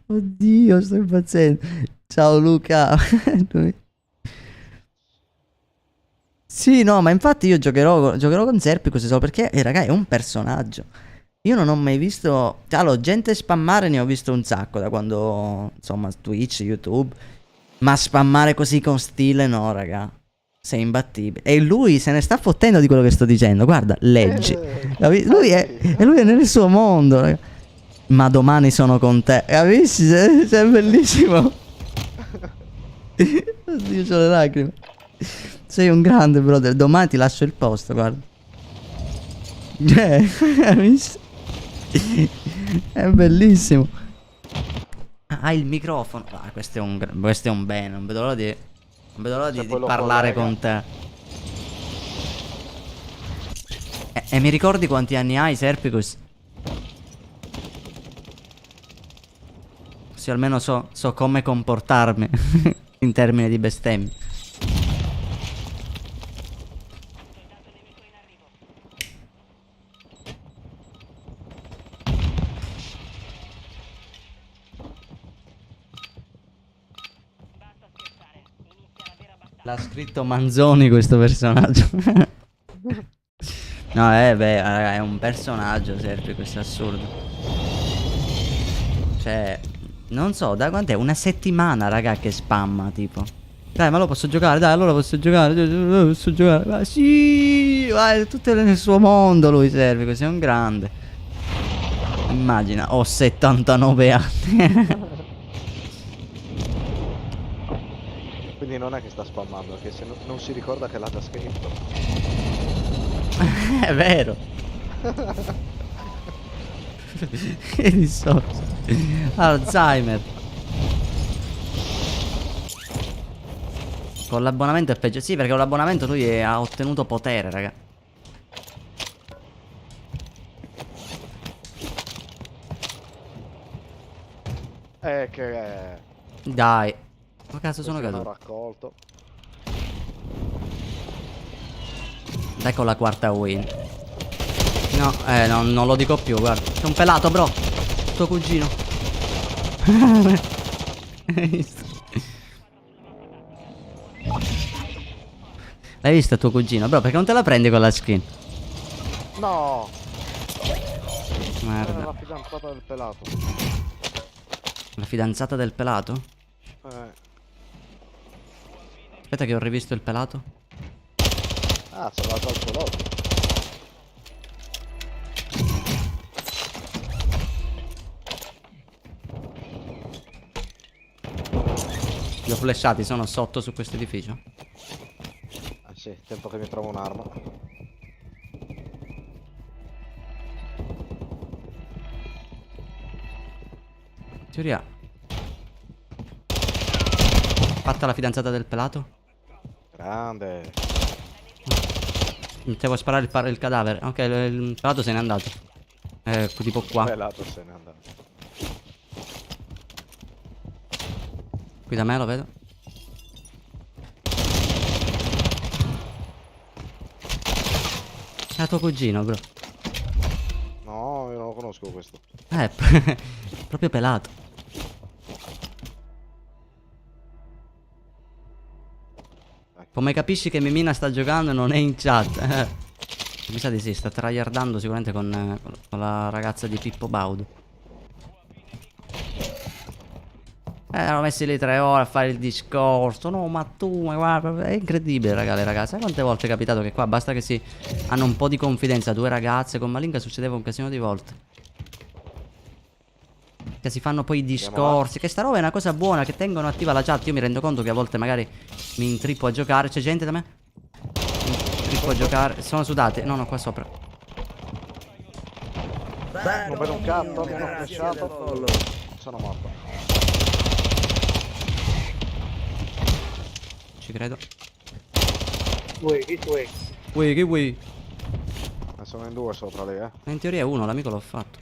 Oddio, sto impazzendo. Ciao Luca. Sì, no, ma infatti io giocherò con Serpicus solo perché, raga, è un personaggio. Io non ho mai visto... Allora, gente spammare ne ho visto un sacco da quando, insomma, Twitch, YouTube. Ma spammare così con stile, no, raga. Sei imbattibile. E lui se ne sta fottendo di quello che sto dicendo. Guarda, leggi. Lui è nel suo mondo, raga. Ma domani sono con te. Capisci? È bellissimo. Oddio, c'ho le lacrime. Sei un grande, brother. Domani ti lascio il posto, guarda. È bellissimo. Ah, il microfono. Ah, questo è un bene. Non vedo l'ora di. Non vedo l'ora Se di poi lo parlare collega. con te. E mi ricordi quanti anni hai, Serpicus? Così almeno so come comportarmi in termini di bestemmie. Basta scherzare. Inizia la vera battaglia. L'ha scritto Manzoni questo personaggio. No, beh, raga, è un personaggio, Serpy, questo è assurdo. Cioè, non so, da quant'è? Una settimana, raga, che spamma, tipo. Dai, ma lo posso giocare, dai, allora posso giocare, posso giocare. Ma sì, vai, tutto nel suo mondo lui, Serpy, questo è un grande. Immagina, ho 79 anni. Quindi non è che sta spammando, è che se non si ricorda che l'ha già scritto. È vero. Che dissocio. Alzheimer. Con l'abbonamento è peggio. Sì, perché con l'abbonamento lui ha ottenuto potere, raga. Che è... Dai. Ma cazzo sono Questi hanno caduto? raccolto. Ecco la quarta win. No, non lo dico più, guarda. C'è un pelato, bro. Tuo cugino. Hai visto? L'hai visto tuo cugino, bro? Perché non te la prendi con la skin? No! Era Merda. la fidanzata del pelato. La fidanzata del pelato? Aspetta che ho rivisto il pelato. Ah, c'è la il suo lobby. Li ho flashati, sono sotto su questo edificio. Ah sì, tempo che mi trovo un'arma. In teoria. Fatta la fidanzata del pelato. Grande. Devo sparare il cadavere. Ok, il pelato se n'è andato. Tipo qua. Pelato se n'è andato. Qui da me lo vedo. È tuo cugino, bro. No, io non lo conosco questo. Proprio pelato. Come capisci che Mimina sta giocando e non è in chat? Mi sa di sì, sta tryhardando sicuramente con la ragazza di Pippo Baudo. Erano messi lì 3 ore a fare il discorso. No, ma tu, ma guarda, è incredibile, raga, le ragazze. Sai quante volte è capitato che qua basta che si hanno un po' di confidenza due ragazze. Con Malinga succedeva un casino di volte. Che si fanno poi i discorsi. Che sta roba è una cosa buona, che tengono attiva la chat. Io mi rendo conto che a volte magari mi intrippo a giocare. C'è gente da me? Mi intrippo a giocare. Sono sudate. No, no, qua sopra. Non vedo un cazzo, mi hanno Grazie flashato. del follow. Sono morto. Ci credo. Ui, che Ui, che vuoi? Sono in 2 sopra lì, In teoria è uno, l'amico l'ho fatto.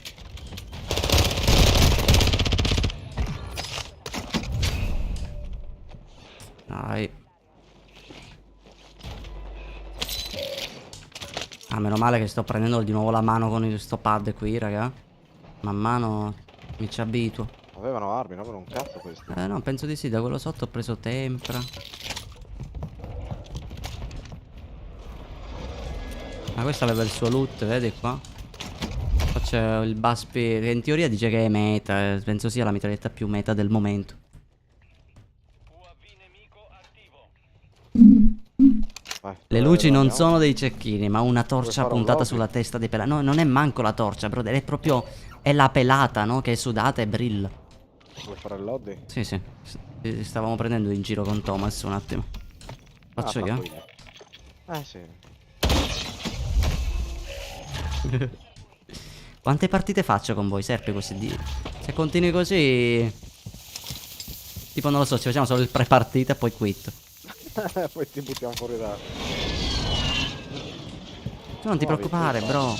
Dai. Ah, meno male che sto prendendo di nuovo la mano con questo pad qui, raga. Man mano mi ci abituo. Avevano armi, non avevano un cazzo questi. No, penso di sì. Da quello sotto ho preso tempra. Ma questo aveva il suo loot, vedi qua? Qua c'è il Baspi, che in teoria dice che è meta. Penso sia la mitraglietta più meta del momento. Vai, Le dove luci non andiamo? sono dei cecchini, ma una torcia fare un puntata lobby? sulla testa dei pelati. No, non è manco la torcia, brother. È proprio. È la pelata, no? Che è sudata e brilla. Vuoi fare il lobby? Sì, sì. Stavamo prendendo in giro con Thomas un attimo. Faccio io? tranquillo. Sì. Quante partite faccio con voi, Serpi, così di... Se continui così... Tipo, non lo so, ci facciamo solo il pre-partita e poi quitto. Poi ti buttiamo fuori da... Tu non ti Nuovi, preoccupare, sì. bro.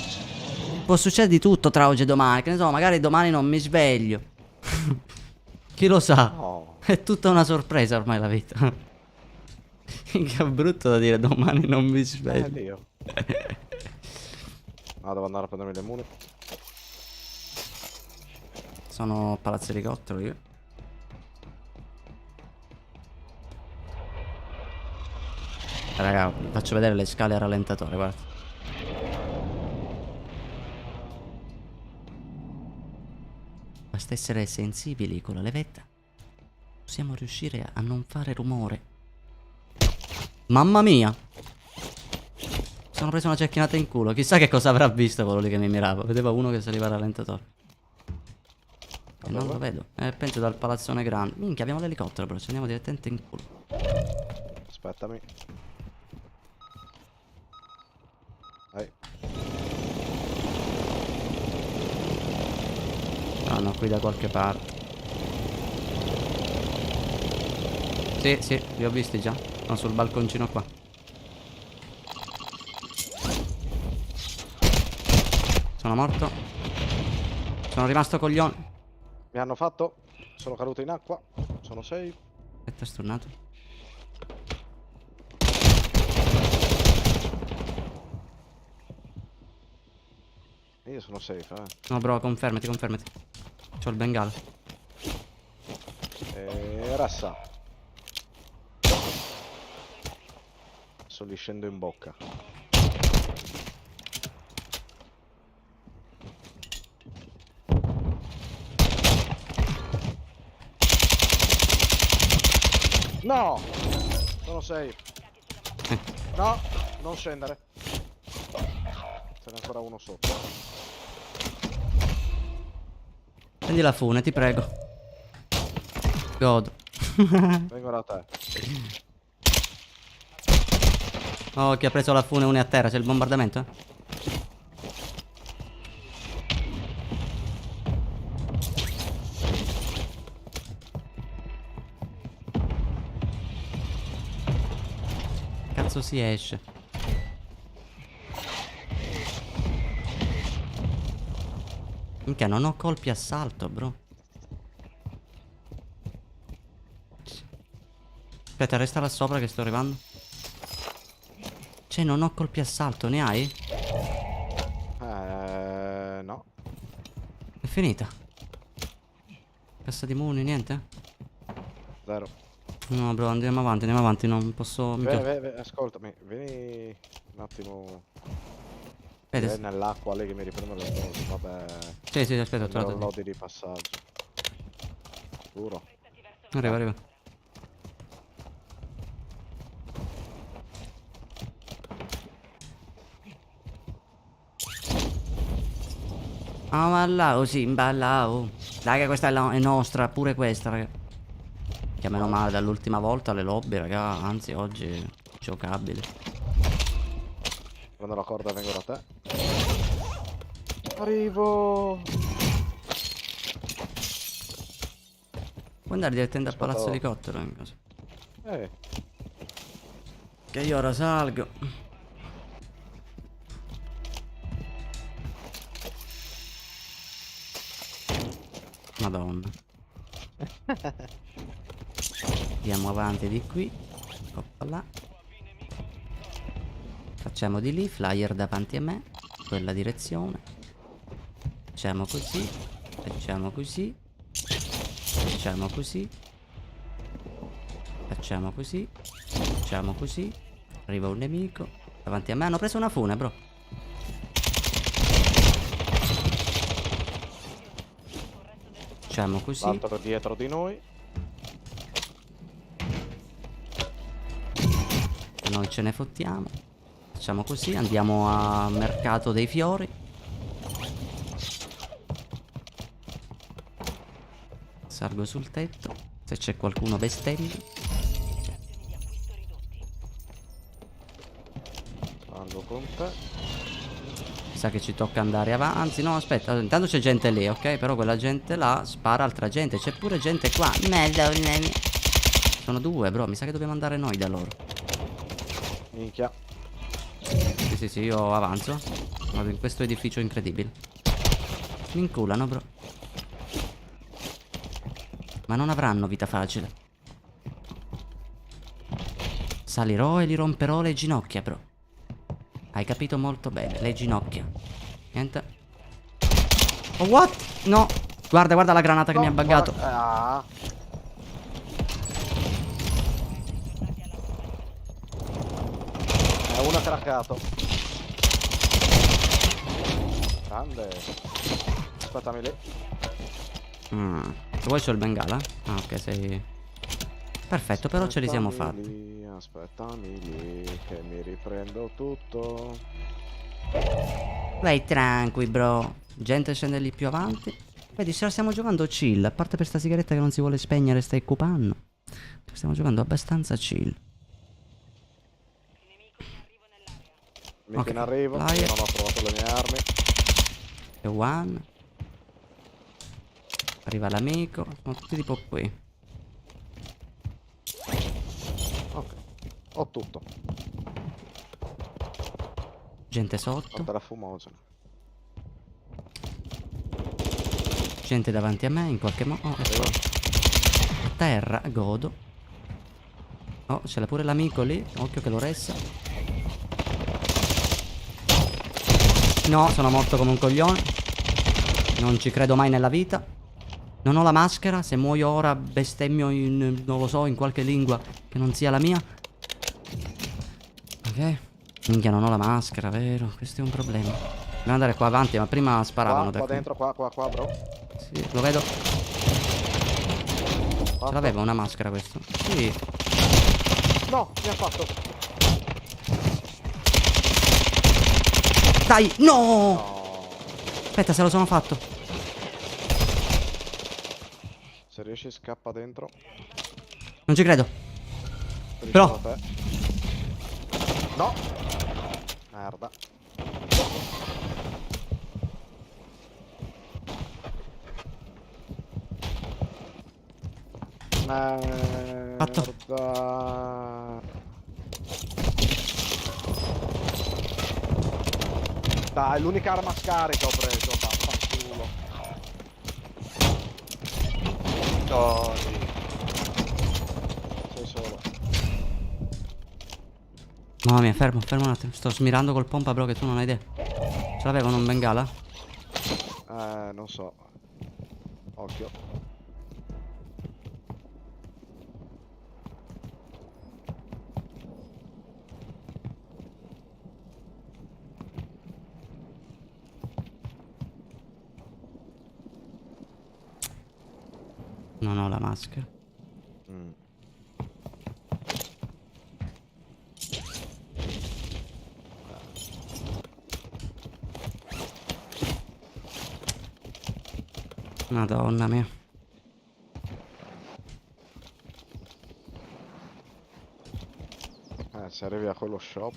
Può succedere di tutto tra oggi e domani. Che ne so, magari domani non mi sveglio. Chi lo sa? No. È tutta una sorpresa ormai la vita. Che brutto da dire, domani non mi sveglio. Dio. Devo andare a prendermi le muni. Sono a Palazzo Elicottero io. Raga, vi faccio vedere le scale a rallentatore, guarda. Basta essere sensibili con la levetta. Possiamo riuscire a non fare rumore. Mamma mia! Sono preso una cecchinata in culo. Chissà che cosa avrà visto quello lì che mi mirava. Vedeva uno che saliva al rallentatore. E non lo vedo. Penso dal palazzone grande. Minchia, abbiamo l'elicottero, però ci andiamo direttamente in culo. Aspettami. Ehi. Stanno qui da qualche parte. Sì, sì, li ho visti già. Sono sul balconcino qua. Sono morto. Sono rimasto coglione. Mi hanno fatto. Sono caduto in acqua. Sono safe. Aspetta, è sturnato. Io sono safe, No, bro, confermati, confermati. C'ho il bengala. Rassa. Adesso li scendo in bocca. No! Sono safe. No! Non scendere. Ce n'è ancora uno sotto. Prendi la fune, ti prego. Godo. Vengo da te. Oh, chi ha preso la fune, uno è a terra. C'è il bombardamento? Cazzo si esce? Minchia, non ho colpi assalto, bro. Aspetta, resta là sopra che sto arrivando. Cioè, non ho colpi assalto, ne hai? No. È finita. Cassa di muni, niente? Zero. No, bro, andiamo avanti, non posso... Ascoltami, vieni un attimo. Vedi? Vieni nell'acqua lì che mi riprendo le cose, vabbè. Sì, aspetta, ho trovato. Lodi di passaggio. Sicuro. Arriva. Ah, ma là, così, imballao. Raga, questa è nostra, pure questa, raga. Che meno male dall'ultima volta le lobby, raga. Anzi, oggi è giocabile. Prendo la corda e vengo da te. Arrivo. Puoi andare direttamente al Aspetta, palazzo oh. elicottero in caso. Che io ora salgo. Madonna. Andiamo avanti di qui. Hoppa là. Facciamo di lì, flyer davanti a me. Quella direzione. Facciamo così. Facciamo così. Facciamo così. Facciamo così. Facciamo così. Arriva un nemico. Davanti a me hanno preso una fune, bro. Facciamo così. L'altro dietro di noi. Noi ce ne fottiamo. Facciamo così. Andiamo a mercato dei fiori. Salgo sul tetto. Se c'è qualcuno bestemmia. Salgo con te. Mi sa che ci tocca andare avanti. Anzi, no, aspetta. Intanto c'è gente lì, ok? Però quella gente là spara altra gente. C'è pure gente qua. Madonna mia. Sono due, bro. Mi sa che dobbiamo andare noi da loro. Minchia. Sì, sì, sì, io avanzo. Vado in questo edificio incredibile. Mi inculano, bro. Ma non avranno vita facile. Salirò e gli romperò le ginocchia, bro. Hai capito molto bene, le ginocchia. Niente. Oh, what? No. Guarda, guarda la granata che mi ha buggato. Ah. Uno craccato. Grande. Aspettami lì. Se vuoi c'ho il bengala? Ah, ok, sei... Perfetto, però ce li siamo fatti. Aspettami lì, che mi riprendo tutto. Vai tranqui, bro. Gente scende lì più avanti. Vedi, se la stiamo giocando chill. A parte per sta sigaretta che non si vuole spegnere, stai occupando. Stiamo giocando abbastanza chill. Mica in Ok, arrivo, vai. io non ho trovato le mie armi. E one. Arriva l'amico. Sono tutti tipo qui. Ok, ho tutto. Gente sotto. Fatta la fumogena. Gente davanti a me in qualche modo. Arrivo. A terra, godo. Oh, ce l'ha pure l'amico lì. Occhio che lo ressa. No, sono morto come un coglione. Non ci credo mai nella vita. Non ho la maschera. Se muoio ora bestemmio in... non lo so, in qualche lingua che non sia la mia. Ok. Minchia, non ho la maschera, vero? Questo è un problema. Dobbiamo andare qua avanti, ma prima sparavano da Qua qui. dentro, qua, bro. Sì, lo vedo. Ce l'aveva una maschera questo. Sì. No, mi ha fatto. Dai, no! No. Aspetta, se lo sono fatto. Se riesci scappa dentro. Non ci credo. Però. Te. No. Merda. Fatto. Merda. Dai, l'unica arma scarica ho preso. Vaffanculo. Sei solo. Mamma mia, fermo un attimo. Sto smirando col pompa, bro, che tu non hai idea. Ce l'avevano un bengala? Non so. Occhio. Non ho la maschera. Madonna mia. Se arrivi a quello shop.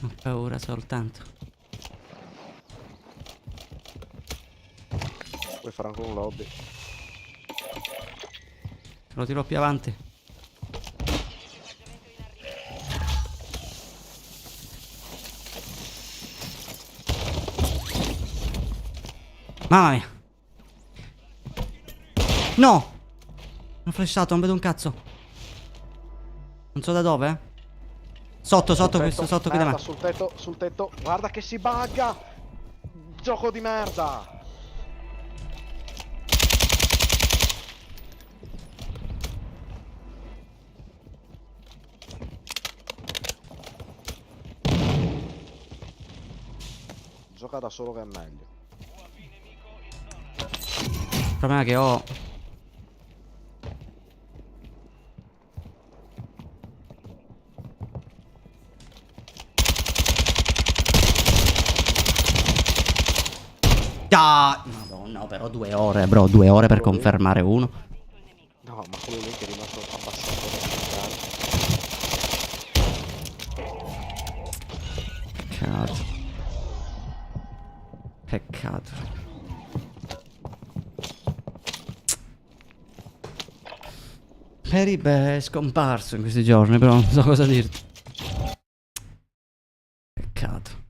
Ho paura soltanto. Puoi fare anche un lobby. Lo tiro più avanti. Mamma mia. No. Ho flashato, non vedo un cazzo. Non so da dove. Sotto, sotto, questo, sotto qui da me. Sul tetto. Guarda che si bugga. Gioco di merda. Gioca da solo che è meglio. Il problema è che ho... Ah! Madonna, ho però 2 ore, bro, 2 ore per confermare uno. No, ma quello lì che è rimasto abbassato da Peccato. Peccato. Peribe è scomparso in questi giorni, però non so cosa dirti. Peccato.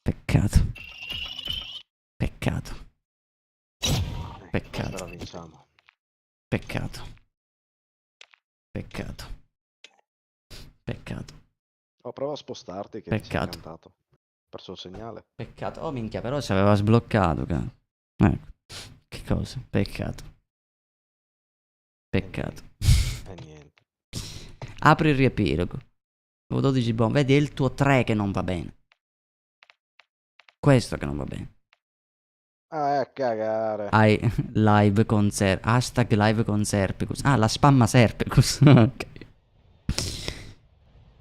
Peccato. Peccato. Peccato. Però vinciamo. Peccato. Peccato. Peccato. Oh, prova a spostarti che ti sei Peccato. cantato. Ho perso il segnale. Peccato. Oh minchia, però si aveva sbloccato, cazzo. Ecco. Che cosa? Peccato. Peccato. E niente. Apri il riepilogo. Avevo 12 bombe. Vedi, è il tuo 3 che non va bene. Questo che non va bene. Ah, a cagare. Hai live con hashtag live con Serpicus. Ah, la spamma Serpicus. Ok.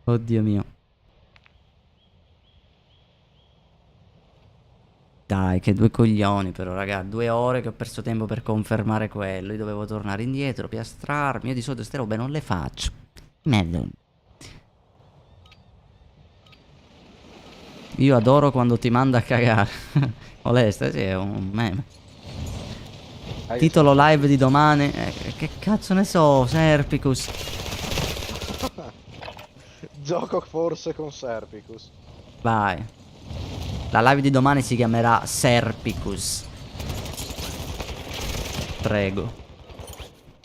Oddio mio. Dai, che 2 coglioni però, raga. 2 ore che ho perso tempo per confermare quello. Io dovevo tornare indietro, piastrarmi. Io di solito ste robe non le faccio. Madonna. Io adoro quando ti manda a cagare. Olesta, sì, è un meme. Titolo live di domani. Che cazzo ne so, Serpicus. Gioco forse con Serpicus. Vai. La live di domani si chiamerà Serpicus. Prego.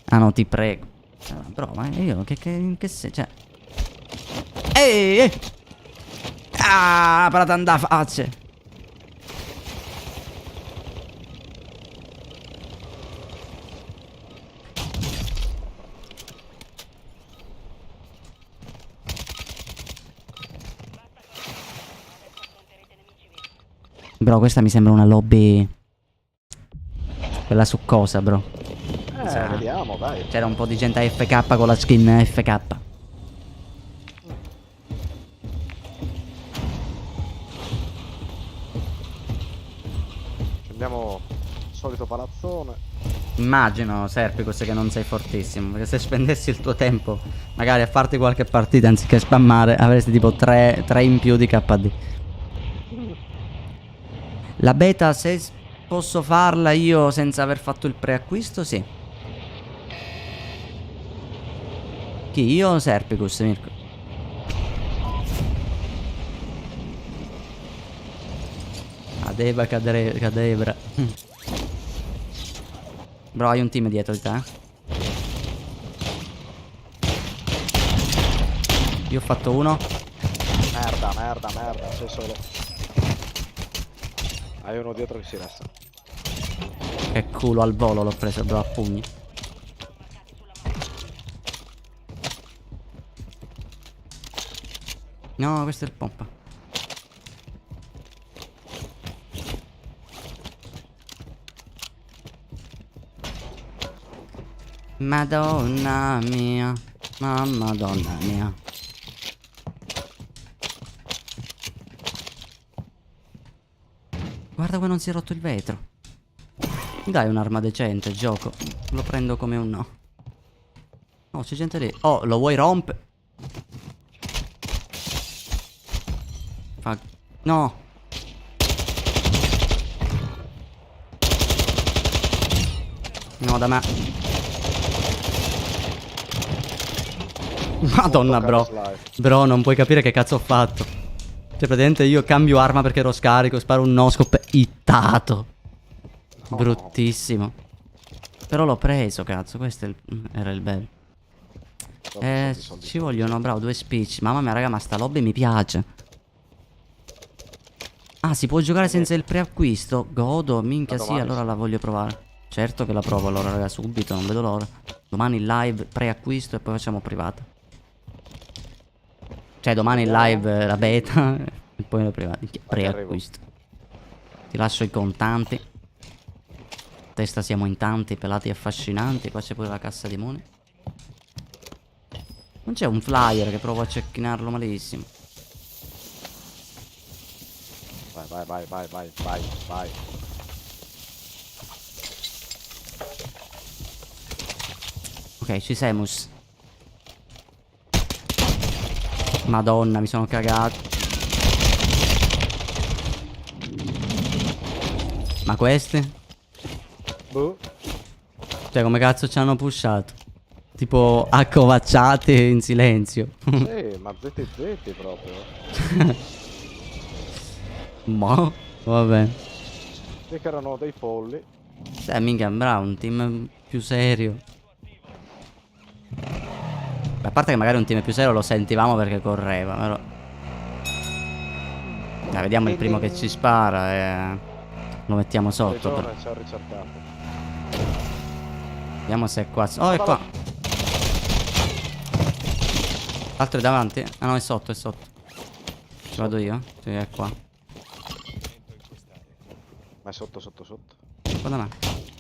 Ah no, ti prego. Bro, ma io che se... Cioè... Ehi! Ah, paratanda facce. Bro, questa mi sembra una lobby. Quella succosa, bro. Vediamo, dai. C'era un po' di gente a FK con la skin FK. Andiamo solito palazzone. Immagino, Serpicus, che non sei fortissimo. Perché se spendessi il tuo tempo magari a farti qualche partita anziché spammare, avresti tipo 3 in più di KD. La beta, se posso farla io senza aver fatto il preacquisto, sì. Chi? Io o Serpicus, Mirko? Cadeva, cadebra. Bro, hai un team dietro di te, eh? Io ho fatto uno. Merda, merda, merda, sei solo. Hai uno dietro che si resta. Che culo, al volo l'ho preso, bro, a pugni. No, questo è il pompa. Madonna mia, madonna mia. Guarda come non si è rotto il vetro. Dai un'arma decente, gioco. Lo prendo come un no. Oh, c'è gente lì. Oh, lo vuoi rompere? No. No, da me. Madonna, bro. Bro, non puoi capire che cazzo ho fatto. Cioè, praticamente io cambio arma perché ero scarico, sparo un noscope hittato. Bruttissimo. Però l'ho preso, cazzo. Questo era il bello. Ci vogliono, bravo, 2 speech. Mamma mia, raga, ma sta lobby mi piace. Ah, si può giocare senza il preacquisto? Godo, minchia, sì, allora la voglio provare. Certo che la provo allora, raga, subito, non vedo l'ora. Domani live preacquisto e poi facciamo privata. Cioè, domani live la beta e poi la privata. Preacquisto. Ti lascio i contanti. Testa siamo in tanti, pelati affascinanti. Qua c'è pure la cassa di money. Non c'è un flyer che provo a cecchinarlo malissimo. Vai. Vai. Ok, ci semus. Madonna, mi sono cagato. Ma queste? Boh. Cioè, come cazzo ci hanno pushato? Tipo, accovacciate in silenzio. Sì, ma ZZ proprio. Boh, vabbè. Sì che erano dei polli. Cioè, minchia, bravo, un team più serio. Beh, a parte che magari un team più serio lo sentivamo perché correva, però... Dai, vediamo il primo che ci spara e... Lo mettiamo sotto. Regione ci ha ricercato. Vediamo se è qua. Oh, è qua. L'altro è davanti? Ah no, è sotto, è sotto. Ci vado io? Sì, è qua. Ma è sotto. Qua da me.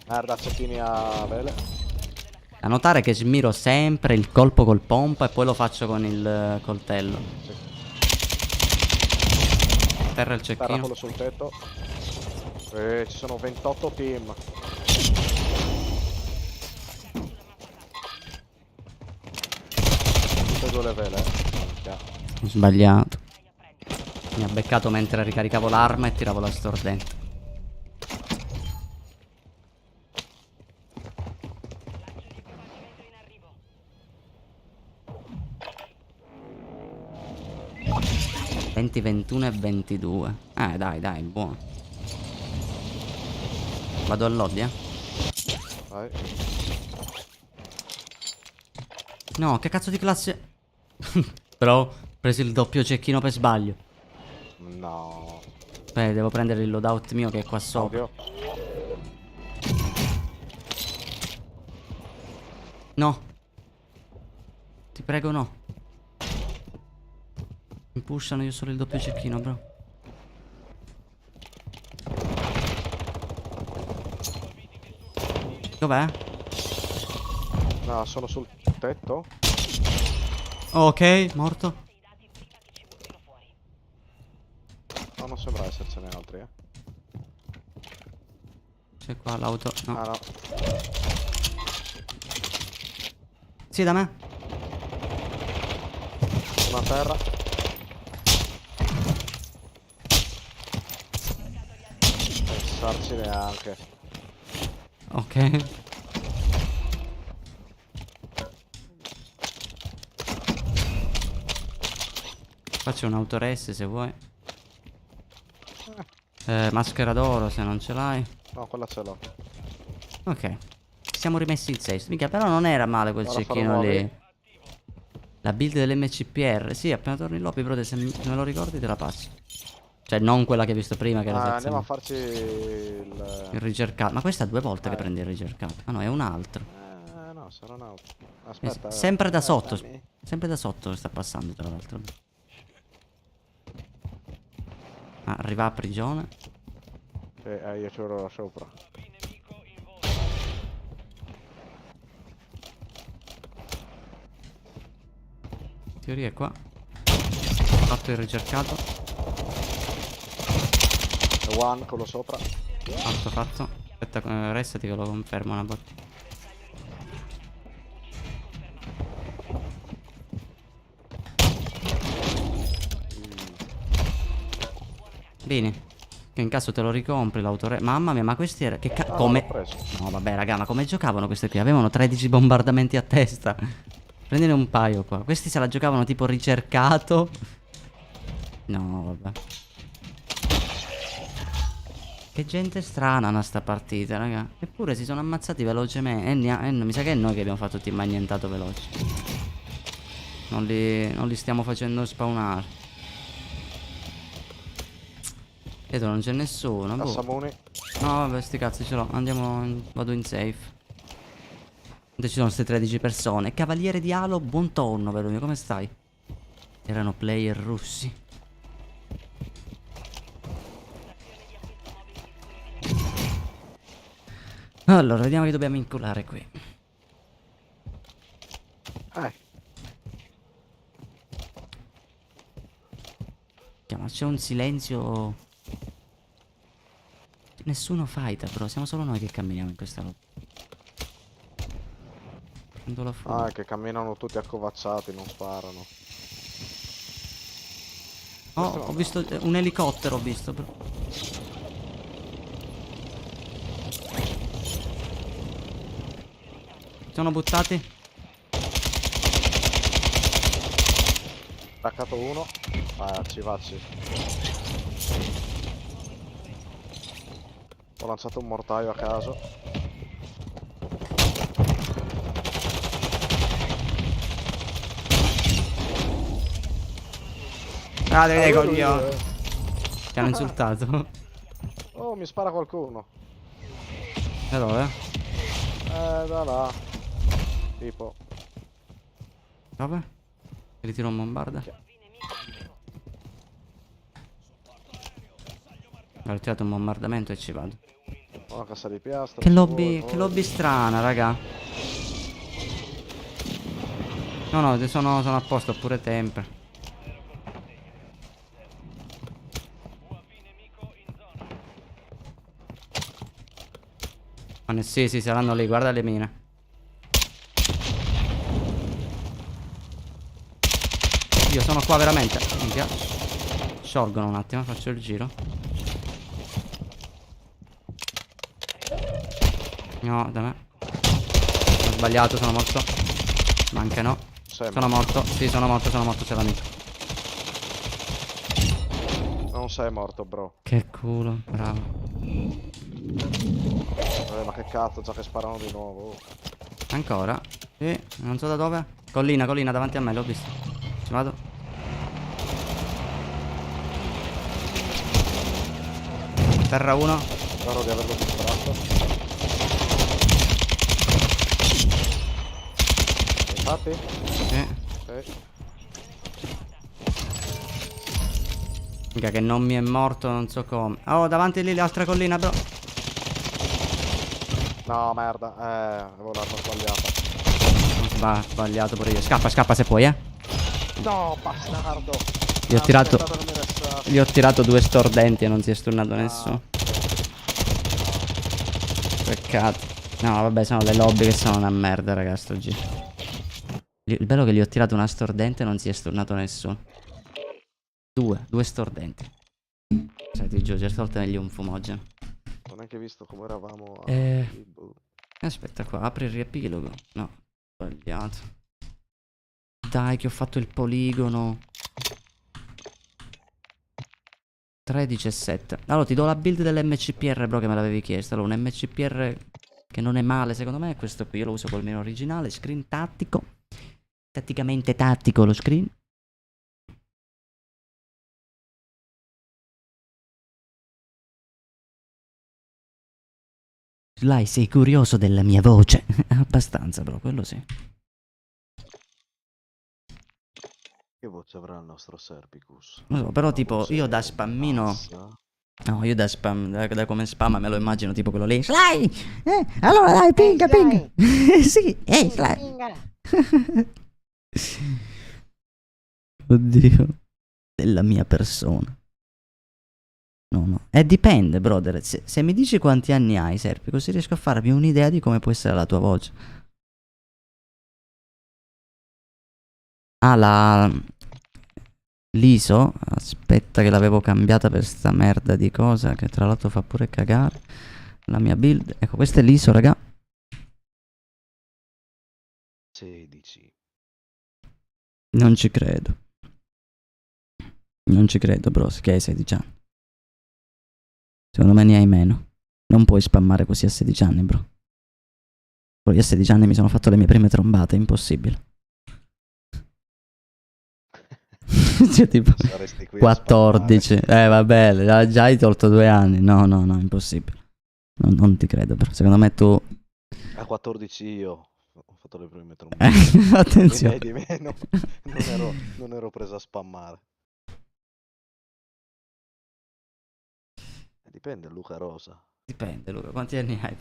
Merda, cecchini a vele. Da notare che smiro sempre il colpo col pompa e poi lo faccio con il coltello. Terra il Terra cecchino. quello sul tetto. Ci sono 28 team. Tutte e due le vele. Minchia. Ho sbagliato. Mi ha beccato mentre ricaricavo l'arma e tiravo la stordente. in arrivo. 20, 21 e 22. Dai, buono. Vado al lobby, Vai. No, che cazzo di classe... Però ho preso il doppio cecchino per sbaglio. No. Beh, devo prendere il loadout mio che è qua sopra. Oddio. No. Ti prego, no. Mi pushano, io solo il doppio cecchino, bro. Dov'è? No, sono sul tetto. Ok, morto. I dati prima che ci buttino fuori. No, non sembra essercene altri, C'è qua l'auto. No. Ah no. Sì, da me. Una terra. Pensarci neanche. Ok. Faccio un autorest se vuoi. Maschera d'oro se non ce l'hai. No, quella ce l'ho. Ok. Ci siamo rimessi il 6. Mica, però non era male quel Ora cecchino farò lì. nuovi. La build dell'MCPR. Sì, appena torni in lobby, però se me lo ricordi te la passo. Cioè, non quella che hai visto prima, che era Andiamo a sezione. farci Il ricercato. Ma questa è due volte che prendi il ricercato. Ah no, è un altro. No, sarà un altro. Aspetta. Sempre da sotto. dammi. Sempre da sotto sta passando, tra l'altro. Ah, arriva a prigione. Io ce l'ho là sopra. Qui nemico in volo. In teoria è qua. Fatto il ricercato. One, quello sopra. Fatto. Aspetta, restati che lo confermo una volta. Bene. Che in caso te lo ricompri l'autore. Mamma mia, ma questi era. Che Ah, come. l'ho preso. No, vabbè, raga, ma come giocavano queste qui? Avevano 13 bombardamenti a testa. Prendine un paio qua. Questi se la giocavano tipo ricercato. No, vabbè. Che gente strana a sta partita, raga. Eppure si sono ammazzati velocemente. Mi sa che è noi che abbiamo fatto team annientato veloci. Non li stiamo facendo spawnare. Dietro non c'è nessuno. Boh. Cassamuni. No, vabbè, sti cazzi ce l'ho. Vado in safe. Ci sono queste 13 persone. Cavaliere di Halo, buon tonno, vero mio, come stai? Erano player russi. Allora, vediamo che dobbiamo inculare qui. Ma c'è un silenzio Nessuno fighter, bro. Siamo solo noi che camminiamo in questa roba. Prendo la fuga. Ah, che camminano tutti accovacciati, non sparano. Oh, ho visto un elicottero, ho visto, bro. Sono buttati. Attaccato uno. Vacci, vacci. Ho lanciato un mortaio a caso. Ah, devi coglione. Ti hanno insultato. Oh, mi spara qualcuno. Da dove? Da là. Tipo. Dove? Ritiro un bombarda. Ho tirato un bombardamento e ci vado. Una cassa di piastre. Che se lobby, vuoi, che lobby strana, raga. No, no, sono a posto pure sempre. Ma sì, sì, saranno lì, guarda le mine. Io sono qua veramente. Minchia. Sciolgono un attimo, faccio il giro. No, da me. Ho sbagliato, sono morto. Ma anche no. Sono morto. Sì, sono morto, c'è l'amico. Non sei morto, bro. Che culo, bravo. Ma che cazzo, già che sparano di nuovo. Ancora? Sì, non so da dove. Collina, collina, davanti a me, l'ho visto. Ci vado. Terra 1. Spero di averlo disparato. Infatti? Sì. Ok. Mica che non mi è morto, non so come. Oh, davanti lì l'altra collina, bro. No, merda. Avevo l'arma sbagliata. Sbagliato pure io. Scappa, scappa se puoi, No, bastardo. Gli ho tirato 2 stordenti e non si è stunnato nessuno. Peccato. No, vabbè, sono le lobby che sono una merda, raga, sto giro. Il bello è che gli ho tirato una stordente e non si è stunnato nessuno. Due stordenti. Sai, ti giuro, certe volte meglio un fumogeno. Non ho neanche visto come eravamo a... Aspetta qua, apri il riepilogo. No, sbagliato. Dai, che ho fatto il poligono. 3-17. Allora ti do la build dell'MCPR, bro, che me l'avevi chiesto. Allora, un MCPR che non è male, secondo me, è questo qui. Io lo uso col mio originale. Screen tattico. Tatticamente tattico lo screen. Sly, sei curioso della mia voce? Abbastanza, bro, quello sì. Che voce avrà il nostro Serpicus? Non so, però tipo, io da spammino... No, io da spam, da come spam me lo immagino tipo quello lì. Sly! Allora dai, pinga, pinga! Sì, Sly! Oddio. Della mia persona. No. Dipende, brother. Se mi dici quanti anni hai, Serpi, così riesco a farmi un'idea di come può essere la tua voce. Ah, l'ISO. Aspetta che l'avevo cambiata per sta merda di cosa, che tra l'altro fa pure cagare. La mia build. Ecco, questa è l'ISO, raga. 16. Non ci credo. Non ci credo, bro, che hai 16 anni. Secondo me ne hai meno. Non puoi spammare così a 16 anni, bro. Poi a 16 anni mi sono fatto le mie prime trombate, è impossibile. Cioè tipo 14. Vabbè, già hai tolto 2 anni. No, impossibile. Non ti credo, bro. Secondo me tu... A 14 io ho fatto le prime trombate. Attenzione. Di meno. Non ero preso a spammare. Dipende, Luca Rosa. Dipende, Luca, quanti anni hai?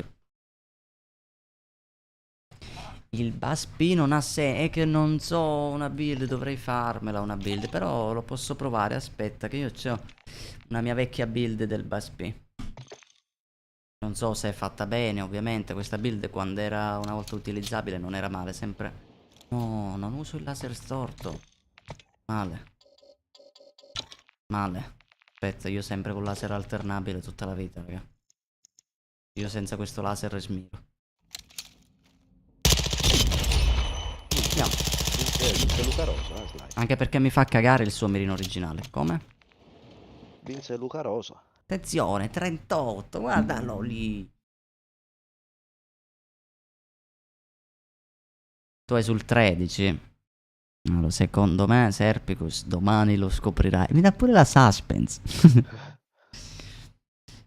Il Baspi non ha è che non so una build, dovrei farmela una build, però lo posso provare, aspetta che io ho una mia vecchia build del Baspi. Non so se è fatta bene, ovviamente. Questa build quando era una volta utilizzabile non era male, sempre. No, non uso il laser storto. Male. Male. Aspetta, io sempre con laser alternabile tutta la vita, raga. Io senza questo laser smiro. Andiamo. Vince Luca Rosa, Sly. Anche perché mi fa cagare il suo mirino originale. Come? Vince Luca Rosa. Attenzione, 38, guardalo lì. Tu hai sul 13. Allora, secondo me, Serpicus, domani lo scoprirai. Mi dà pure la suspense.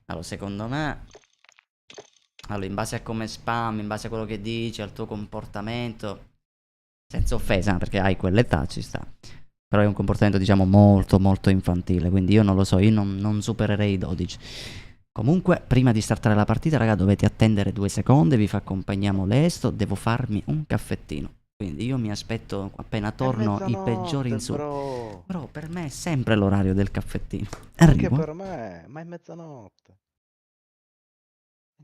Allora, secondo me... Allora, in base a come spam, in base a quello che dici, al tuo comportamento... Senza offesa, perché hai quell'età, ci sta. Però è un comportamento, diciamo, molto, molto infantile. Quindi io non lo so, io non supererei i 12. Comunque, prima di startare la partita, raga, dovete attendere 2 secondi. Vi accompagniamo lesto. Devo farmi un caffettino. Quindi io mi aspetto, appena torno, i peggiori insulti. Bro, per me è sempre l'orario del caffettino. Anche Arrivo. per me, ma è mezzanotte.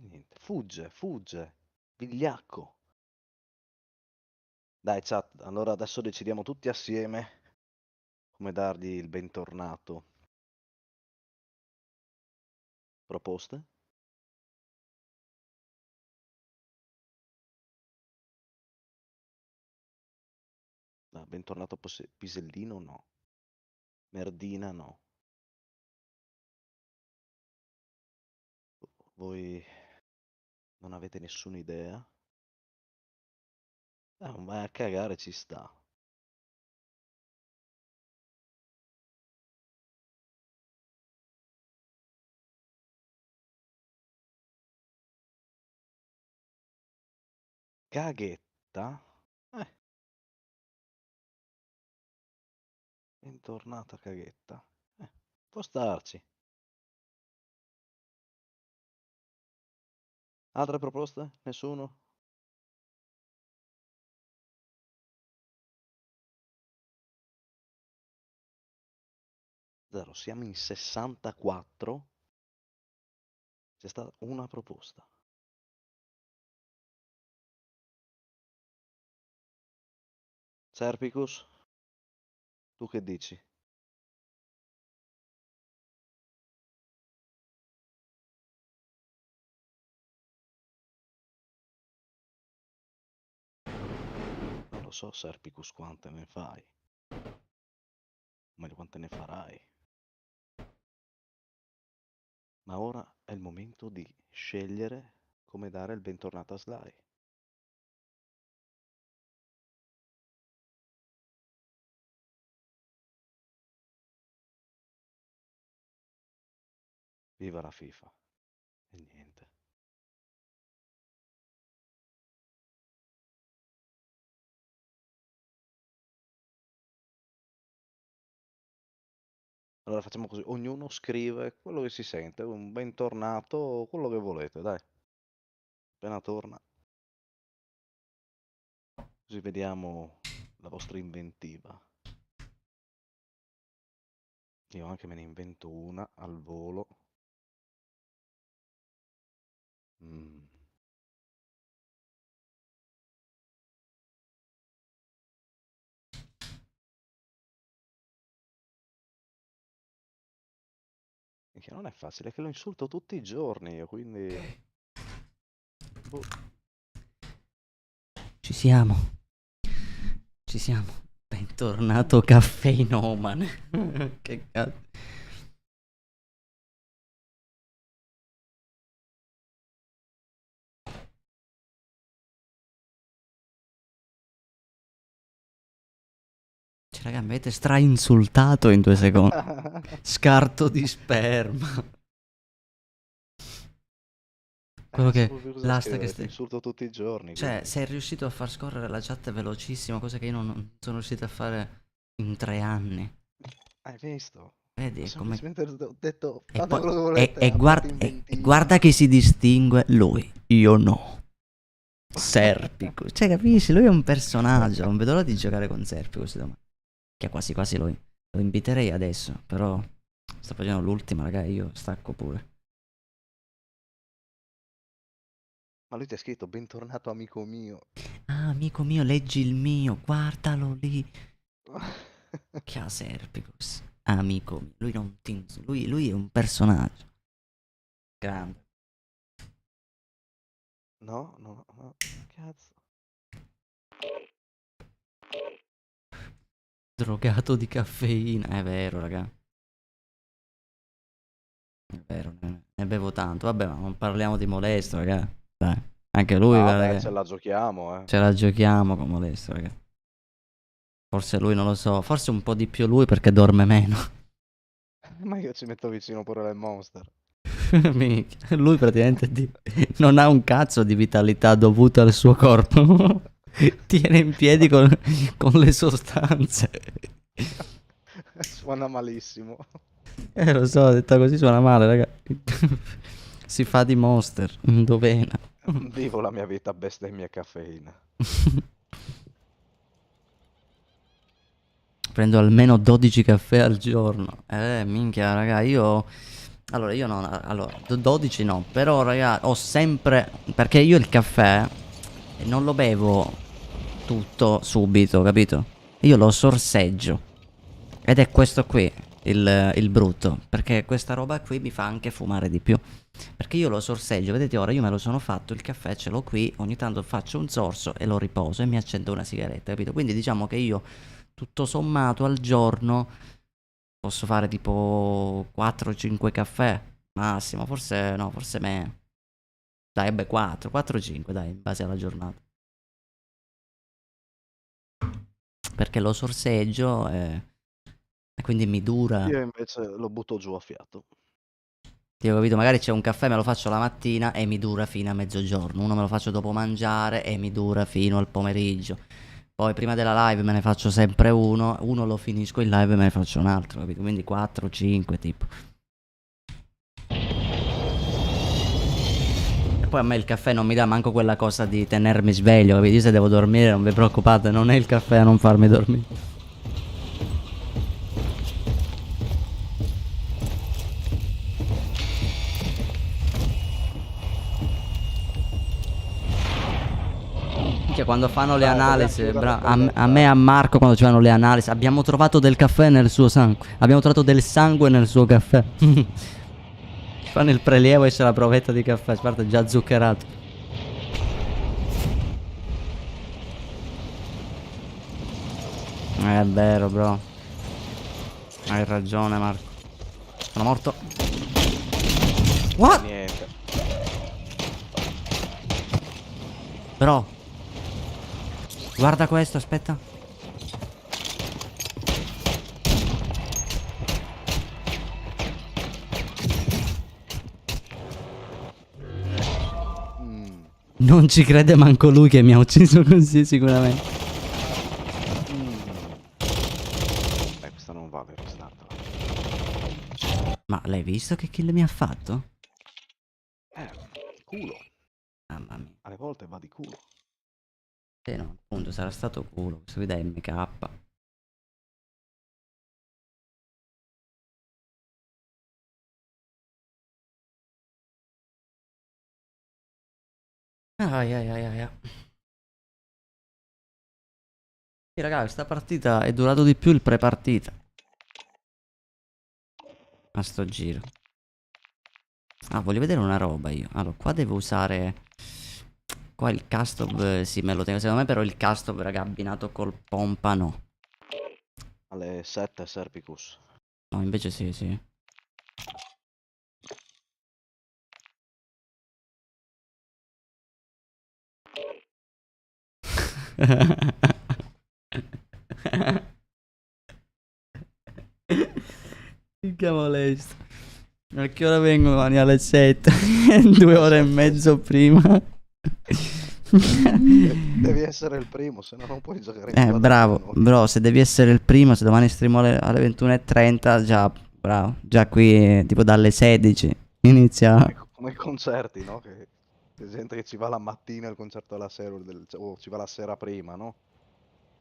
Niente, fugge. Vigliacco. Dai, chat, allora adesso decidiamo tutti assieme come dargli il bentornato. Proposte? No, bentornato Pisellino no. Merdina no. Voi non avete nessuna idea? Vai a cagare, ci sta. Caghetta? Bentornata caghetta. Può starci. Altre proposte? Nessuno? Zero, siamo in 64. C'è stata una proposta. Serpicus? Tu che dici? Non lo so, Serpicus, quante ne fai? Ma quante ne farai? Ma ora è il momento di scegliere come dare il bentornato a Sly. Viva la FIFA. E niente. Allora facciamo così, ognuno scrive quello che si sente, un bentornato, quello che volete, dai. Appena torna. Così vediamo la vostra inventiva. Io anche me ne invento una al volo. Che non è facile, è che lo insulto tutti i giorni io, quindi... Boh. Ci siamo. Ci siamo. Bentornato caffeinomane. Che cazzo. Cioè, raga, mi avete stra-insultato in 2 secondi. Scarto di sperma. Quello che... L'asta che Ti insulto tutti i giorni. Cioè, quindi. sei riuscito a far scorrere la chat velocissimo, cosa che io non sono riuscito a fare in 3 anni. Hai visto? Vedi, Ho come... semplicemente detto, E, fate poi- quello che volete, e abbiate guarda, inventiva. guarda che si distingue lui, io no. Serpicus, cioè capisci? Lui è un personaggio, non vedo l'ora di giocare con Serpicus domani. Che quasi quasi lo inviterei adesso, però sto facendo l'ultima, raga, io stacco pure. Ma lui ti ha scritto bentornato amico mio. Ah, amico mio, leggi il mio, guardalo lì. Che ha Serpicus. Amico mio, lui non ti... Lui è un personaggio. Grande. No, no, no. Cazzo. Drogato di caffeina. È vero, raga. È vero, ne bevo tanto. Vabbè, ma non parliamo di Molesto, raga. Dai. Anche lui, Ah, guarda beh, che... ce la giochiamo, eh. Ce la giochiamo con Molesto, raga. Forse lui, non lo so. Forse un po' di più lui perché dorme meno. Ma io ci metto vicino pure le monster. Minchia, lui praticamente non ha un cazzo di vitalità dovuta al suo corpo. Tiene in piedi con le sostanze. Suona malissimo. Lo so, detta così suona male, raga. Si fa di Monster, indovena. Vivo la mia vita a bestemmia e caffeina. Prendo almeno 12 caffè al giorno. Minchia, raga, io... Allora, io no, allora, 12 no, però, raga, ho sempre... Perché io il caffè non lo bevo tutto subito, capito? Io lo sorseggio. Ed è questo qui, il brutto. Perché questa roba qui mi fa anche fumare di più. Perché io lo sorseggio, vedete ora, io me lo sono fatto, il caffè ce l'ho qui, ogni tanto faccio un sorso e lo riposo e mi accendo una sigaretta, capito? Quindi diciamo che io, tutto sommato, al giorno posso fare tipo 4-5 caffè, massimo, forse no, forse meno. Dai, beh, 4-5, dai, in base alla giornata. Perché lo sorseggio e quindi mi dura. Io invece lo butto giù a fiato. Ti ho capito, magari c'è un caffè, me lo faccio la mattina e mi dura fino a mezzogiorno. Uno me lo faccio dopo mangiare e mi dura fino al pomeriggio. Poi prima della live me ne faccio sempre uno lo finisco in live e me ne faccio un altro, capito? Quindi 4-5 tipo. E poi a me il caffè non mi dà manco quella cosa di tenermi sveglio, capito? Io se devo dormire non vi preoccupate, non è il caffè a non farmi dormire. Quando fanno le analisi, a me e a Marco quando ci fanno le analisi, abbiamo trovato del caffè nel suo sangue, abbiamo trovato del sangue nel suo caffè. Fanno il prelievo e c'è la provetta di caffè, guarda, già zuccherato. È vero, bro. Hai ragione, Marco. Sono morto. What? Niente. Bro. Guarda questo, aspetta. Non ci crede manco lui che mi ha ucciso così sicuramente. Questa non vale, restartela. Ma l'hai visto che kill mi ha fatto? Culo. Mamma mia. Alle volte va di culo. No, appunto sarà stato culo. Questo qui da MK. Ai ai ai ai. Sì, raga, questa partita è durato di più il pre-partita. A sto giro. Ah, voglio vedere una roba io. Allora, qua devo usare... Qua il custom, sì, me lo tengo. Secondo me però il custom, raga, abbinato col pompa no. Alle 7 Serpicus. No, invece sì, sì. Che molesto. A che ora vengono? Alle 7. 2 ore e mezzo prima. Devi essere il primo, se no non puoi giocare in squadra Bravo, con noi. bro, se devi essere il primo, se domani streamo alle 21:30, già, bravo. Già qui, tipo dalle 16, inizia. Come i concerti, no? Che c'è gente che ci va la mattina al concerto alla sera o ci va la sera prima, no?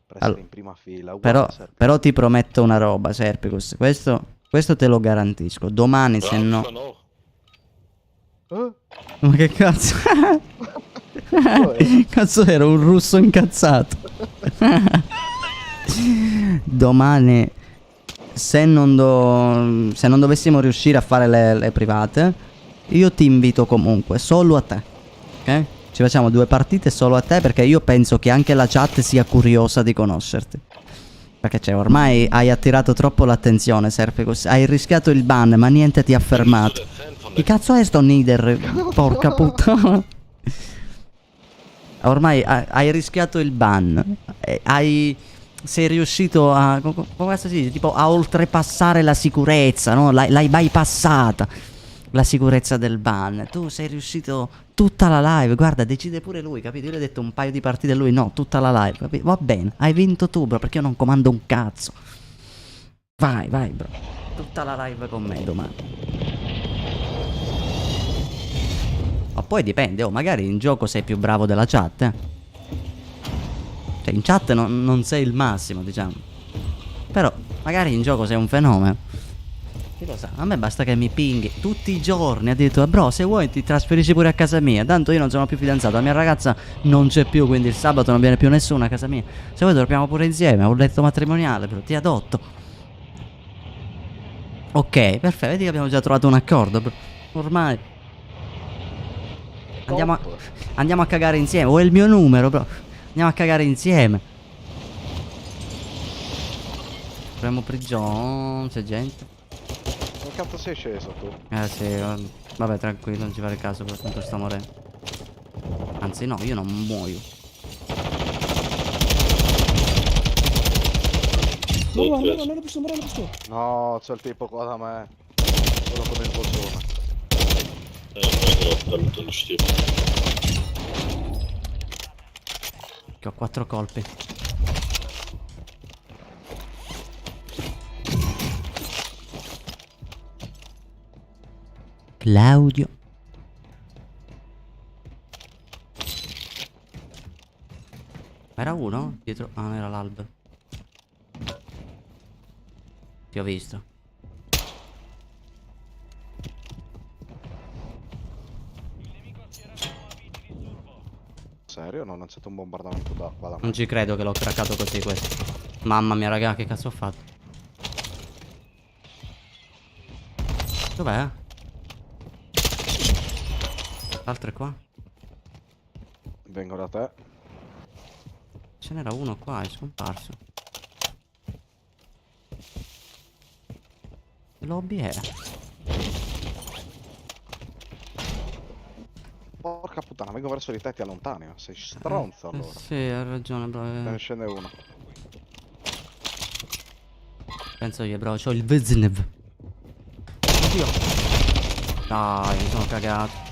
Per essere in prima fila. Però ti prometto una roba, Serpicus. Questo te lo garantisco. Domani, se no... Ma che cazzo? Cazzo era un russo incazzato. Domani, se non dovessimo riuscire a fare le private, io ti invito comunque solo a te, ok? Ci facciamo 2 partite solo a te, perché io penso che anche la chat sia curiosa di conoscerti. Perché cioè, ormai hai attirato troppo l'attenzione, Serpicus. Hai rischiato il ban, ma niente ti ha fermato. Chi cazzo è sto Nider? Porca puttana. Ormai hai rischiato il ban. Sei riuscito a... come si dice? Tipo a oltrepassare la sicurezza, no? L'hai bypassata. La sicurezza del ban. Tu sei riuscito tutta la live. Guarda, decide pure lui, capito? Io gli ho detto un paio di partite a lui. No, tutta la live, capito? Va bene, hai vinto tu, bro, perché io non comando un cazzo. Vai, bro. Tutta la live con me domani. Ma poi dipende, magari in gioco sei più bravo della chat, Cioè in chat non sei il massimo, diciamo. Però magari in gioco sei un fenomeno. Chi lo sa, a me basta che mi pinghi tutti i giorni. Ha detto, bro, se vuoi ti trasferisci pure a casa mia. Tanto io non sono più fidanzato, la mia ragazza non c'è più, quindi il sabato non viene più nessuno a casa mia. Se vuoi dormiamo pure insieme, ho un letto matrimoniale, però ti adotto. Ok, perfetto, vedi che abbiamo già trovato un accordo, bro. Ormai andiamo a cagare insieme. Vuoi il mio numero, bro? Andiamo a cagare insieme. Apriamo prigione, c'è gente. Come cazzo sei sceso tu? Sì, vabbè, tranquillo, non ci fare caso, per tanto sto morendo. Anzi no, io non muoio. No, c'è il tipo qua da me. Quello con il bottone. Che ho 4 colpi. Claudio. Era uno? Dietro. Ah, non era l'albero. Ti ho visto. Serio? Non è stato un bombardamento da qua da me. Non ci credo che l'ho craccato così questo. Mamma mia, raga, che cazzo ho fatto? Dov'è? L'altro è qua. Vengo da te. Ce n'era uno qua, è scomparso. Che lobby è? Porca puttana, vengo verso di te e ti allontani. Sei stronzo allora. Sì, hai ragione, bro. Ne ne scende uno. Penso io, bro, c'ho il Veznev. Oddio. Dai, mi sono cagato.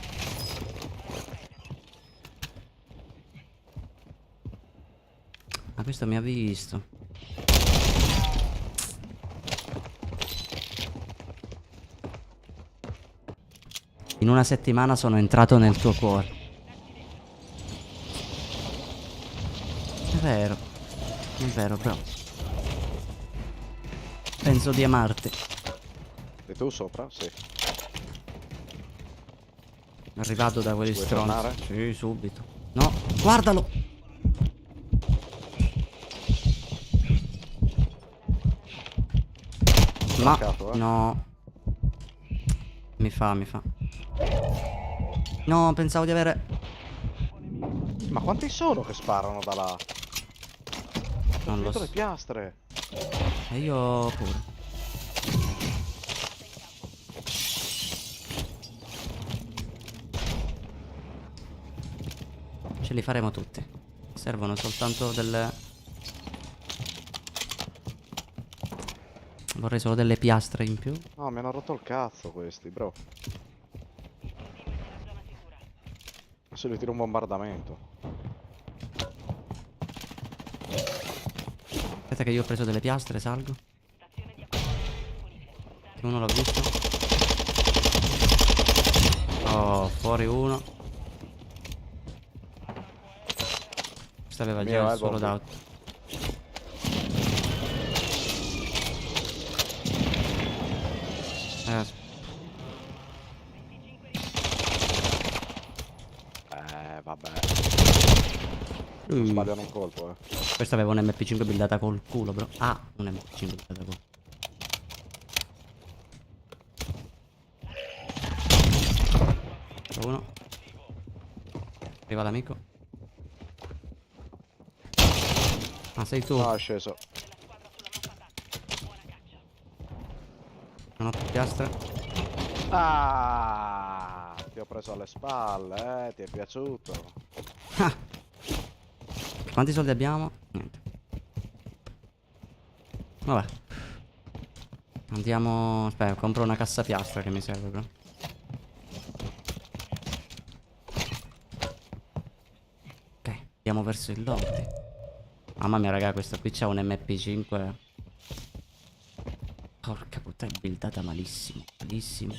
Ma questo mi ha visto. In una settimana sono entrato nel tuo cuore. È vero, bro. Penso di amarti. E tu sopra? Sì. Arrivato da quelli Vuoi stronzi. tornare? Sì, subito. No, guardalo. Ma Marcato, no. Mi fa. No, pensavo di avere... Ma quanti sono che sparano da là? Non lo Dietro so. le piastre. E io pure. Ce li faremo tutti. Servono soltanto delle... Vorrei solo delle piastre in più. No, mi hanno rotto il cazzo questi, bro. Adesso gli tiro un bombardamento. Aspetta che io ho preso delle piastre, salgo. Che uno l'ho visto. Oh, fuori uno. Questo aveva Mio, già il il solo bomb. d'auto. Vabbè. Non sbagliano un colpo, Questa aveva un MP5 buildata col culo, bro. Ah, un MP5 buildata col culo. Uno. Arriva l'amico. Ah, sei tu. No, è sceso. Non ho più piastre. Ah, ti ho preso alle spalle, ti è piaciuto? Ah. Quanti soldi abbiamo? Niente. Vabbè. Andiamo. Aspetta, compro una cassa piastra che mi serve, bro. Ok, andiamo verso il lobby. Mamma mia, raga, questo qui c'ha un MP5. Porca puttana, è buildata malissimo. Malissimo.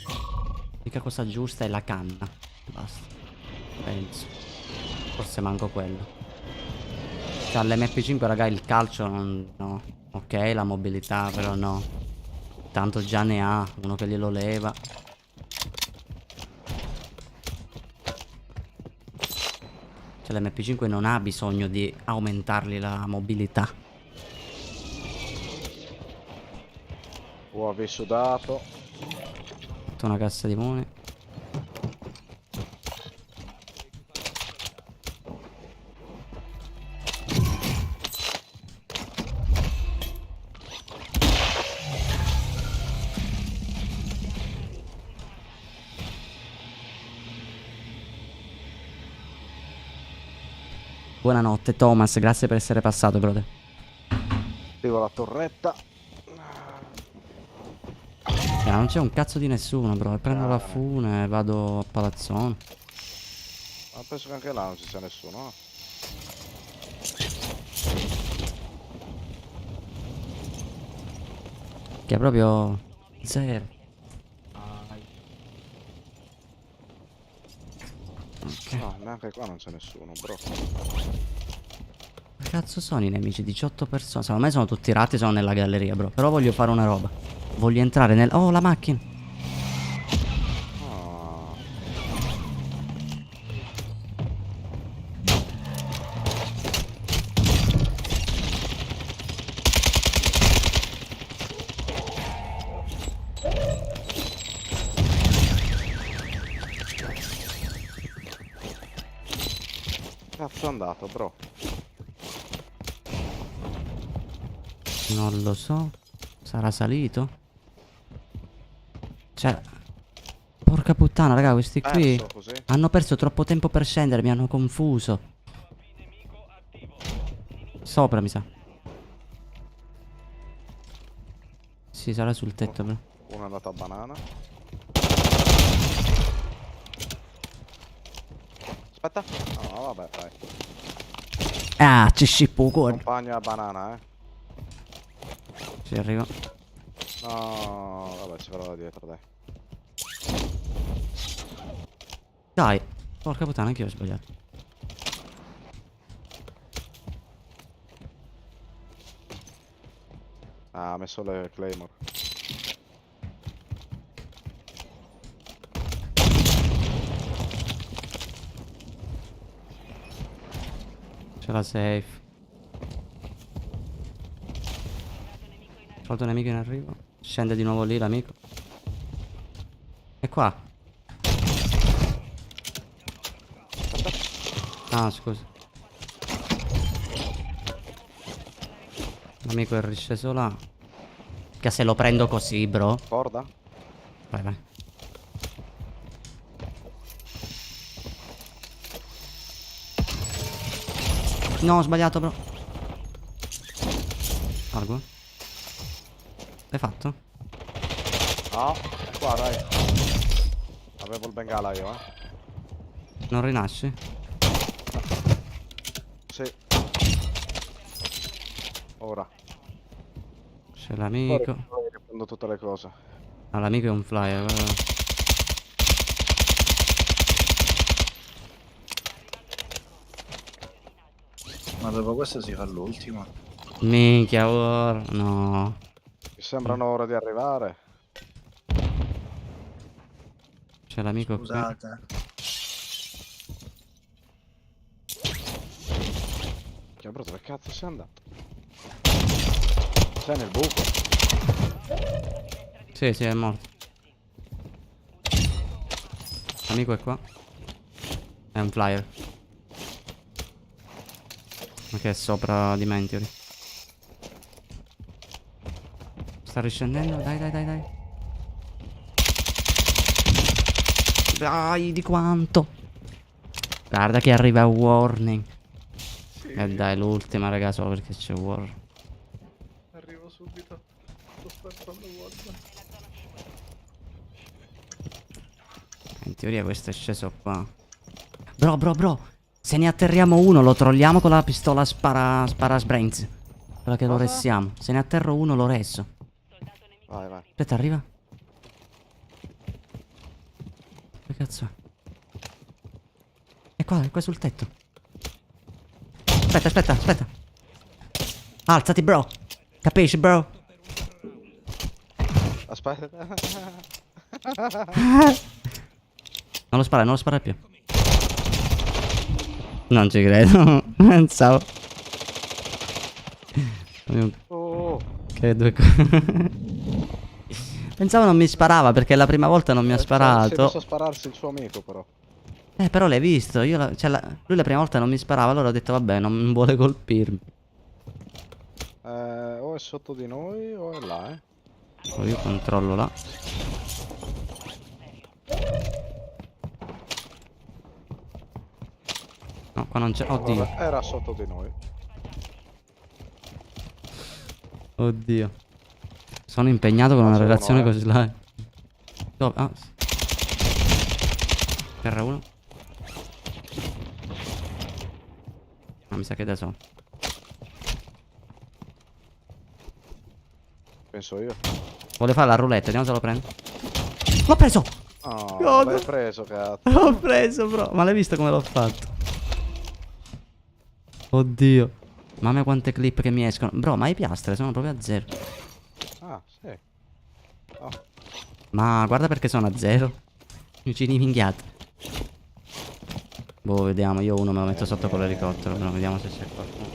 L'unica cosa giusta è la canna. Basta. Penso. Forse manco quello. Cioè, all'MP5, raga, il calcio non. No. Ok, la mobilità, però no. Tanto già ne ha. Uno che glielo leva. Cioè, l'MP5 non ha bisogno di aumentargli la mobilità. UAV sudato. Tutta una cassa di muni. Buonanotte Thomas, grazie per essere passato, brother. Arrivo la torretta. Non c'è un cazzo di nessuno, bro. Prendo la fune e vado a palazzone. Ma penso che anche là non ci sia nessuno, no? Che è proprio zero. Ok. No, neanche qua non c'è nessuno, bro. Che cazzo sono i nemici? 18 persone. Secondo me sono tutti ratti, sono nella galleria, bro. Però voglio fare una roba. Voglio entrare nel. Oh, la macchina. Ah. Cazzo è andato, bro? Non lo so. Sarà salito? Cioè. Porca puttana, raga, questi qui Perso così. hanno perso troppo tempo per scendere, mi hanno confuso. Sopra, mi sa. Sì, sarà sul tetto, bro. Uno è andato a banana. Aspetta. No, vabbè, dai. Ah, ci scippo cuore. Compagno a banana, Ci arrivo. No, vabbè, ci farò da dietro, dai. Dai. Porca puttana, anch'io ho sbagliato. Ah, ha messo le Claymore. C'è la safe. Trovato un nemico in arrivo. Scende di nuovo lì l'amico. È qua. Ah, scusa. L'amico è risceso là. Che se lo prendo così, bro. Corda? Vai, vai. No, ho sbagliato, bro. Largo. L'hai fatto? No, qua dai. Avevo il bengala io, Non rinasci? Sì. Ora. C'è l'amico. Prendo tutte le cose. Ah, l'amico è un flyer, guarda. Ma dopo questo si fa l'ultimo. Minchia, ora. No. Mi sembrano ora di arrivare. C'è l'amico qui. Scusate. Minchia, bro, dove cazzo sei andato? Sei nel buco? Sì, sì, è morto. L'amico è qua. È un flyer. Ma che è sopra di Mentiori. Sta riscendendo, dai, dai, dai, dai. Dai, di quanto? Guarda che arriva warning. E dai, l'ultima, raga, solo perché c'è war. Arrivo subito. Sto aspettando guarda. In teoria questo è sceso qua. Bro. Se ne atterriamo uno, lo trolliamo con la pistola spara brains. Quella che lo Cosa? ressiamo. Se ne atterro uno, lo resso. Vai, vai. Aspetta, arriva. Che cazzo è? È qua sul tetto. Aspetta. Alzati, bro. Capisci, bro? Aspetta. Non lo spara più. Non ci credo. Pensavo. Oh, Che due Pensavo non mi sparava perché la prima volta non mi ha si è sparato. messo a spararsi il suo amico, però. Però l'hai visto. Lui la prima volta non mi sparava. Allora ho detto vabbè, non vuole colpirmi. O è sotto di noi o è là, Poi io controllo là. No, qua non c'è. Oddio. Vabbè, era sotto di noi. Oddio. Sono impegnato con una c'è uno, relazione così là. Dove? Ah. Terra 1. No, mi sa che da solo. Penso io. Vuole fare la roulette, vediamo se lo prende. L'ho preso! Oh, God. l'hai preso, cazzo. L'ho preso, bro. Ma l'hai visto come l'ho fatto? Oddio. Mamma mia quante clip che mi escono. Bro, ma i piastre sono proprio a zero. Ah, sì. Oh, Ma guarda perché sono a zero. Vicini minchiate. Boh, vediamo. Io uno me lo metto sotto con l'elicottero. Però vediamo se c'è qualcuno.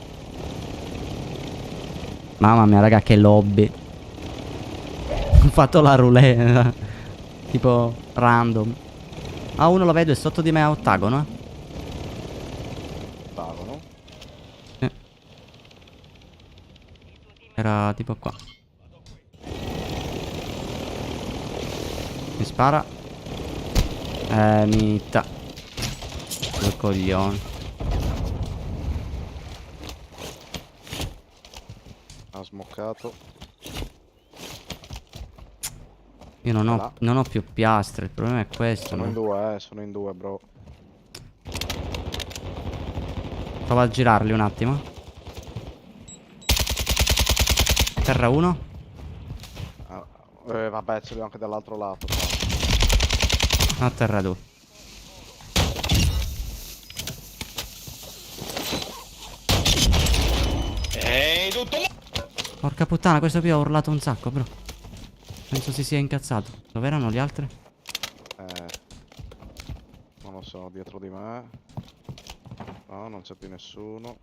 Mamma mia, raga, che lobby. Ho fatto la roulette. Tipo random. Ah, uno lo vedo, è sotto di me a ottagono. ottagono. Era tipo qua. Mi spara. Mitta. Due coglioni. Ha smoccato. Io non ho più piastre. Il problema è questo. Sono in No? due, sono in due, bro. Prova a girarli un attimo. Terra 1. Ah, vabbè, ce li ho anche dall'altro lato. A terra 2. Porca puttana, questo qui ha urlato un sacco, bro. Penso si sia incazzato. Dove erano gli altri? Non lo so, dietro di me. No, non c'è più nessuno.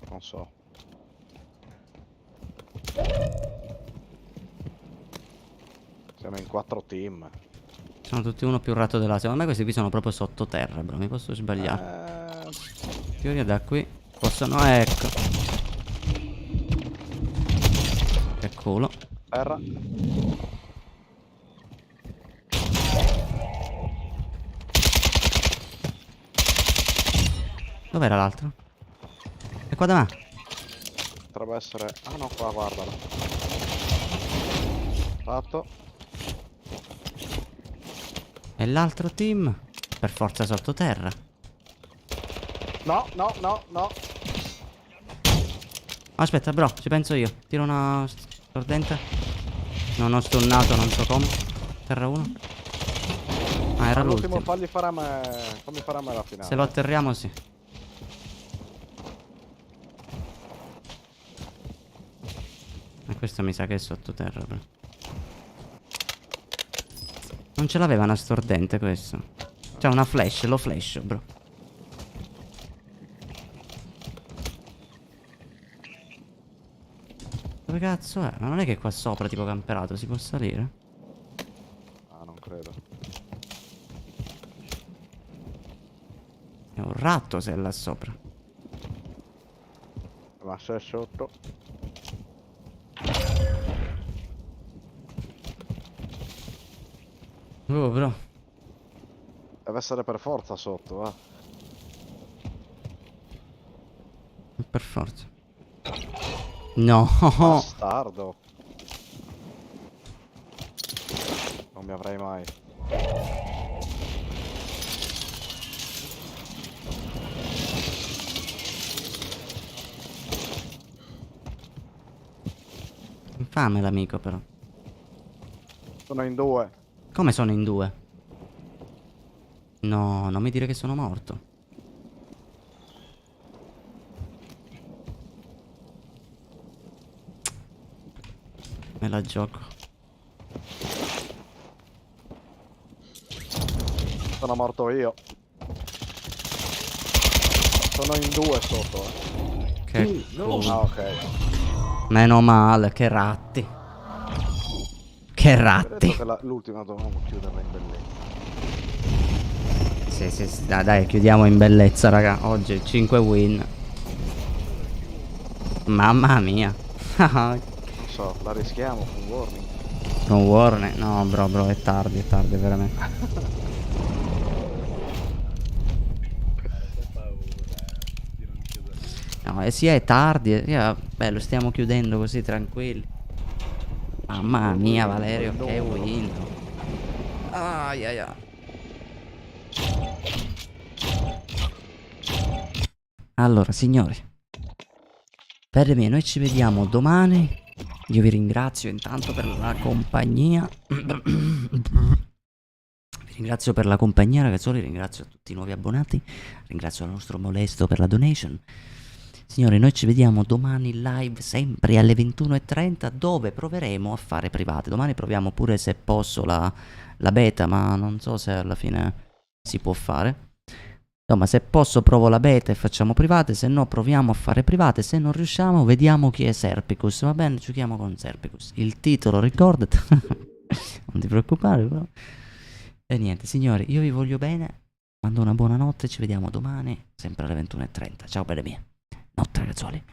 Non so. Siamo in 4 team. Sono tutti uno più ratto della seconda. Ma questi qui sono proprio sottoterra, bro. Mi posso sbagliare. In teoria da qui possono. Ecco. Che culo. Terra. Dov'era l'altro? È qua da me. Potrebbe essere... Ah no, qua, guardala. Fatto. E l'altro team? Per forza sottoterra. No, no, no, no. Aspetta, bro, ci penso io. Tiro una stordente. Non ho stunnato, non so come. Terra 1. Ah, era All'ultimo l'ultimo. fammi fare a me la finale. Se lo atterriamo, sì. E questo mi sa che è sottoterra, bro. Non ce l'aveva una stordente questo. Cioè una flash, lo flash, bro. Dove cazzo è? Ma non è che qua sopra tipo camperato si può salire? Ah, non credo. È un ratto se è là sopra. Ma se è sotto. Oh bro. Deve essere per forza sotto, va. Per forza. No. Bastardo. Non mi avrei mai. Infame l'amico però. Sono in due. Come sono in due? No, non mi dire che sono morto. Me la gioco. Sono morto io. Sono in due sotto, Che culo. Ah, ok. Meno male, che ratti. Che Ho detto ratti. che l'ultima dovevamo chiuderla in bellezza. Sì, sì, sì, dai, chiudiamo in bellezza, raga. Oggi 5 win. Mamma mia. Non so, la rischiamo con warning. Con warning. No, bro, è tardi, veramente. Di non chiudere. No, sì, è tardi. Beh, lo stiamo chiudendo così tranquilli. Mamma mia, Valerio, che win. Ai ai ai. Allora, signori, per me, noi ci vediamo domani. Io vi ringrazio intanto per la compagnia. Vi ringrazio per la compagnia, ragazzoli. Ringrazio tutti i nuovi abbonati. Ringrazio il nostro Molesto per la donation. Signori, noi ci vediamo domani live sempre alle 21:30, dove proveremo a fare private. Domani proviamo pure, se posso, la beta, ma non so se alla fine si può fare. Insomma, se posso provo la beta e facciamo private, se no proviamo a fare private, se non riusciamo vediamo chi è Serpicus, va bene? Giochiamo con Serpicus. Il titolo, ricordati. Non ti preoccupare, però. E niente, signori, io vi voglio bene, mando una buona notte, ci vediamo domani, sempre alle 21:30. Ciao belle mie. Notte ragazzuoli.